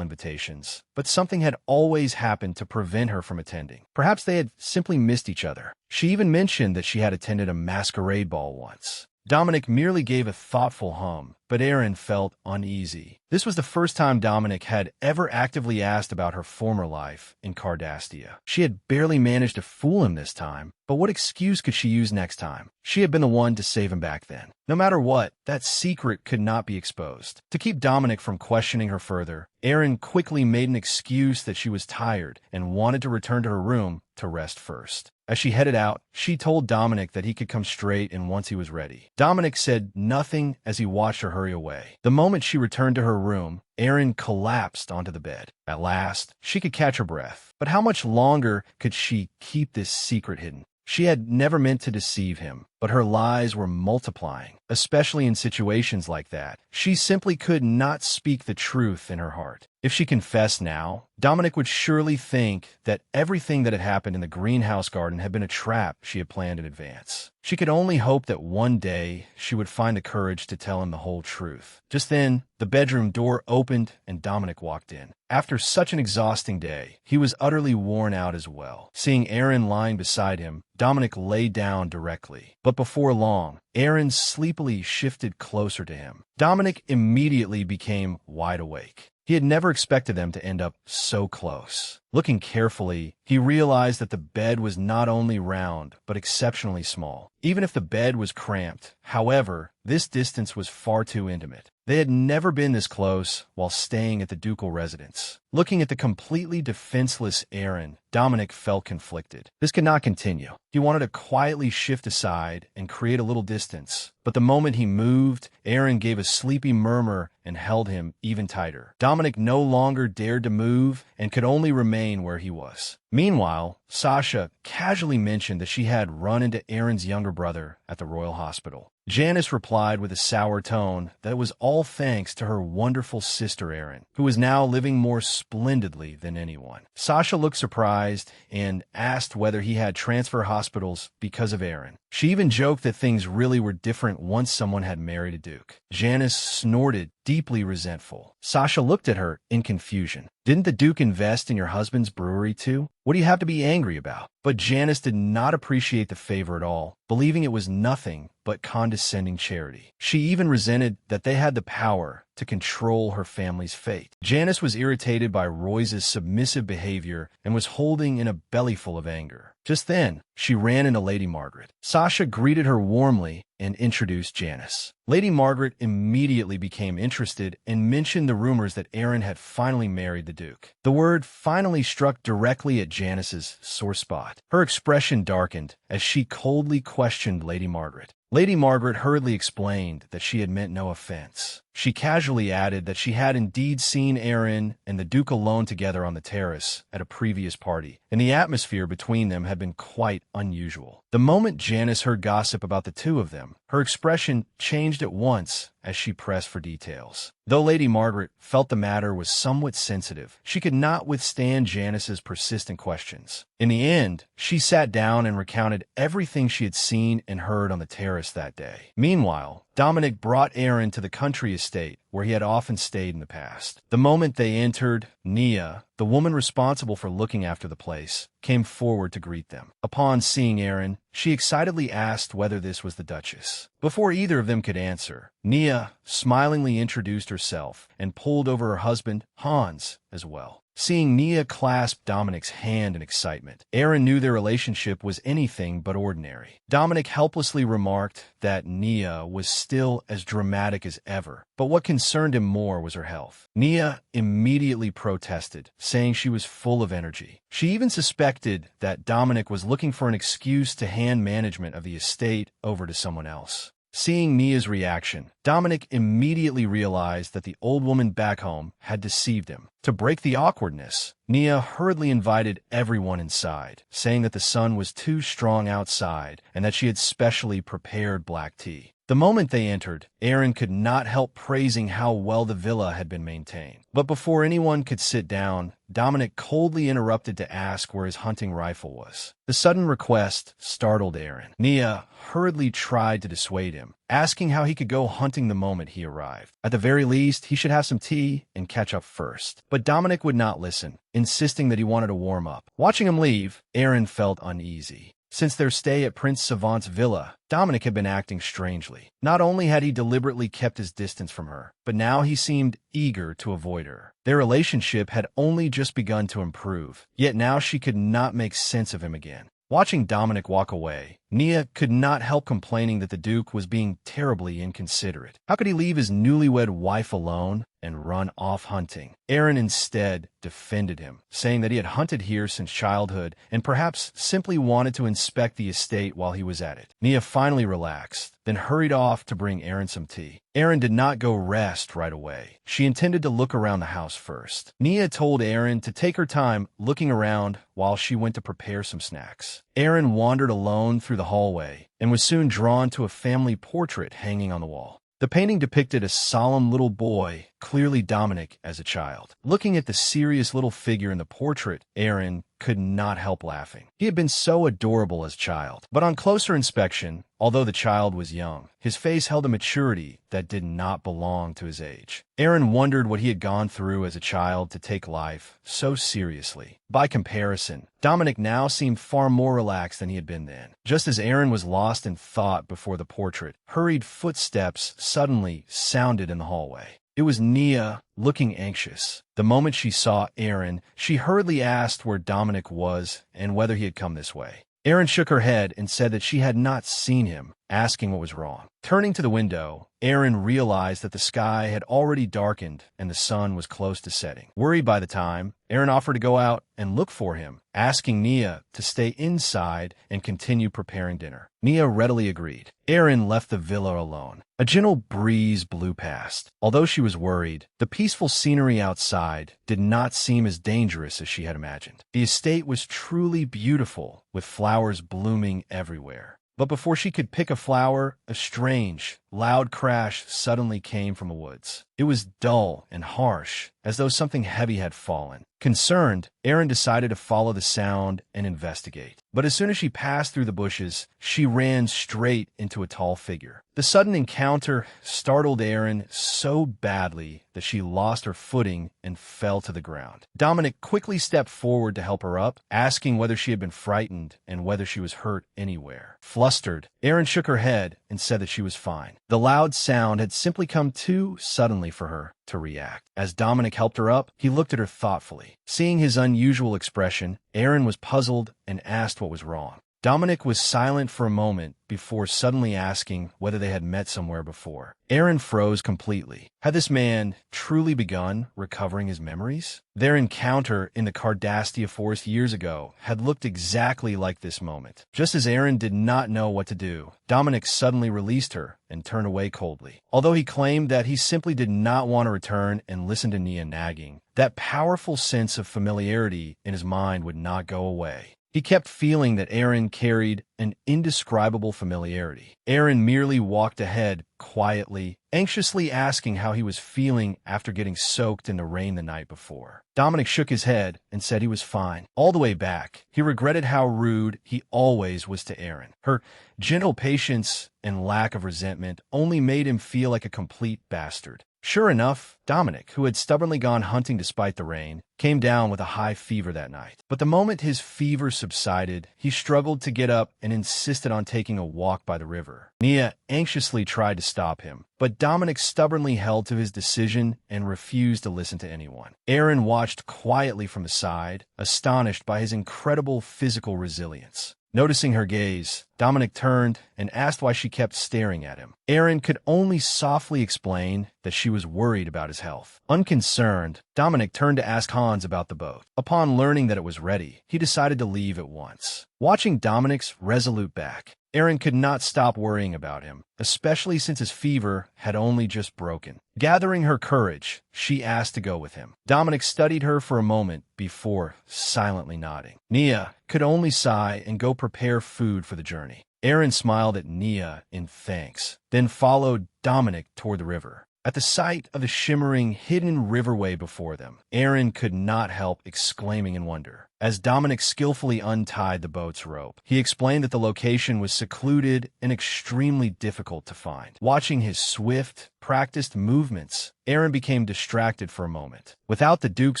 invitations, but something had always happened to prevent her from attending. Perhaps they had simply missed each other. She even mentioned that she had attended a masquerade ball once. Dominic merely gave a thoughtful hum, but Aaron felt uneasy. This was the first time Dominic had ever actively asked about her former life in Cardastia. She had barely managed to fool him this time, but what excuse could she use next time? She had been the one to save him back then. No matter what, that secret could not be exposed. To keep Dominic from questioning her further, Aaron quickly made an excuse that she was tired and wanted to return to her room to rest first. As she headed out, she told Dominic that he could come straight in once he was ready. Dominic said nothing as he watched her hurry away. The moment she returned to her room, Aaron collapsed onto the bed. At last, she could catch her breath. But how much longer could she keep this secret hidden? She had never meant to deceive him, but her lies were multiplying, especially in situations like that. She simply could not speak the truth in her heart. If she confessed now, Dominic would surely think that everything that had happened in the greenhouse garden had been a trap she had planned in advance. She could only hope that one day she would find the courage to tell him the whole truth. Just then, the bedroom door opened and Dominic walked in. After such an exhausting day, he was utterly worn out as well. Seeing Aaron lying beside him, Dominic lay down directly. But before long, Aaron sleepily shifted closer to him. Dominic immediately became wide awake. He had never expected them to end up so close. Looking carefully, he realized that the bed was not only round, but exceptionally small. Even if the bed was cramped, however, this distance was far too intimate. They had never been this close while staying at the ducal residence. Looking at the completely defenseless Aaron, Dominic felt conflicted. This could not continue. He wanted to quietly shift aside and create a little distance. But the moment he moved, Aaron gave a sleepy murmur and held him even tighter. Dominic no longer dared to move and could only remain where he was. Meanwhile, Sasha casually mentioned that she had run into Aaron's younger brother at the Royal Hospital. Janice replied with a sour tone that it was all thanks to her wonderful sister Erin, who was now living more splendidly than anyone. Sasha looked surprised and asked whether he had transfer hospitals because of Erin. She even joked that things really were different once someone had married a duke. Janice snorted, deeply resentful. Sasha looked at her in confusion. Didn't the duke invest in your husband's brewery too? What do you have to be angry about? But Janice did not appreciate the favor at all, believing it was nothing but condescending charity. She even resented that they had the power to control her family's fate. Janice was irritated by Royce's submissive behavior and was holding in a bellyful of anger. Just then, she ran into Lady Margaret. Sasha greeted her warmly and introduced Janice. Lady Margaret immediately became interested and mentioned the rumors that Aaron had finally married the Duke. The word finally struck directly at Janice's sore spot. Her expression darkened as she coldly questioned Lady Margaret. Lady Margaret hurriedly explained that she had meant no offense. She casually added that she had indeed seen Aaron and the Duke alone together on the terrace at a previous party, and the atmosphere between them had been quite unusual. The moment Janice heard gossip about the two of them, her expression changed at once as she pressed for details. Though Lady Margaret felt the matter was somewhat sensitive, she could not withstand Janice's persistent questions. In the end, she sat down and recounted everything she had seen and heard on the terrace that day. Meanwhile, Dominic brought Aaron to the country estate where he had often stayed in the past. The moment they entered, Nia, the woman responsible for looking after the place, came forward to greet them. Upon seeing Aaron, she excitedly asked whether this was the Duchess. Before either of them could answer, Nia smilingly introduced herself and pulled over her husband, Hans, as well. Seeing Nia clasp Dominic's hand in excitement, Aaron knew their relationship was anything but ordinary. Dominic helplessly remarked that Nia was still as dramatic as ever, but what concerned him more was her health. Nia immediately protested, saying she was full of energy. She even suspected that Dominic was looking for an excuse to hand management of the estate over to someone else. Seeing Nia's reaction, Dominic immediately realized that the old woman back home had deceived him. To break the awkwardness, Nia hurriedly invited everyone inside, saying that the sun was too strong outside and that she had specially prepared black tea. The moment they entered, Aaron could not help praising how well the villa had been maintained. But before anyone could sit down, Dominic coldly interrupted to ask where his hunting rifle was. The sudden request startled Aaron. Nia hurriedly tried to dissuade him, asking how he could go hunting the moment he arrived. At the very least, he should have some tea and catch up first. But Dominic would not listen, insisting that he wanted to warm up. Watching him leave, Aaron felt uneasy. Since their stay at Prince Savant's villa, Dominic had been acting strangely. Not only had he deliberately kept his distance from her, but now he seemed eager to avoid her. Their relationship had only just begun to improve, yet now she could not make sense of him again. Watching Dominic walk away, Nia could not help complaining that the Duke was being terribly inconsiderate. How could he leave his newlywed wife alone and run off hunting. Aaron instead defended him, saying that he had hunted here since childhood and perhaps simply wanted to inspect the estate while he was at it. Nia finally relaxed, then hurried off to bring Aaron some tea. Aaron did not go rest right away. She intended to look around the house first. Nia told Aaron to take her time looking around while she went to prepare some snacks. Aaron wandered alone through the hallway and was soon drawn to a family portrait hanging on the wall. The painting depicted a solemn little boy, clearly Dominic as a child. Looking at the serious little figure in the portrait, Aaron could not help laughing. He had been so adorable as a child. But on closer inspection, although the child was young, his face held a maturity that did not belong to his age. Aaron wondered what he had gone through as a child to take life so seriously. By comparison, Dominic now seemed far more relaxed than he had been then. Just as Aaron was lost in thought before the portrait, hurried footsteps suddenly sounded in the hallway. It was Nia, looking anxious. The moment she saw Aaron, she hurriedly asked where Dominic was and whether he had come this way. Aaron shook her head and said that she had not seen him, asking what was wrong. Turning to the window, Aaron realized that the sky had already darkened and the sun was close to setting. Worried by the time, Aaron offered to go out and look for him, asking Nia to stay inside and continue preparing dinner. Nia readily agreed. Aaron left the villa alone. A gentle breeze blew past. Although she was worried, the peaceful scenery outside did not seem as dangerous as she had imagined. The estate was truly beautiful, with flowers blooming everywhere. But before she could pick a flower, a strange, loud crash suddenly came from the woods. It was dull and harsh, as though something heavy had fallen. Concerned, Aaron decided to follow the sound and investigate. But as soon as she passed through the bushes, she ran straight into a tall figure. The sudden encounter startled Aaron so badly that she lost her footing and fell to the ground. Dominic quickly stepped forward to help her up, asking whether she had been frightened and whether she was hurt anywhere. Flustered, Aaron shook her head and said that she was fine. The loud sound had simply come too suddenly for her to react. As Dominic helped her up, he looked at her thoughtfully. Seeing his unusual expression, Aaron was puzzled and asked what was wrong. Dominic was silent for a moment before suddenly asking whether they had met somewhere before. Aaron froze completely. Had this man truly begun recovering his memories? Their encounter in the Cardastia forest years ago had looked exactly like this moment. Just as Aaron did not know what to do, Dominic suddenly released her and turned away coldly. Although he claimed that he simply did not want to return and listen to Nia nagging, that powerful sense of familiarity in his mind would not go away. He kept feeling that Aaron carried an indescribable familiarity. Aaron merely walked ahead quietly, anxiously asking how he was feeling after getting soaked in the rain the night before. Dominic shook his head and said he was fine. All the way back, he regretted how rude he always was to Aaron. Her gentle patience and lack of resentment only made him feel like a complete bastard. Sure enough, Dominic, who had stubbornly gone hunting despite the rain, came down with a high fever that night. But the moment his fever subsided, he struggled to get up and insisted on taking a walk by the river. Nia anxiously tried to stop him, but Dominic stubbornly held to his decision and refused to listen to anyone. Aaron watched quietly from the side, astonished by his incredible physical resilience. Noticing her gaze, Dominic turned and asked why she kept staring at him. Aaron could only softly explain that she was worried about his health. Unconcerned, Dominic turned to ask Hans about the boat. Upon learning that it was ready, he decided to leave at once. Watching Dominic's resolute back, Aaron could not stop worrying about him, especially since his fever had only just broken. Gathering her courage, she asked to go with him. Dominic studied her for a moment before silently nodding. Nia could only sigh and go prepare food for the journey. Aaron smiled at Nia in thanks, then followed Dominic toward the river. At the sight of the shimmering, hidden riverway before them, Aaron could not help exclaiming in wonder. As Dominic skillfully untied the boat's rope, he explained that the location was secluded and extremely difficult to find. Watching his swift, practiced movements, Aaron became distracted for a moment. Without the Duke's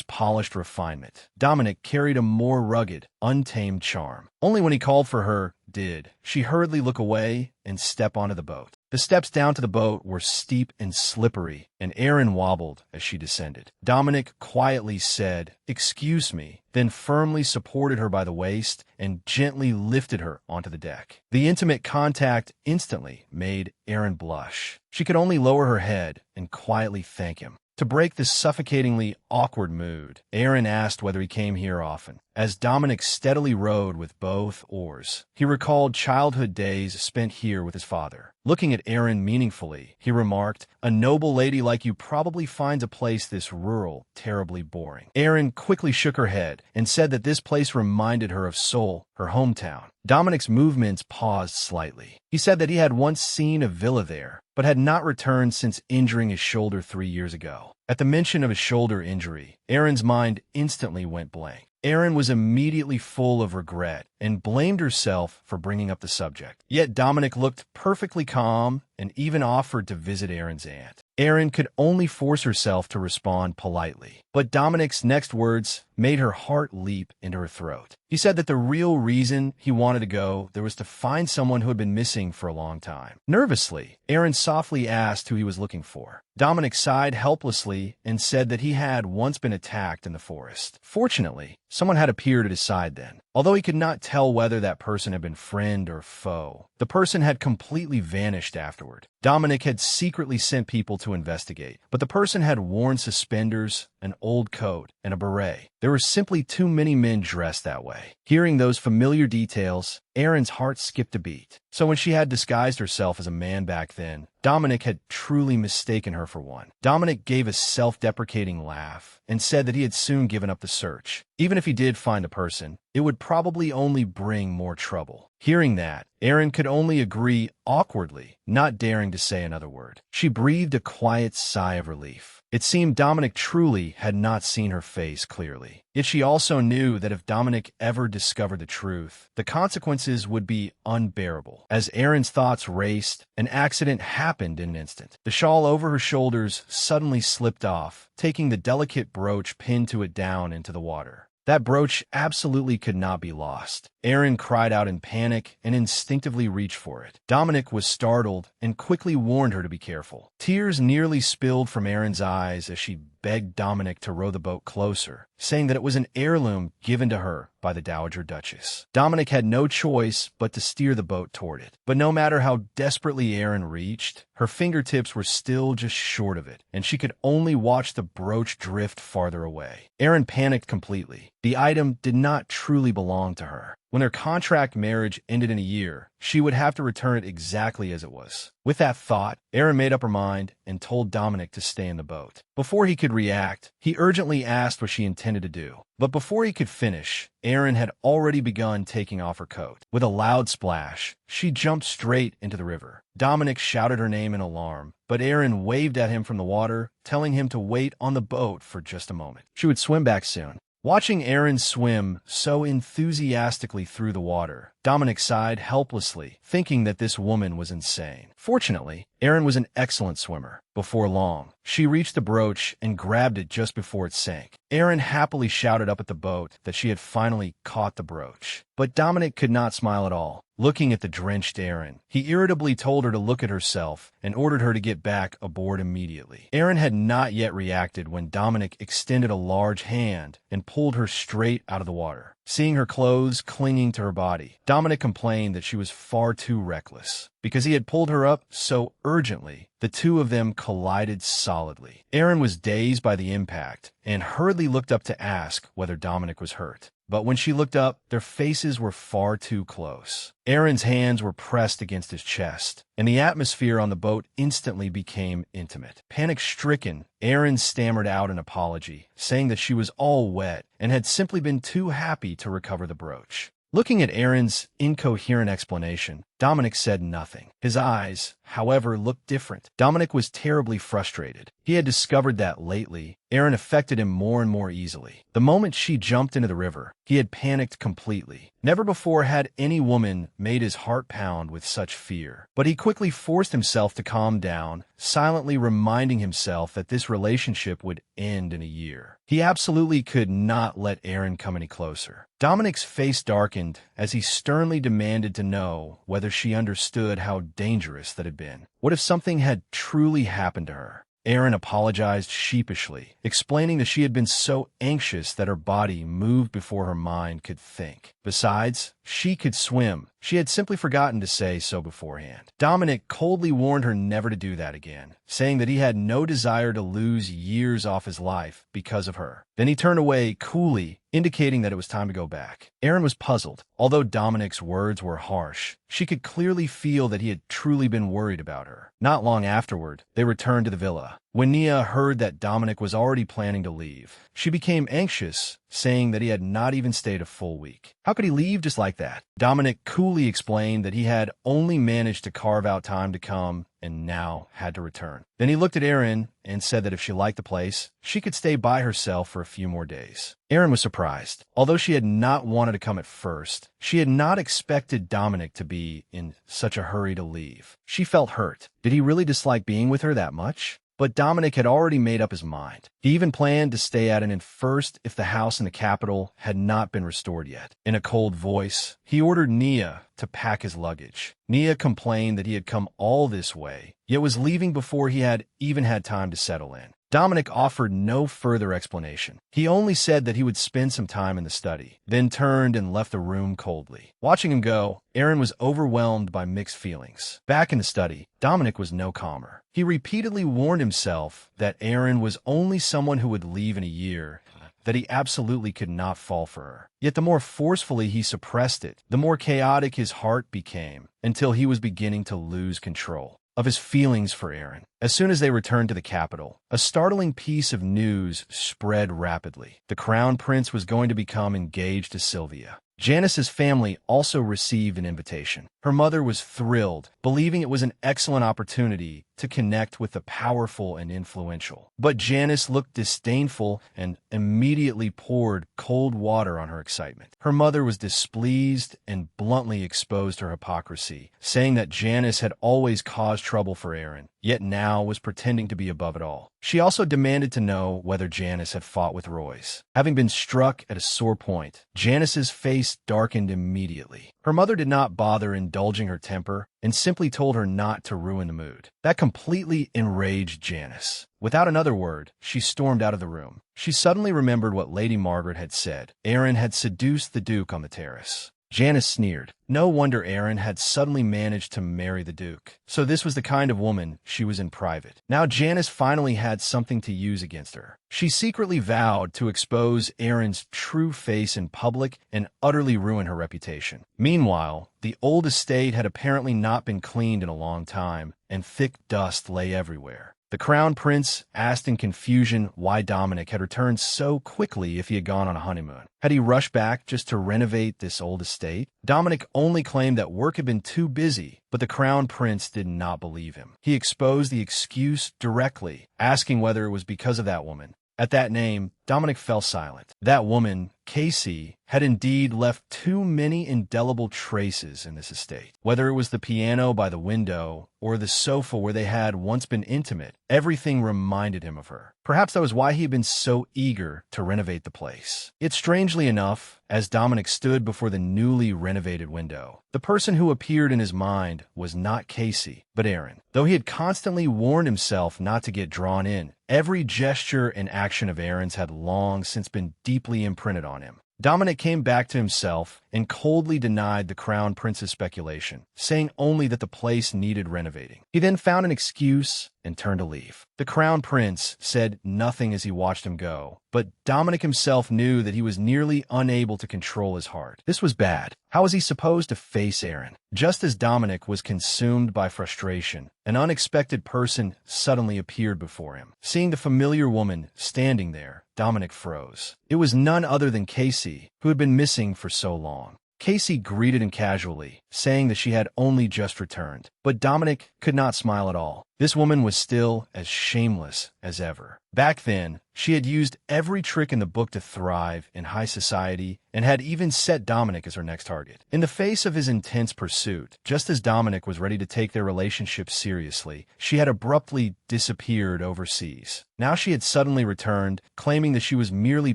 polished refinement, Dominic carried a more rugged, untamed charm. Only when he called for her did she hurriedly look away and step onto the boat. The steps down to the boat were steep and slippery, and Aaron wobbled as she descended. Dominic quietly said, "Excuse me," then firmly supported her by the waist and gently lifted her onto the deck. The intimate contact instantly made Aaron blush. She could only lower her head and quietly thank him. To break the suffocatingly awkward mood, Aaron asked whether he came here often. As Dominic steadily rowed with both oars, he recalled childhood days spent here with his father. Looking at Aaron meaningfully, he remarked, "A noble lady like you probably finds a place this rural terribly boring." Aaron quickly shook her head and said that this place reminded her of Seoul, her hometown. Dominic's movements paused slightly. He said that he had once seen a villa there, but had not returned since injuring his shoulder 3 years ago. At the mention of his shoulder injury, Aaron's mind instantly went blank. Aaron was immediately full of regret and blamed herself for bringing up the subject. Yet Dominic looked perfectly calm and even offered to visit Aaron's aunt. Aaron could only force herself to respond politely, but Dominic's next words made her heart leap into her throat. He said that the real reason he wanted to go there was to find someone who had been missing for a long time. Nervously, Aaron softly asked who he was looking for. Dominic sighed helplessly and said that he had once been attacked in the forest. Fortunately, someone had appeared at his side then. Although he could not tell whether that person had been friend or foe, the person had completely vanished afterward. Dominic had secretly sent people to investigate, but the person had worn suspenders, an old coat, and a beret. There were simply too many men dressed that way. Hearing those familiar details, Aaron's heart skipped a beat. So when she had disguised herself as a man back then, Dominic had truly mistaken her for one. Dominic gave a self-deprecating laugh and said that he had soon given up the search. Even if he did find a person, it would probably only bring more trouble. Hearing that, Aaron could only agree awkwardly, not daring to say another word. She breathed a quiet sigh of relief. It seemed Dominic truly had not seen her face clearly. Yet she also knew that if Dominic ever discovered the truth, the consequences would be unbearable. As Aaron's thoughts raced, an accident happened in an instant. The shawl over her shoulders suddenly slipped off, taking the delicate brooch pinned to it down into the water. That brooch absolutely could not be lost. Aaron cried out in panic and instinctively reached for it. Dominic was startled and quickly warned her to be careful. Tears nearly spilled from Aaron's eyes as she begged Dominic to row the boat closer, saying that it was an heirloom given to her by the Dowager Duchess. Dominic had no choice but to steer the boat toward it. But no matter how desperately Aaron reached, her fingertips were still just short of it, and she could only watch the brooch drift farther away. Aaron panicked completely. The item did not truly belong to her. When her contract marriage ended in a year, she would have to return it exactly as it was. With that thought, Aaron made up her mind and told Dominic to stay in the boat. Before he could react, he urgently asked what she intended to do. But before he could finish, Aaron had already begun taking off her coat. With a loud splash, she jumped straight into the river. Dominic shouted her name in alarm, but Aaron waved at him from the water, telling him to wait on the boat for just a moment. She would swim back soon. Watching Aaron swim so enthusiastically through the water, Dominic sighed helplessly, thinking that this woman was insane. Fortunately, Aaron was an excellent swimmer. Before long, she reached the brooch and grabbed it just before it sank. Aaron happily shouted up at the boat that she had finally caught the brooch. But Dominic could not smile at all. Looking at the drenched Aaron, he irritably told her to look at herself and ordered her to get back aboard immediately. Aaron had not yet reacted when Dominic extended a large hand and pulled her straight out of the water. Seeing her clothes clinging to her body, Dominic complained that she was far too reckless. Because he had pulled her up so urgently, the two of them collided solidly. Aaron was dazed by the impact and hurriedly looked up to ask whether Dominic was hurt. But when she looked up, their faces were far too close. Aaron's hands were pressed against his chest, and the atmosphere on the boat instantly became intimate. Panic-stricken, Aaron stammered out an apology, saying that she was all wet and had simply been too happy to recover the brooch. Looking at Aaron's incoherent explanation, Dominic said nothing. His eyes, however, looked different. Dominic was terribly frustrated. He had discovered that lately, Aaron affected him more and more easily. The moment she jumped into the river, he had panicked completely. Never before had any woman made his heart pound with such fear. But he quickly forced himself to calm down, silently reminding himself that this relationship would end in a year. He absolutely could not let Aaron come any closer. Dominic's face darkened as he sternly demanded to know whether she understood how dangerous that had been. What if something had truly happened to her? Aaron apologized sheepishly, explaining that she had been so anxious that her body moved before her mind could think. Besides, she could swim. She had simply forgotten to say so beforehand. Dominic coldly warned her never to do that again, saying that he had no desire to lose years off his life because of her. Then he turned away coolly, indicating that it was time to go back. Erin was puzzled. Although Dominic's words were harsh, she could clearly feel that he had truly been worried about her. Not long afterward, they returned to the villa. When Nia heard that Dominic was already planning to leave, she became anxious, saying that he had not even stayed a full week. How could he leave just like that? Dominic coolly explained that he had only managed to carve out time to come and now had to return. Then he looked at Erin and said that if she liked the place, she could stay by herself for a few more days. Erin was surprised. Although she had not wanted to come at first, she had not expected Dominic to be in such a hurry to leave. She felt hurt. Did he really dislike being with her that much? But Dominic had already made up his mind. He even planned to stay at an inn first if the house in the capital had not been restored yet. In a cold voice, he ordered Nia to pack his luggage. Nia complained that he had come all this way, yet was leaving before he had even had time to settle in. Dominic offered no further explanation. He only said that he would spend some time in the study, then turned and left the room coldly. Watching him go, Erin was overwhelmed by mixed feelings. Back in the study, Dominic was no calmer. He repeatedly warned himself that Erin was only someone who would leave in a year, that he absolutely could not fall for her. Yet the more forcefully he suppressed it, the more chaotic his heart became, until he was beginning to lose control of his feelings for Erin. As soon as they returned to the capital, a startling piece of news spread rapidly. The crown prince was going to become engaged to Sylvia. Janice's family also received an invitation. Her mother was thrilled, believing it was an excellent opportunity to connect with the powerful and influential. But Janice looked disdainful and immediately poured cold water on her excitement. Her mother was displeased and bluntly exposed her hypocrisy, saying that Janice had always caused trouble for Erin, yet now was pretending to be above it all. She also demanded to know whether Janice had fought with Royce. Having been struck at a sore point, Janice's face darkened immediately. Her mother did not bother indulging her temper and simply told her not to ruin the mood. That completely enraged Janice. Without another word, she stormed out of the room. She suddenly remembered what Lady Margaret had said. Erin had seduced the Duke on the terrace. Janice sneered. No wonder Erin had suddenly managed to marry the Duke. So this was the kind of woman she was in private. Now Janice finally had something to use against her. She secretly vowed to expose Erin's true face in public and utterly ruin her reputation. Meanwhile, the old estate had apparently not been cleaned in a long time, and thick dust lay everywhere. The crown prince asked in confusion why Dominic had returned so quickly if he had gone on a honeymoon. Had he rushed back just to renovate this old estate? Dominic only claimed that work had been too busy, but the crown prince did not believe him. He exposed the excuse directly, asking whether it was because of that woman. At that name, Dominic fell silent. That woman, Casey, had indeed left too many indelible traces in this estate. Whether it was the piano by the window or the sofa where they had once been intimate, everything reminded him of her. Perhaps that was why he had been so eager to renovate the place. Yet strangely enough, as Dominic stood before the newly renovated window, the person who appeared in his mind was not Casey, but Erin. Though he had constantly warned himself not to get drawn in, every gesture and action of Erin's had long since been deeply imprinted on him. Dominic came back to himself and coldly denied the crown prince's speculation, saying only that the place needed renovating. He then found an excuse and turned to leave. The crown prince said nothing as he watched him go, but Dominic himself knew that he was nearly unable to control his heart. This was bad. How was he supposed to face Erin? Just as Dominic was consumed by frustration, an unexpected person suddenly appeared before him. Seeing the familiar woman standing there, Dominic froze. It was none other than Casey, who had been missing for so long. Casey greeted him casually, saying that she had only just returned, but Dominic could not smile at all. This woman was still as shameless as ever. Back then, she had used every trick in the book to thrive in high society and had even set Dominic as her next target. In the face of his intense pursuit, just as Dominic was ready to take their relationship seriously, she had abruptly disappeared overseas. Now she had suddenly returned, claiming that she was merely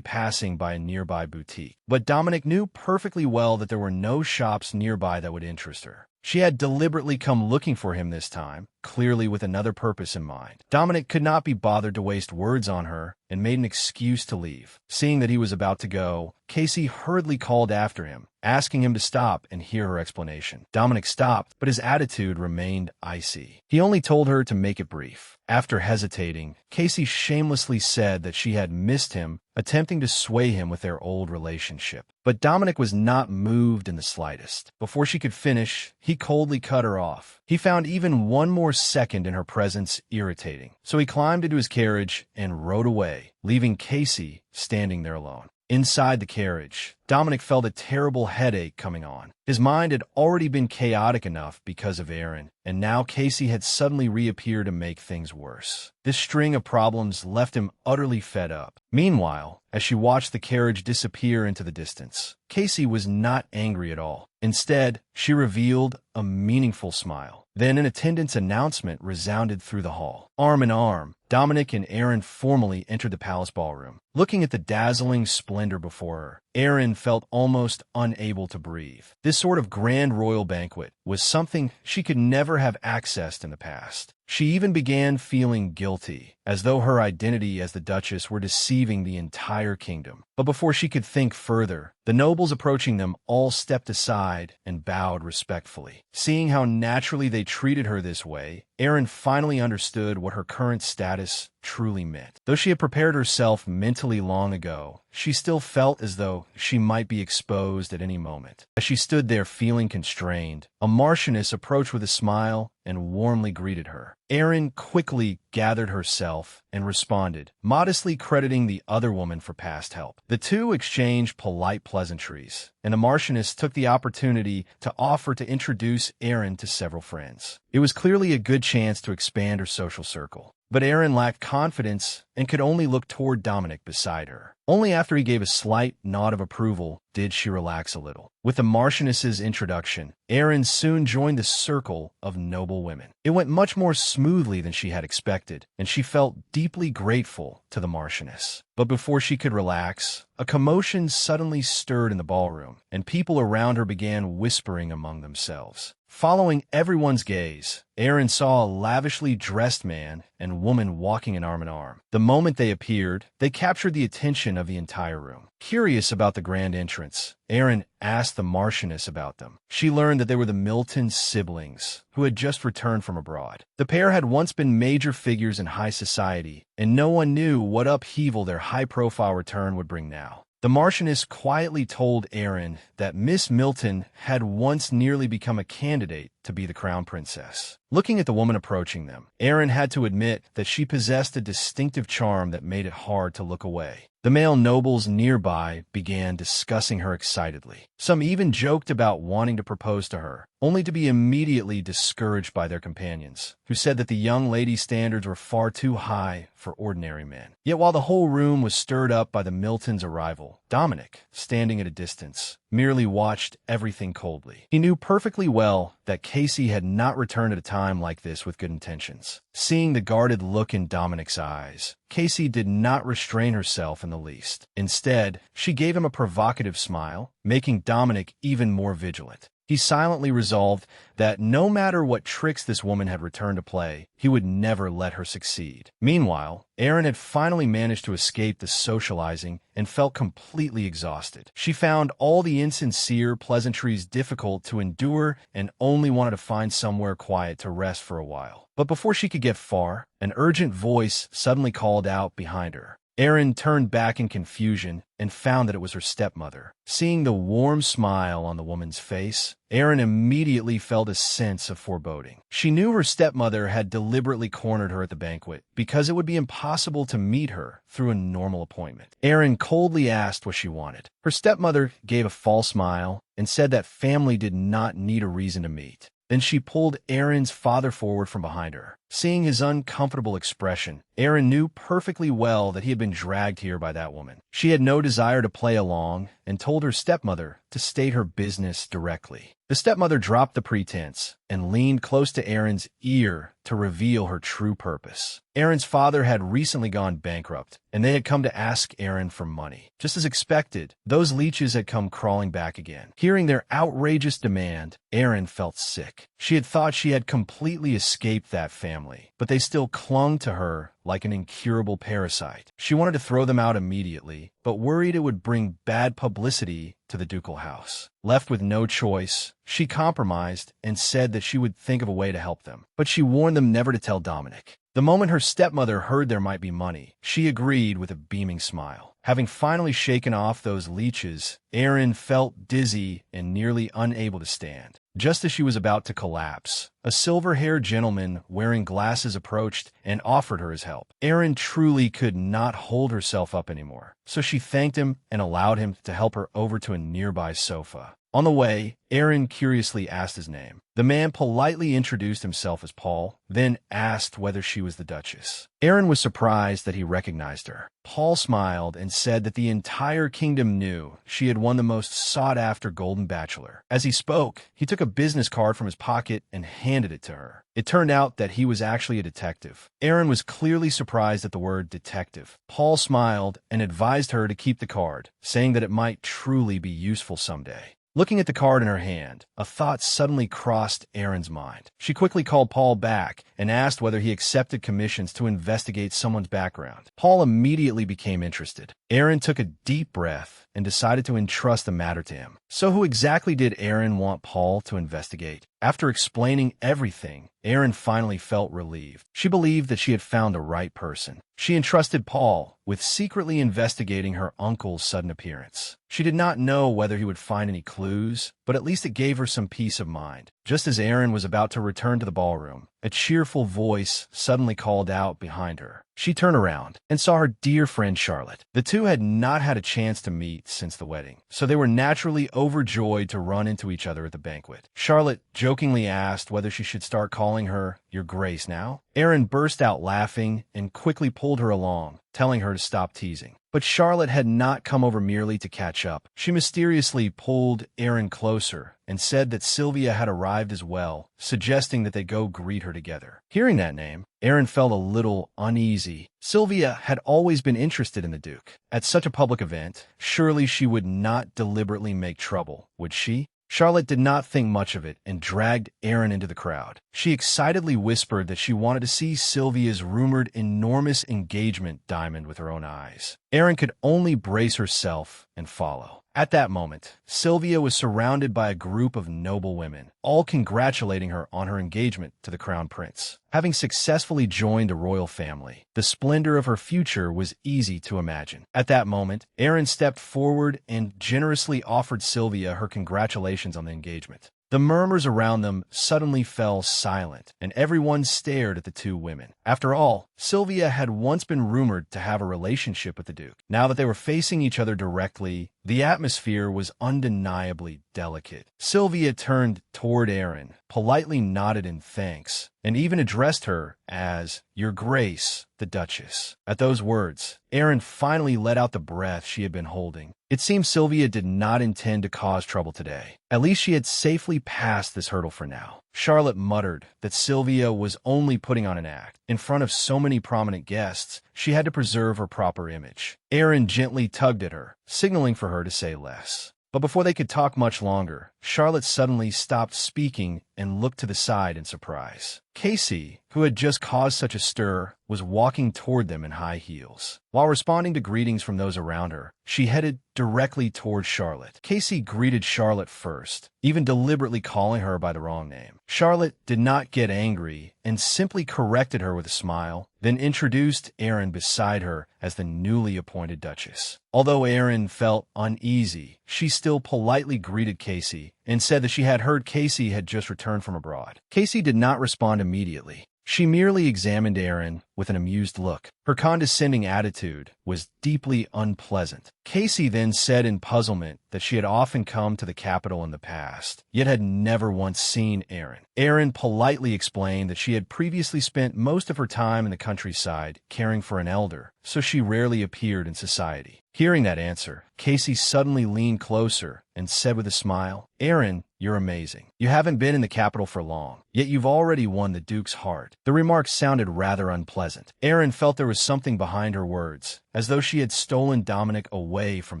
passing by a nearby boutique. But Dominic knew perfectly well that there were no shops nearby that would interest her. She had deliberately come looking for him this time, clearly with another purpose in mind. Dominic could not be bothered to waste words on her and made an excuse to leave. Seeing that he was about to go, Casey hurriedly called after him, asking him to stop and hear her explanation. Dominic stopped, but his attitude remained icy. He only told her to make it brief. After hesitating, Casey shamelessly said that she had missed him, attempting to sway him with their old relationship. But Dominic was not moved in the slightest. Before she could finish, he coldly cut her off. He found even one more second in her presence irritating, so he climbed into his carriage and rode away, leaving Casey standing there alone. Inside the carriage, Dominic felt a terrible headache coming on. His mind had already been chaotic enough because of Aaron, and now Casey had suddenly reappeared to make things worse. This string of problems left him utterly fed up. Meanwhile, as she watched the carriage disappear into the distance, Casey was not angry at all. Instead, she revealed a meaningful smile. Then an attendant's announcement resounded through the hall. Arm in arm, Dominic and Aaron formally entered the palace ballroom. Looking at the dazzling splendor before her, Aaron felt almost unable to breathe. This sort of grand royal banquet was something she could never have accessed in the past. She even began feeling guilty, as though her identity as the Duchess were deceiving the entire kingdom. But before she could think further, the nobles approaching them all stepped aside and bowed respectfully. Seeing how naturally they treated her this way, Aaron finally understood what her current status truly meant. Though she had prepared herself mentally long ago, she still felt as though she might be exposed at any moment. As she stood there feeling constrained, a Marchioness approached with a smile and warmly greeted her. Aaron quickly gathered herself and responded, modestly crediting the other woman for past help. The two exchanged polite pleasantries, and the Marchioness took the opportunity to offer to introduce Aaron to several friends. It was clearly a good chance to expand her social circle. But Aaron lacked confidence and could only look toward Dominic beside her. Only after he gave a slight nod of approval did she relax a little. With the Marchioness's introduction, Aaron soon joined the circle of noble women. It went much more smoothly than she had expected, and she felt deeply grateful to the Marchioness. But before she could relax, a commotion suddenly stirred in the ballroom, and people around her began whispering among themselves. Following everyone's gaze, Aaron saw a lavishly dressed man and woman walking in arm. The moment they appeared, they captured the attention of the entire room. Curious about the grand entrance, Aaron asked the Marchioness about them. She learned that they were the Milton siblings, who had just returned from abroad. The pair had once been major figures in high society, and no one knew what upheaval their high-profile return would bring now. The Marchioness quietly told Aaron that Miss Milton had once nearly become a candidate to be the crown princess. Looking at the woman approaching them, Aaron had to admit that she possessed a distinctive charm that made it hard to look away. The male nobles nearby began discussing her excitedly. Some even joked about wanting to propose to her, only to be immediately discouraged by their companions, who said that the young lady's standards were far too high for ordinary men. Yet while the whole room was stirred up by the Miltons' arrival, Dominic, standing at a distance, merely watched everything coldly. He knew perfectly well that Casey had not returned at a time like this with good intentions. Seeing the guarded look in Dominic's eyes, Casey did not restrain herself in the least. Instead, she gave him a provocative smile, making Dominic even more vigilant. He silently resolved that no matter what tricks this woman had returned to play, he would never let her succeed. Meanwhile, Aaron had finally managed to escape the socializing and felt completely exhausted. She found all the insincere pleasantries difficult to endure and only wanted to find somewhere quiet to rest for a while. But before she could get far, an urgent voice suddenly called out behind her. Aaron turned back in confusion and found that it was her stepmother. Seeing the warm smile on the woman's face, Aaron immediately felt a sense of foreboding. She knew her stepmother had deliberately cornered her at the banquet because it would be impossible to meet her through a normal appointment. Aaron coldly asked what she wanted. Her stepmother gave a false smile and said that family did not need a reason to meet. Then she pulled Aaron's father forward from behind her. Seeing his uncomfortable expression, Aaron knew perfectly well that he had been dragged here by that woman. She had no desire to play along and told her stepmother to state her business directly. The stepmother dropped the pretense and leaned close to Aaron's ear to reveal her true purpose. Aaron's father had recently gone bankrupt, and they had come to ask Aaron for money. Just as expected, those leeches had come crawling back again. Hearing their outrageous demand, Aaron felt sick. She had thought she had completely escaped that family, but they still clung to her like an incurable parasite. She wanted to throw them out immediately, but worried it would bring bad publicity to the ducal house. Left with no choice, she compromised and said that she would think of a way to help them, but she warned them never to tell Dominic. The moment her stepmother heard there might be money, she agreed with a beaming smile. Having finally shaken off those leeches, Erin felt dizzy and nearly unable to stand. Just as she was about to collapse, a silver-haired gentleman wearing glasses approached and offered her his help. Erin truly could not hold herself up anymore, so she thanked him and allowed him to help her over to a nearby sofa. On the way, Erin curiously asked his name. The man politely introduced himself as Paul, then asked whether she was the Duchess. Erin was surprised that he recognized her. Paul smiled and said that the entire kingdom knew she had won the most sought-after Golden Bachelor. As he spoke, he took a business card from his pocket and handed it to her. It turned out that he was actually a detective. Erin was clearly surprised at the word detective. Paul smiled and advised her to keep the card, saying that it might truly be useful someday. Looking at the card in her hand, a thought suddenly crossed Erin's mind. She quickly called Paul back and asked whether he accepted commissions to investigate someone's background. Paul immediately became interested. Erin took a deep breath and decided to entrust the matter to him. So who exactly did Erin want Paul to investigate? After explaining everything, Erin finally felt relieved. She believed that she had found the right person. She entrusted Paul with secretly investigating her uncle's sudden appearance. She did not know whether he would find any clues, but at least it gave her some peace of mind. Just as Erin was about to return to the ballroom, a cheerful voice suddenly called out behind her. She turned around and saw her dear friend Charlotte. The two had not had a chance to meet since the wedding, so they were naturally overjoyed to run into each other at the banquet. Charlotte jokingly asked whether she should start calling her Your Grace now. Erin burst out laughing and quickly pulled her along, telling her to stop teasing. But Charlotte had not come over merely to catch up. She mysteriously pulled Erin closer and said that Sylvia had arrived as well, suggesting that they go greet her together. Hearing that name, Erin felt a little uneasy. Sylvia had always been interested in the Duke. At such a public event, surely she would not deliberately make trouble, would she? Charlotte did not think much of it and dragged Erin into the crowd. She excitedly whispered that she wanted to see Sylvia's rumored enormous engagement diamond with her own eyes. Erin could only brace herself and follow. At that moment, Sylvia was surrounded by a group of noble women, all congratulating her on her engagement to the crown prince. Having successfully joined a royal family, the splendor of her future was easy to imagine. At that moment, Erin stepped forward and generously offered Sylvia her congratulations on the engagement. The murmurs around them suddenly fell silent, and everyone stared at the two women. After all, Sylvia had once been rumored to have a relationship with the Duke. Now that they were facing each other directly, the atmosphere was undeniably delicate. Sylvia turned toward Erin, politely nodded in thanks, and even addressed her as Your Grace, the Duchess. At those words, Erin finally let out the breath she had been holding. It seemed Sylvia did not intend to cause trouble today. At least she had safely passed this hurdle for now. Charlotte muttered that Sylvia was only putting on an act. In front of so many prominent guests, she had to preserve her proper image. Erin gently tugged at her, signaling for her to say less. But before they could talk much longer, Charlotte suddenly stopped speaking and looked to the side in surprise. Casey, who had just caused such a stir, was walking toward them in high heels. While responding to greetings from those around her, she headed directly toward Charlotte. Casey greeted Charlotte first, even deliberately calling her by the wrong name. Charlotte did not get angry and simply corrected her with a smile, then introduced Erin beside her as the newly appointed Duchess. Although Erin felt uneasy, she still politely greeted Casey and said that she had heard Casey had just returned from abroad. Casey did not respond immediately. She merely examined Erin with an amused look. Her condescending attitude was deeply unpleasant. Casey then said in puzzlement that she had often come to the capital in the past, yet had never once seen Erin. Erin politely explained that she had previously spent most of her time in the countryside caring for an elder, so she rarely appeared in society. Hearing that answer, Casey suddenly leaned closer and said with a smile, Erin, you're amazing. You haven't been in the capital for long, yet you've already won the Duke's heart. The remark sounded rather unpleasant. present. Erin felt there was something behind her words, as though she had stolen Dominic away from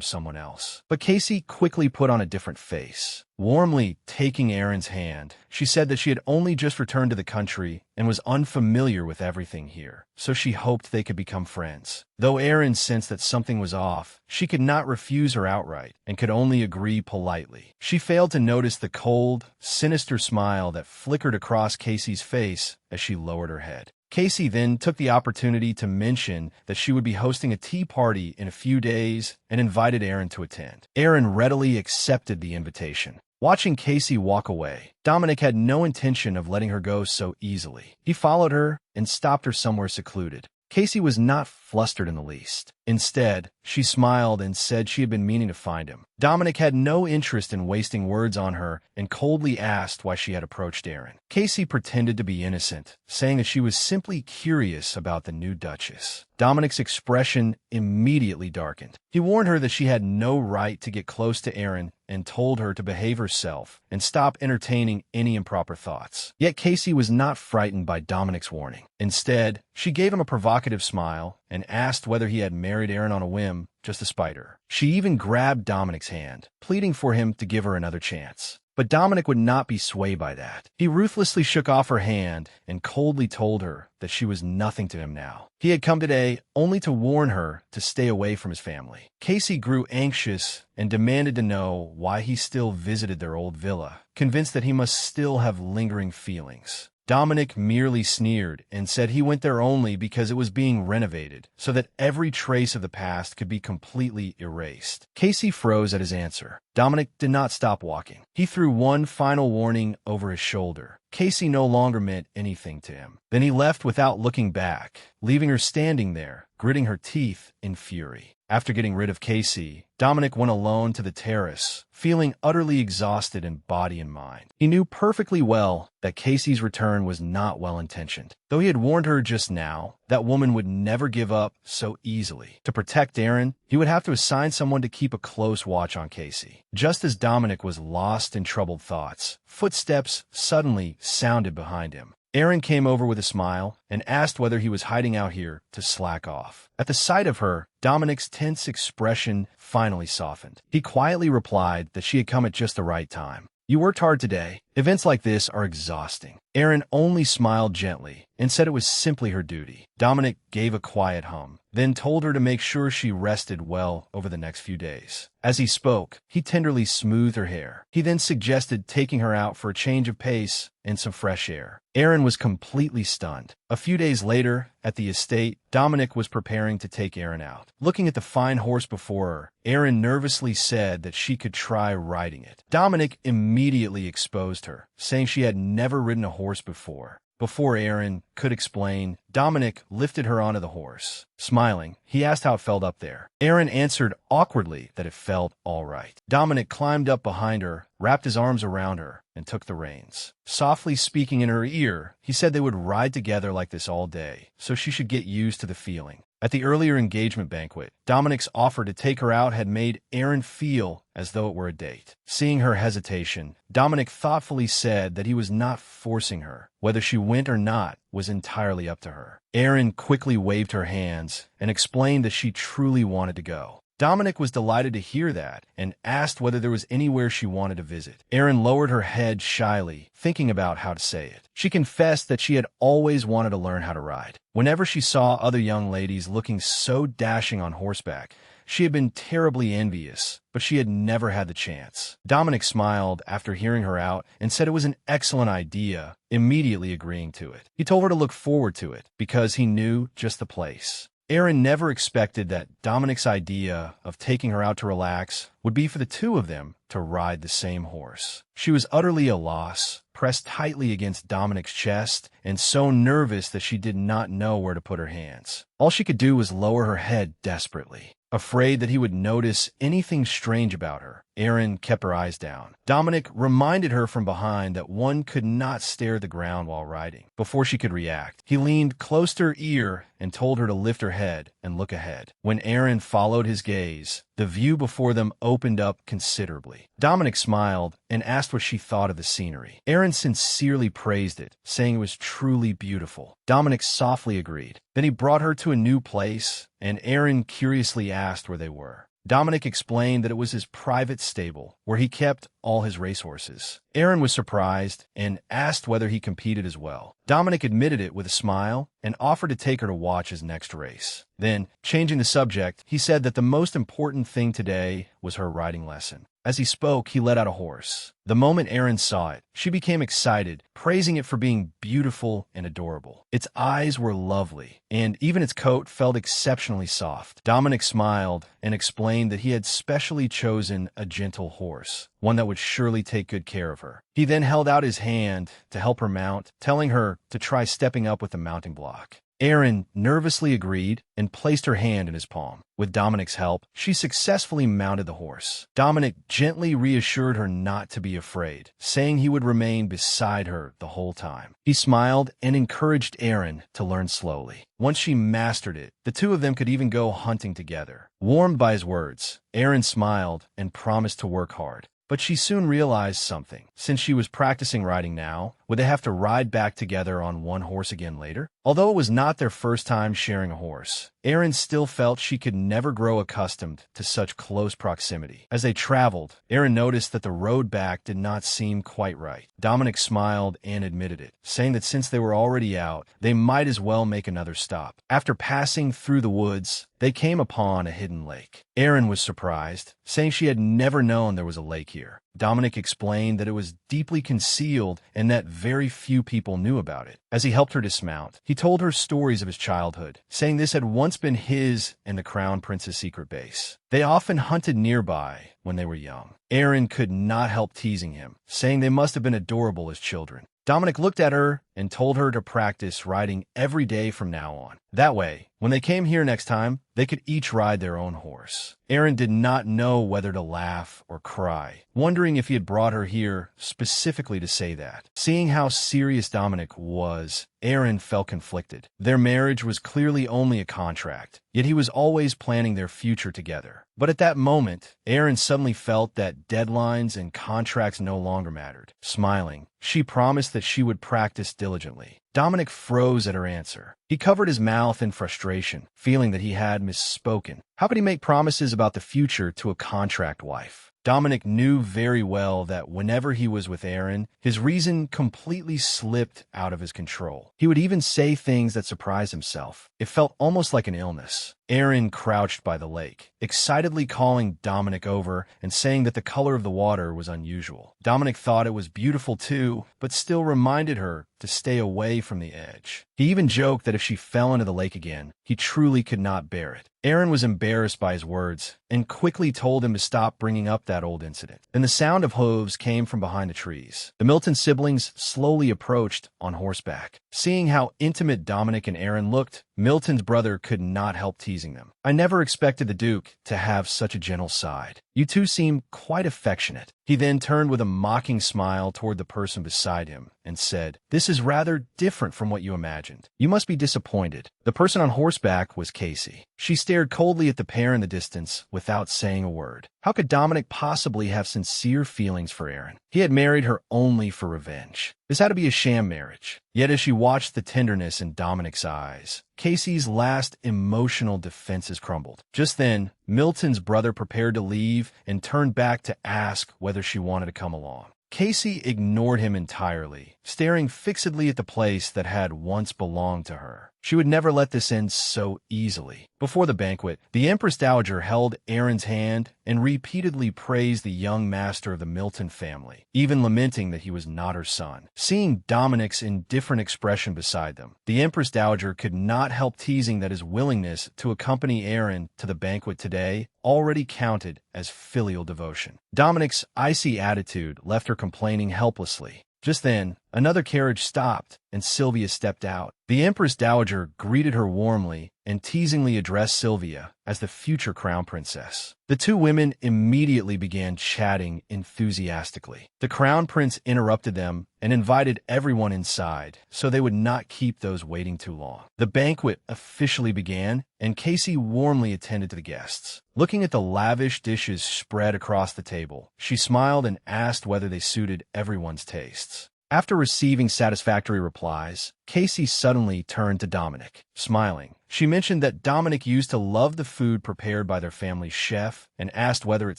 someone else. But Casey quickly put on a different face. Warmly taking Erin's hand, she said that she had only just returned to the country and was unfamiliar with everything here, so she hoped they could become friends. Though Erin sensed that something was off, she could not refuse her outright and could only agree politely. She failed to notice the cold, sinister smile that flickered across Casey's face as she lowered her head. Casey then took the opportunity to mention that she would be hosting a tea party in a few days and invited Erin to attend. Erin readily accepted the invitation. Watching Casey walk away, Dominic had no intention of letting her go so easily. He followed her and stopped her somewhere secluded. Casey was not flustered in the least. Instead, she smiled and said she had been meaning to find him. Dominic had no interest in wasting words on her and coldly asked why she had approached Erin. Casey pretended to be innocent, saying that she was simply curious about the new Duchess. Dominic's expression immediately darkened. He warned her that she had no right to get close to Erin and told her to behave herself and stop entertaining any improper thoughts. Yet Casey was not frightened by Dominic's warning. Instead, she gave him a provocative smile and asked whether he had married Erin on a whim just to spite her. She even grabbed Dominic's hand, pleading for him to give her another chance. But Dominic would not be swayed by that. He ruthlessly shook off her hand and coldly told her that she was nothing to him now. He had come today only to warn her to stay away from his family. Casey grew anxious and demanded to know why he still visited their old villa, convinced that he must still have lingering feelings. Dominic merely sneered and said he went there only because it was being renovated, so that every trace of the past could be completely erased. Casey froze at his answer. Dominic did not stop walking. He threw one final warning over his shoulder. Casey no longer meant anything to him. Then he left without looking back, leaving her standing there, gritting her teeth in fury. After getting rid of Casey, Dominic went alone to the terrace, feeling utterly exhausted in body and mind. He knew perfectly well that Casey's return was not well-intentioned. Though he had warned her just now, that woman would never give up so easily. To protect Erin, he would have to assign someone to keep a close watch on Casey. Just as Dominic was lost in troubled thoughts, footsteps suddenly sounded behind him. Erin came over with a smile and asked whether he was hiding out here to slack off. At the sight of her, Dominic's tense expression finally softened. He quietly replied that she had come at just the right time. "You worked hard today. Events like this are exhausting." Erin only smiled gently and said it was simply her duty. Dominic gave a quiet hum, then told her to make sure she rested well over the next few days. As he spoke, he tenderly smoothed her hair. He then suggested taking her out for a change of pace and some fresh air. Erin was completely stunned. A few days later, at the estate, Dominic was preparing to take Erin out. Looking at the fine horse before her, Erin nervously said that she could try riding it. Dominic immediately exposed her, saying she had never ridden a horse before. Before Erin could explain, Dominic lifted her onto the horse. Smiling, he asked how it felt up there. Erin answered awkwardly that it felt all right. Dominic climbed up behind her, wrapped his arms around her, and took the reins. Softly speaking in her ear, he said they would ride together like this all day, so she should get used to the feeling. At the earlier engagement banquet, Dominic's offer to take her out had made Erin feel as though it were a date. Seeing her hesitation, Dominic thoughtfully said that he was not forcing her. Whether she went or not was entirely up to her. Erin quickly waved her hands and explained that she truly wanted to go. Dominic was delighted to hear that and asked whether there was anywhere she wanted to visit. Erin lowered her head shyly, thinking about how to say it. She confessed that she had always wanted to learn how to ride. Whenever she saw other young ladies looking so dashing on horseback, she had been terribly envious, but she had never had the chance. Dominic smiled after hearing her out and said it was an excellent idea, immediately agreeing to it. He told her to look forward to it because he knew just the place. Erin never expected that Dominic's idea of taking her out to relax would be for the two of them to ride the same horse. She was utterly a loss, pressed tightly against Dominic's chest, and so nervous that she did not know where to put her hands. All she could do was lower her head desperately. Afraid that he would notice anything strange about her, Erin kept her eyes down. Dominic reminded her from behind that one could not stare at the ground while riding. Before she could react, he leaned close to her ear and told her to lift her head and look ahead. When Aaron followed his gaze, the view before them opened up considerably. Dominic smiled and asked what she thought of the scenery. Aaron sincerely praised it, saying it was truly beautiful. Dominic softly agreed. Then he brought her to a new place, and Aaron curiously asked where they were. Dominic explained that it was his private stable, where he kept all his racehorses. Aaron was surprised and asked whether he competed as well. Dominic admitted it with a smile and offered to take her to watch his next race. Then, changing the subject, he said that the most important thing today was her riding lesson. As he spoke, he let out a horse. The moment Aaron saw it, she became excited, praising it for being beautiful and adorable. Its eyes were lovely, and even its coat felt exceptionally soft. Dominic smiled and explained that he had specially chosen a gentle horse, one that would surely take good care of her. He then held out his hand to help her mount, telling her to try stepping up with the mounting block. Aaron nervously agreed and placed her hand in his palm. With Dominic's help, she successfully mounted the horse. Dominic gently reassured her not to be afraid, saying he would remain beside her the whole time. He smiled and encouraged Aaron to learn slowly. Once she mastered it, the two of them could even go hunting together. Warmed by his words, Aaron smiled and promised to work hard. But she soon realized something. Since she was practicing riding now, would they have to ride back together on one horse again later? Although it was not their first time sharing a horse, Aaron still felt she could never grow accustomed to such close proximity. As they traveled, Aaron noticed that the road back did not seem quite right. Dominic smiled and admitted it, saying that since they were already out, they might as well make another stop. After passing through the woods, they came upon a hidden lake. Aaron was surprised, saying she had never known there was a lake here. Dominic explained that it was deeply concealed and that very few people knew about it. As he helped her dismount, he told her stories of his childhood, saying this had once been his and the Crown Prince's secret base. They often hunted nearby when they were young. Aaron could not help teasing him, saying they must have been adorable as children. Dominic looked at her and told her to practice riding every day from now on. That way, when they came here next time, they could each ride their own horse. Aaron did not know whether to laugh or cry, wondering if he had brought her here specifically to say that. Seeing how serious Dominic was, Aaron felt conflicted. Their marriage was clearly only a contract, yet he was always planning their future together. But at that moment, Aaron suddenly felt that deadlines and contracts no longer mattered. Smiling, she promised that she would practice diligently. Dominic froze at her answer. He covered his mouth in frustration, feeling that he had misspoken. How could he make promises about the future to a contract wife? Dominic knew very well that whenever he was with Aaron, his reason completely slipped out of his control. He would even say things that surprised himself. It felt almost like an illness. Aaron crouched by the lake, excitedly calling Dominic over and saying that the color of the water was unusual. Dominic thought it was beautiful too, but still reminded her to stay away from the edge. He even joked that if she fell into the lake again, he truly could not bear it. Aaron was embarrassed by his words and quickly told him to stop bringing up that old incident. Then the sound of hooves came from behind the trees. The Milton siblings slowly approached on horseback. Seeing how intimate Dominic and Aaron looked, Milton's brother could not help teasing them. I never expected the Duke to have such a gentle side. You two seem quite affectionate. He then turned with a mocking smile toward the person beside him and said, "This is rather different from what you imagined. You must be disappointed." The person on horseback was Casey. She stared coldly at the pair in the distance without saying a word. How could Dominic possibly have sincere feelings for Aaron? He had married her only for revenge. This had to be a sham marriage. Yet as she watched the tenderness in Dominic's eyes, Casey's last emotional defenses crumbled. Just then, Milton's brother prepared to leave and turned back to ask whether she wanted to come along. Casey ignored him entirely, staring fixedly at the place that had once belonged to her. She would never let this end so easily. Before the banquet, the Empress Dowager held Aaron's hand and repeatedly praised the young master of the Milton family, even lamenting that he was not her son. Seeing Dominic's indifferent expression beside them, the Empress Dowager could not help teasing that his willingness to accompany Aaron to the banquet today already counted as filial devotion. Dominic's icy attitude left her complaining helplessly. Just then, another carriage stopped, and Sylvia stepped out. The Empress Dowager greeted her warmly and teasingly addressed Sylvia as the future crown princess. The two women immediately began chatting enthusiastically. The crown prince interrupted them and invited everyone inside so they would not keep those waiting too long. The banquet officially began, and Casey warmly attended to the guests. Looking at the lavish dishes spread across the table, she smiled and asked whether they suited everyone's tastes. After receiving satisfactory replies, Casey suddenly turned to Dominic. Smiling, she mentioned that Dominic used to love the food prepared by their family's chef and asked whether it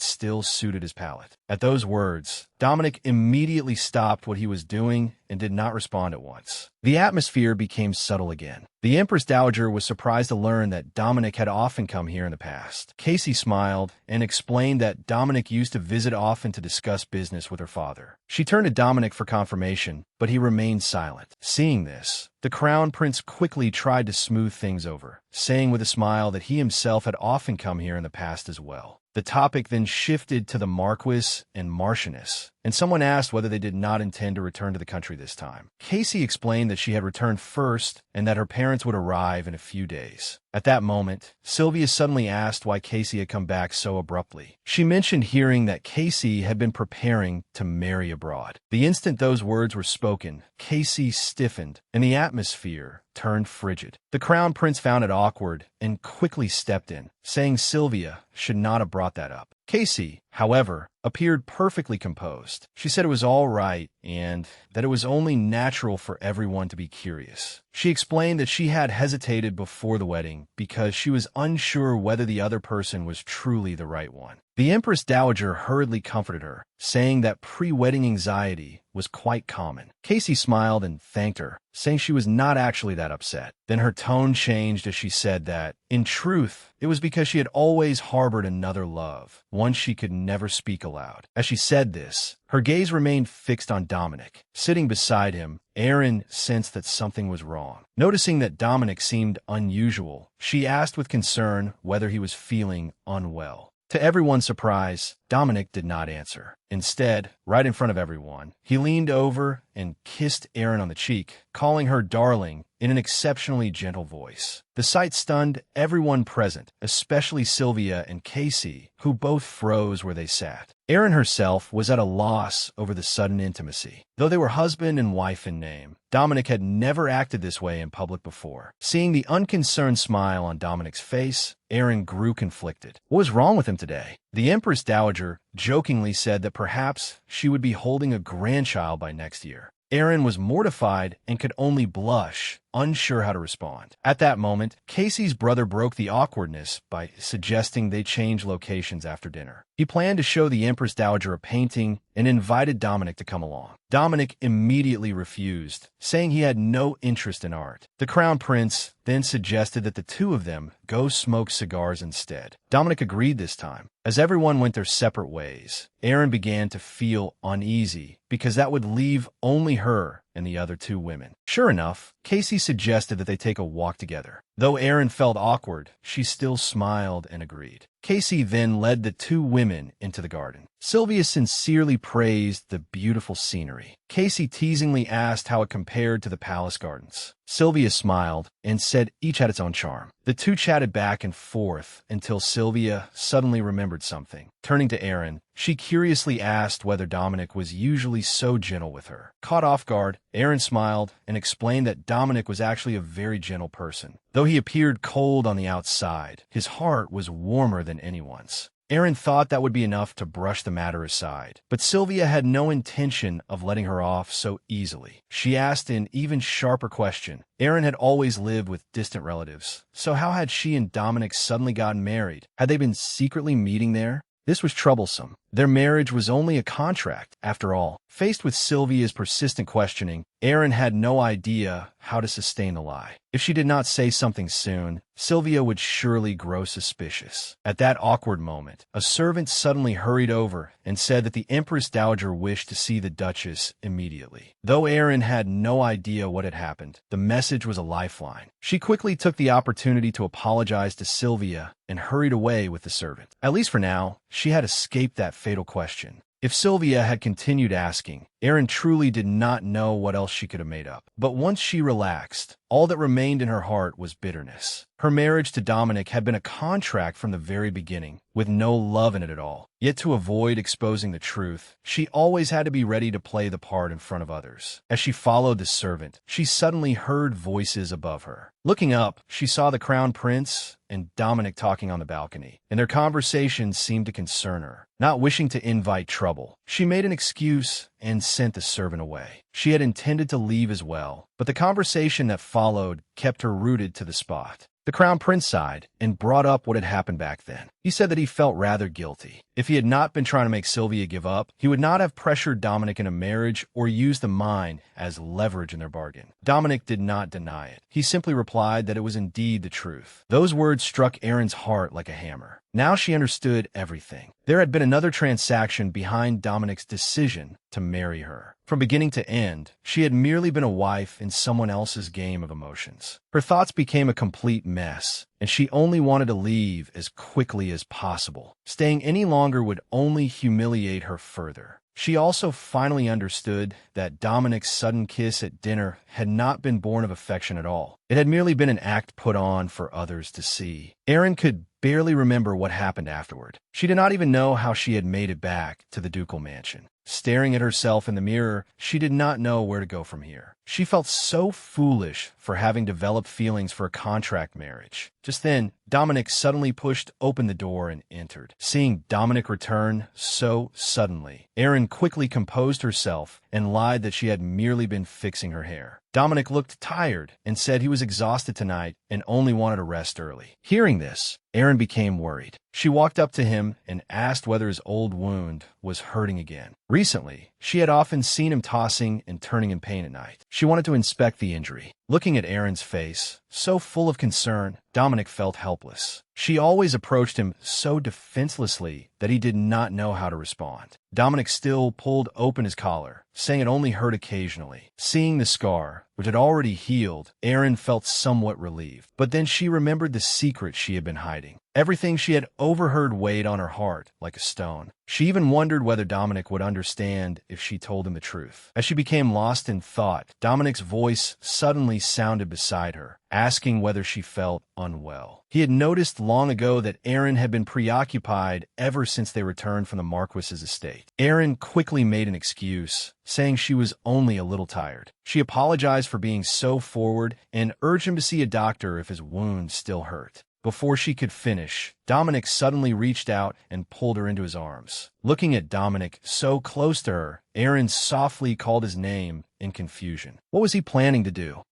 still suited his palate. At those words, Dominic immediately stopped what he was doing and did not respond at once. The atmosphere became subtle again. The Empress Dowager was surprised to learn that Dominic had often come here in the past. Casey smiled and explained that Dominic used to visit often to discuss business with her father. She turned to Dominic for confirmation, but he remained silent. Seeing this, the crown prince quickly tried to smooth things over, saying with a smile that he himself had often come here in the past as well. The topic then shifted to the Marquis and Marchioness, and someone asked whether they did not intend to return to the country this time. Casey explained that she had returned first and that her parents would arrive in a few days. At that moment, Sylvia suddenly asked why Casey had come back so abruptly. She mentioned hearing that Casey had been preparing to marry abroad. The instant those words were spoken, Casey stiffened, and the atmosphere turned frigid. The crown prince found it awkward and quickly stepped in, saying Sylvia should not have brought that up. Casey, however, appeared perfectly composed. She said it was all right and that it was only natural for everyone to be curious. She explained that she had hesitated before the wedding because she was unsure whether the other person was truly the right one. The Empress Dowager hurriedly comforted her, saying that pre-wedding anxiety was quite common. Casey smiled and thanked her, saying she was not actually that upset. Then her tone changed as she said that, in truth, it was because she had always harbored another love, one she could never speak aloud. As she said this, her gaze remained fixed on Dominic. Sitting beside him, Aaron sensed that something was wrong. Noticing that Dominic seemed unusual, she asked with concern whether he was feeling unwell. To everyone's surprise, Dominic did not answer. Instead, right in front of everyone, he leaned over and kissed Aaron on the cheek, calling her darling in an exceptionally gentle voice. The sight stunned everyone present, especially Sylvia and Casey, who both froze where they sat. Aaron herself was at a loss over the sudden intimacy. Though they were husband and wife in name, Dominic had never acted this way in public before. Seeing the unconcerned smile on Dominic's face, Aaron grew conflicted. What was wrong with him today? The Empress Dowager jokingly said that perhaps she would be holding a grandchild by next year. Aaron was mortified and could only blush, unsure how to respond. At that moment, Casey's brother broke the awkwardness by suggesting they change locations after dinner. He planned to show the Empress Dowager a painting and invited Dominic to come along. Dominic immediately refused, saying he had no interest in art. The crown prince then suggested that the two of them go smoke cigars instead. Dominic agreed this time. As everyone went their separate ways, Aaron began to feel uneasy because that would leave only her and the other two women. Sure enough, Casey suggested that they take a walk together. Though Aaron felt awkward, she still smiled and agreed. Casey then led the two women into the garden. Sylvia sincerely praised the beautiful scenery. Casey teasingly asked how it compared to the palace gardens. Sylvia smiled and said each had its own charm. The two chatted back and forth until Sylvia suddenly remembered something. Turning to Aaron, she curiously asked whether Dominic was usually so gentle with her. Caught off guard, Aaron smiled and explained that Dominic was actually a very gentle person. Though he appeared cold on the outside, his heart was warmer than anyone's. Aaron thought that would be enough to brush the matter aside, but Sylvia had no intention of letting her off so easily. She asked an even sharper question. Aaron had always lived with distant relatives, so how had she and Dominic suddenly gotten married? Had they been secretly meeting there? This was troublesome. Their marriage was only a contract, after all. Faced with Sylvia's persistent questioning, Aaron had no idea how to sustain the lie. If she did not say something soon, Sylvia would surely grow suspicious. At that awkward moment, a servant suddenly hurried over and said that the Empress Dowager wished to see the Duchess immediately. Though Aaron had no idea what had happened, the message was a lifeline. She quickly took the opportunity to apologize to Sylvia and hurried away with the servant. At least for now, she had escaped that fatal question. If Sylvia had continued asking, Erin truly did not know what else she could have made up. But once she relaxed, all that remained in her heart was bitterness. Her marriage to Dominic had been a contract from the very beginning, with no love in it at all. Yet to avoid exposing the truth, she always had to be ready to play the part in front of others. As she followed the servant, she suddenly heard voices above her. Looking up, she saw the crown prince and Dominic talking on the balcony, and their conversation seemed to concern her. Not wishing to invite trouble, she made an excuse and sent the servant away. She had intended to leave as well, but the conversation that followed kept her rooted to the spot. The crown prince sighed and brought up what had happened back then. He said that he felt rather guilty. If he had not been trying to make Sylvia give up, he would not have pressured Dominic into marriage or used the mine as leverage in their bargain. Dominic did not deny it. He simply replied that it was indeed the truth. Those words struck Erin's heart like a hammer. Now she understood everything. There had been another transaction behind Dominic's decision to marry her. From beginning to end, she had merely been a wife in someone else's game of emotions. Her thoughts became a complete mess, and she only wanted to leave as quickly as possible. Staying any longer would only humiliate her further. She also finally understood that Dominic's sudden kiss at dinner had not been born of affection at all. It had merely been an act put on for others to see. Erin could barely remember what happened afterward. She did not even know how she had made it back to the ducal mansion. Staring at herself in the mirror, she did not know where to go from here. She felt so foolish for having developed feelings for a contract marriage. Just then, Dominic suddenly pushed open the door and entered. Seeing Dominic return so suddenly, Erin quickly composed herself and lied that she had merely been fixing her hair. Dominic looked tired and said he was exhausted tonight and only wanted to rest early. Hearing this, Erin became worried. She walked up to him and asked whether his old wound was hurting again. Recently, she had often seen him tossing and turning in pain at night. She wanted to inspect the injury. Looking at Erin's face, so full of concern, Dominic felt helpless. She always approached him so defenselessly that he did not know how to respond. Dominic still pulled open his collar, saying it only hurt occasionally. Seeing the scar, which had already healed, Erin felt somewhat relieved. But then she remembered the secret she had been hiding. Everything she had overheard weighed on her heart like a stone. She even wondered whether Dominic would understand if she told him the truth. As she became lost in thought, Dominic's voice suddenly sounded beside her, asking whether she felt unwell. He had noticed long ago that Erin had been preoccupied ever since they returned from the Marquis's estate. Erin quickly made an excuse, saying she was only a little tired. She apologized for being so forward and urged him to see a doctor if his wound still hurt. Before she could finish, Dominic suddenly reached out and pulled her into his arms. Looking at Dominic so close to her, Erin softly called his name in confusion. What was he planning to do?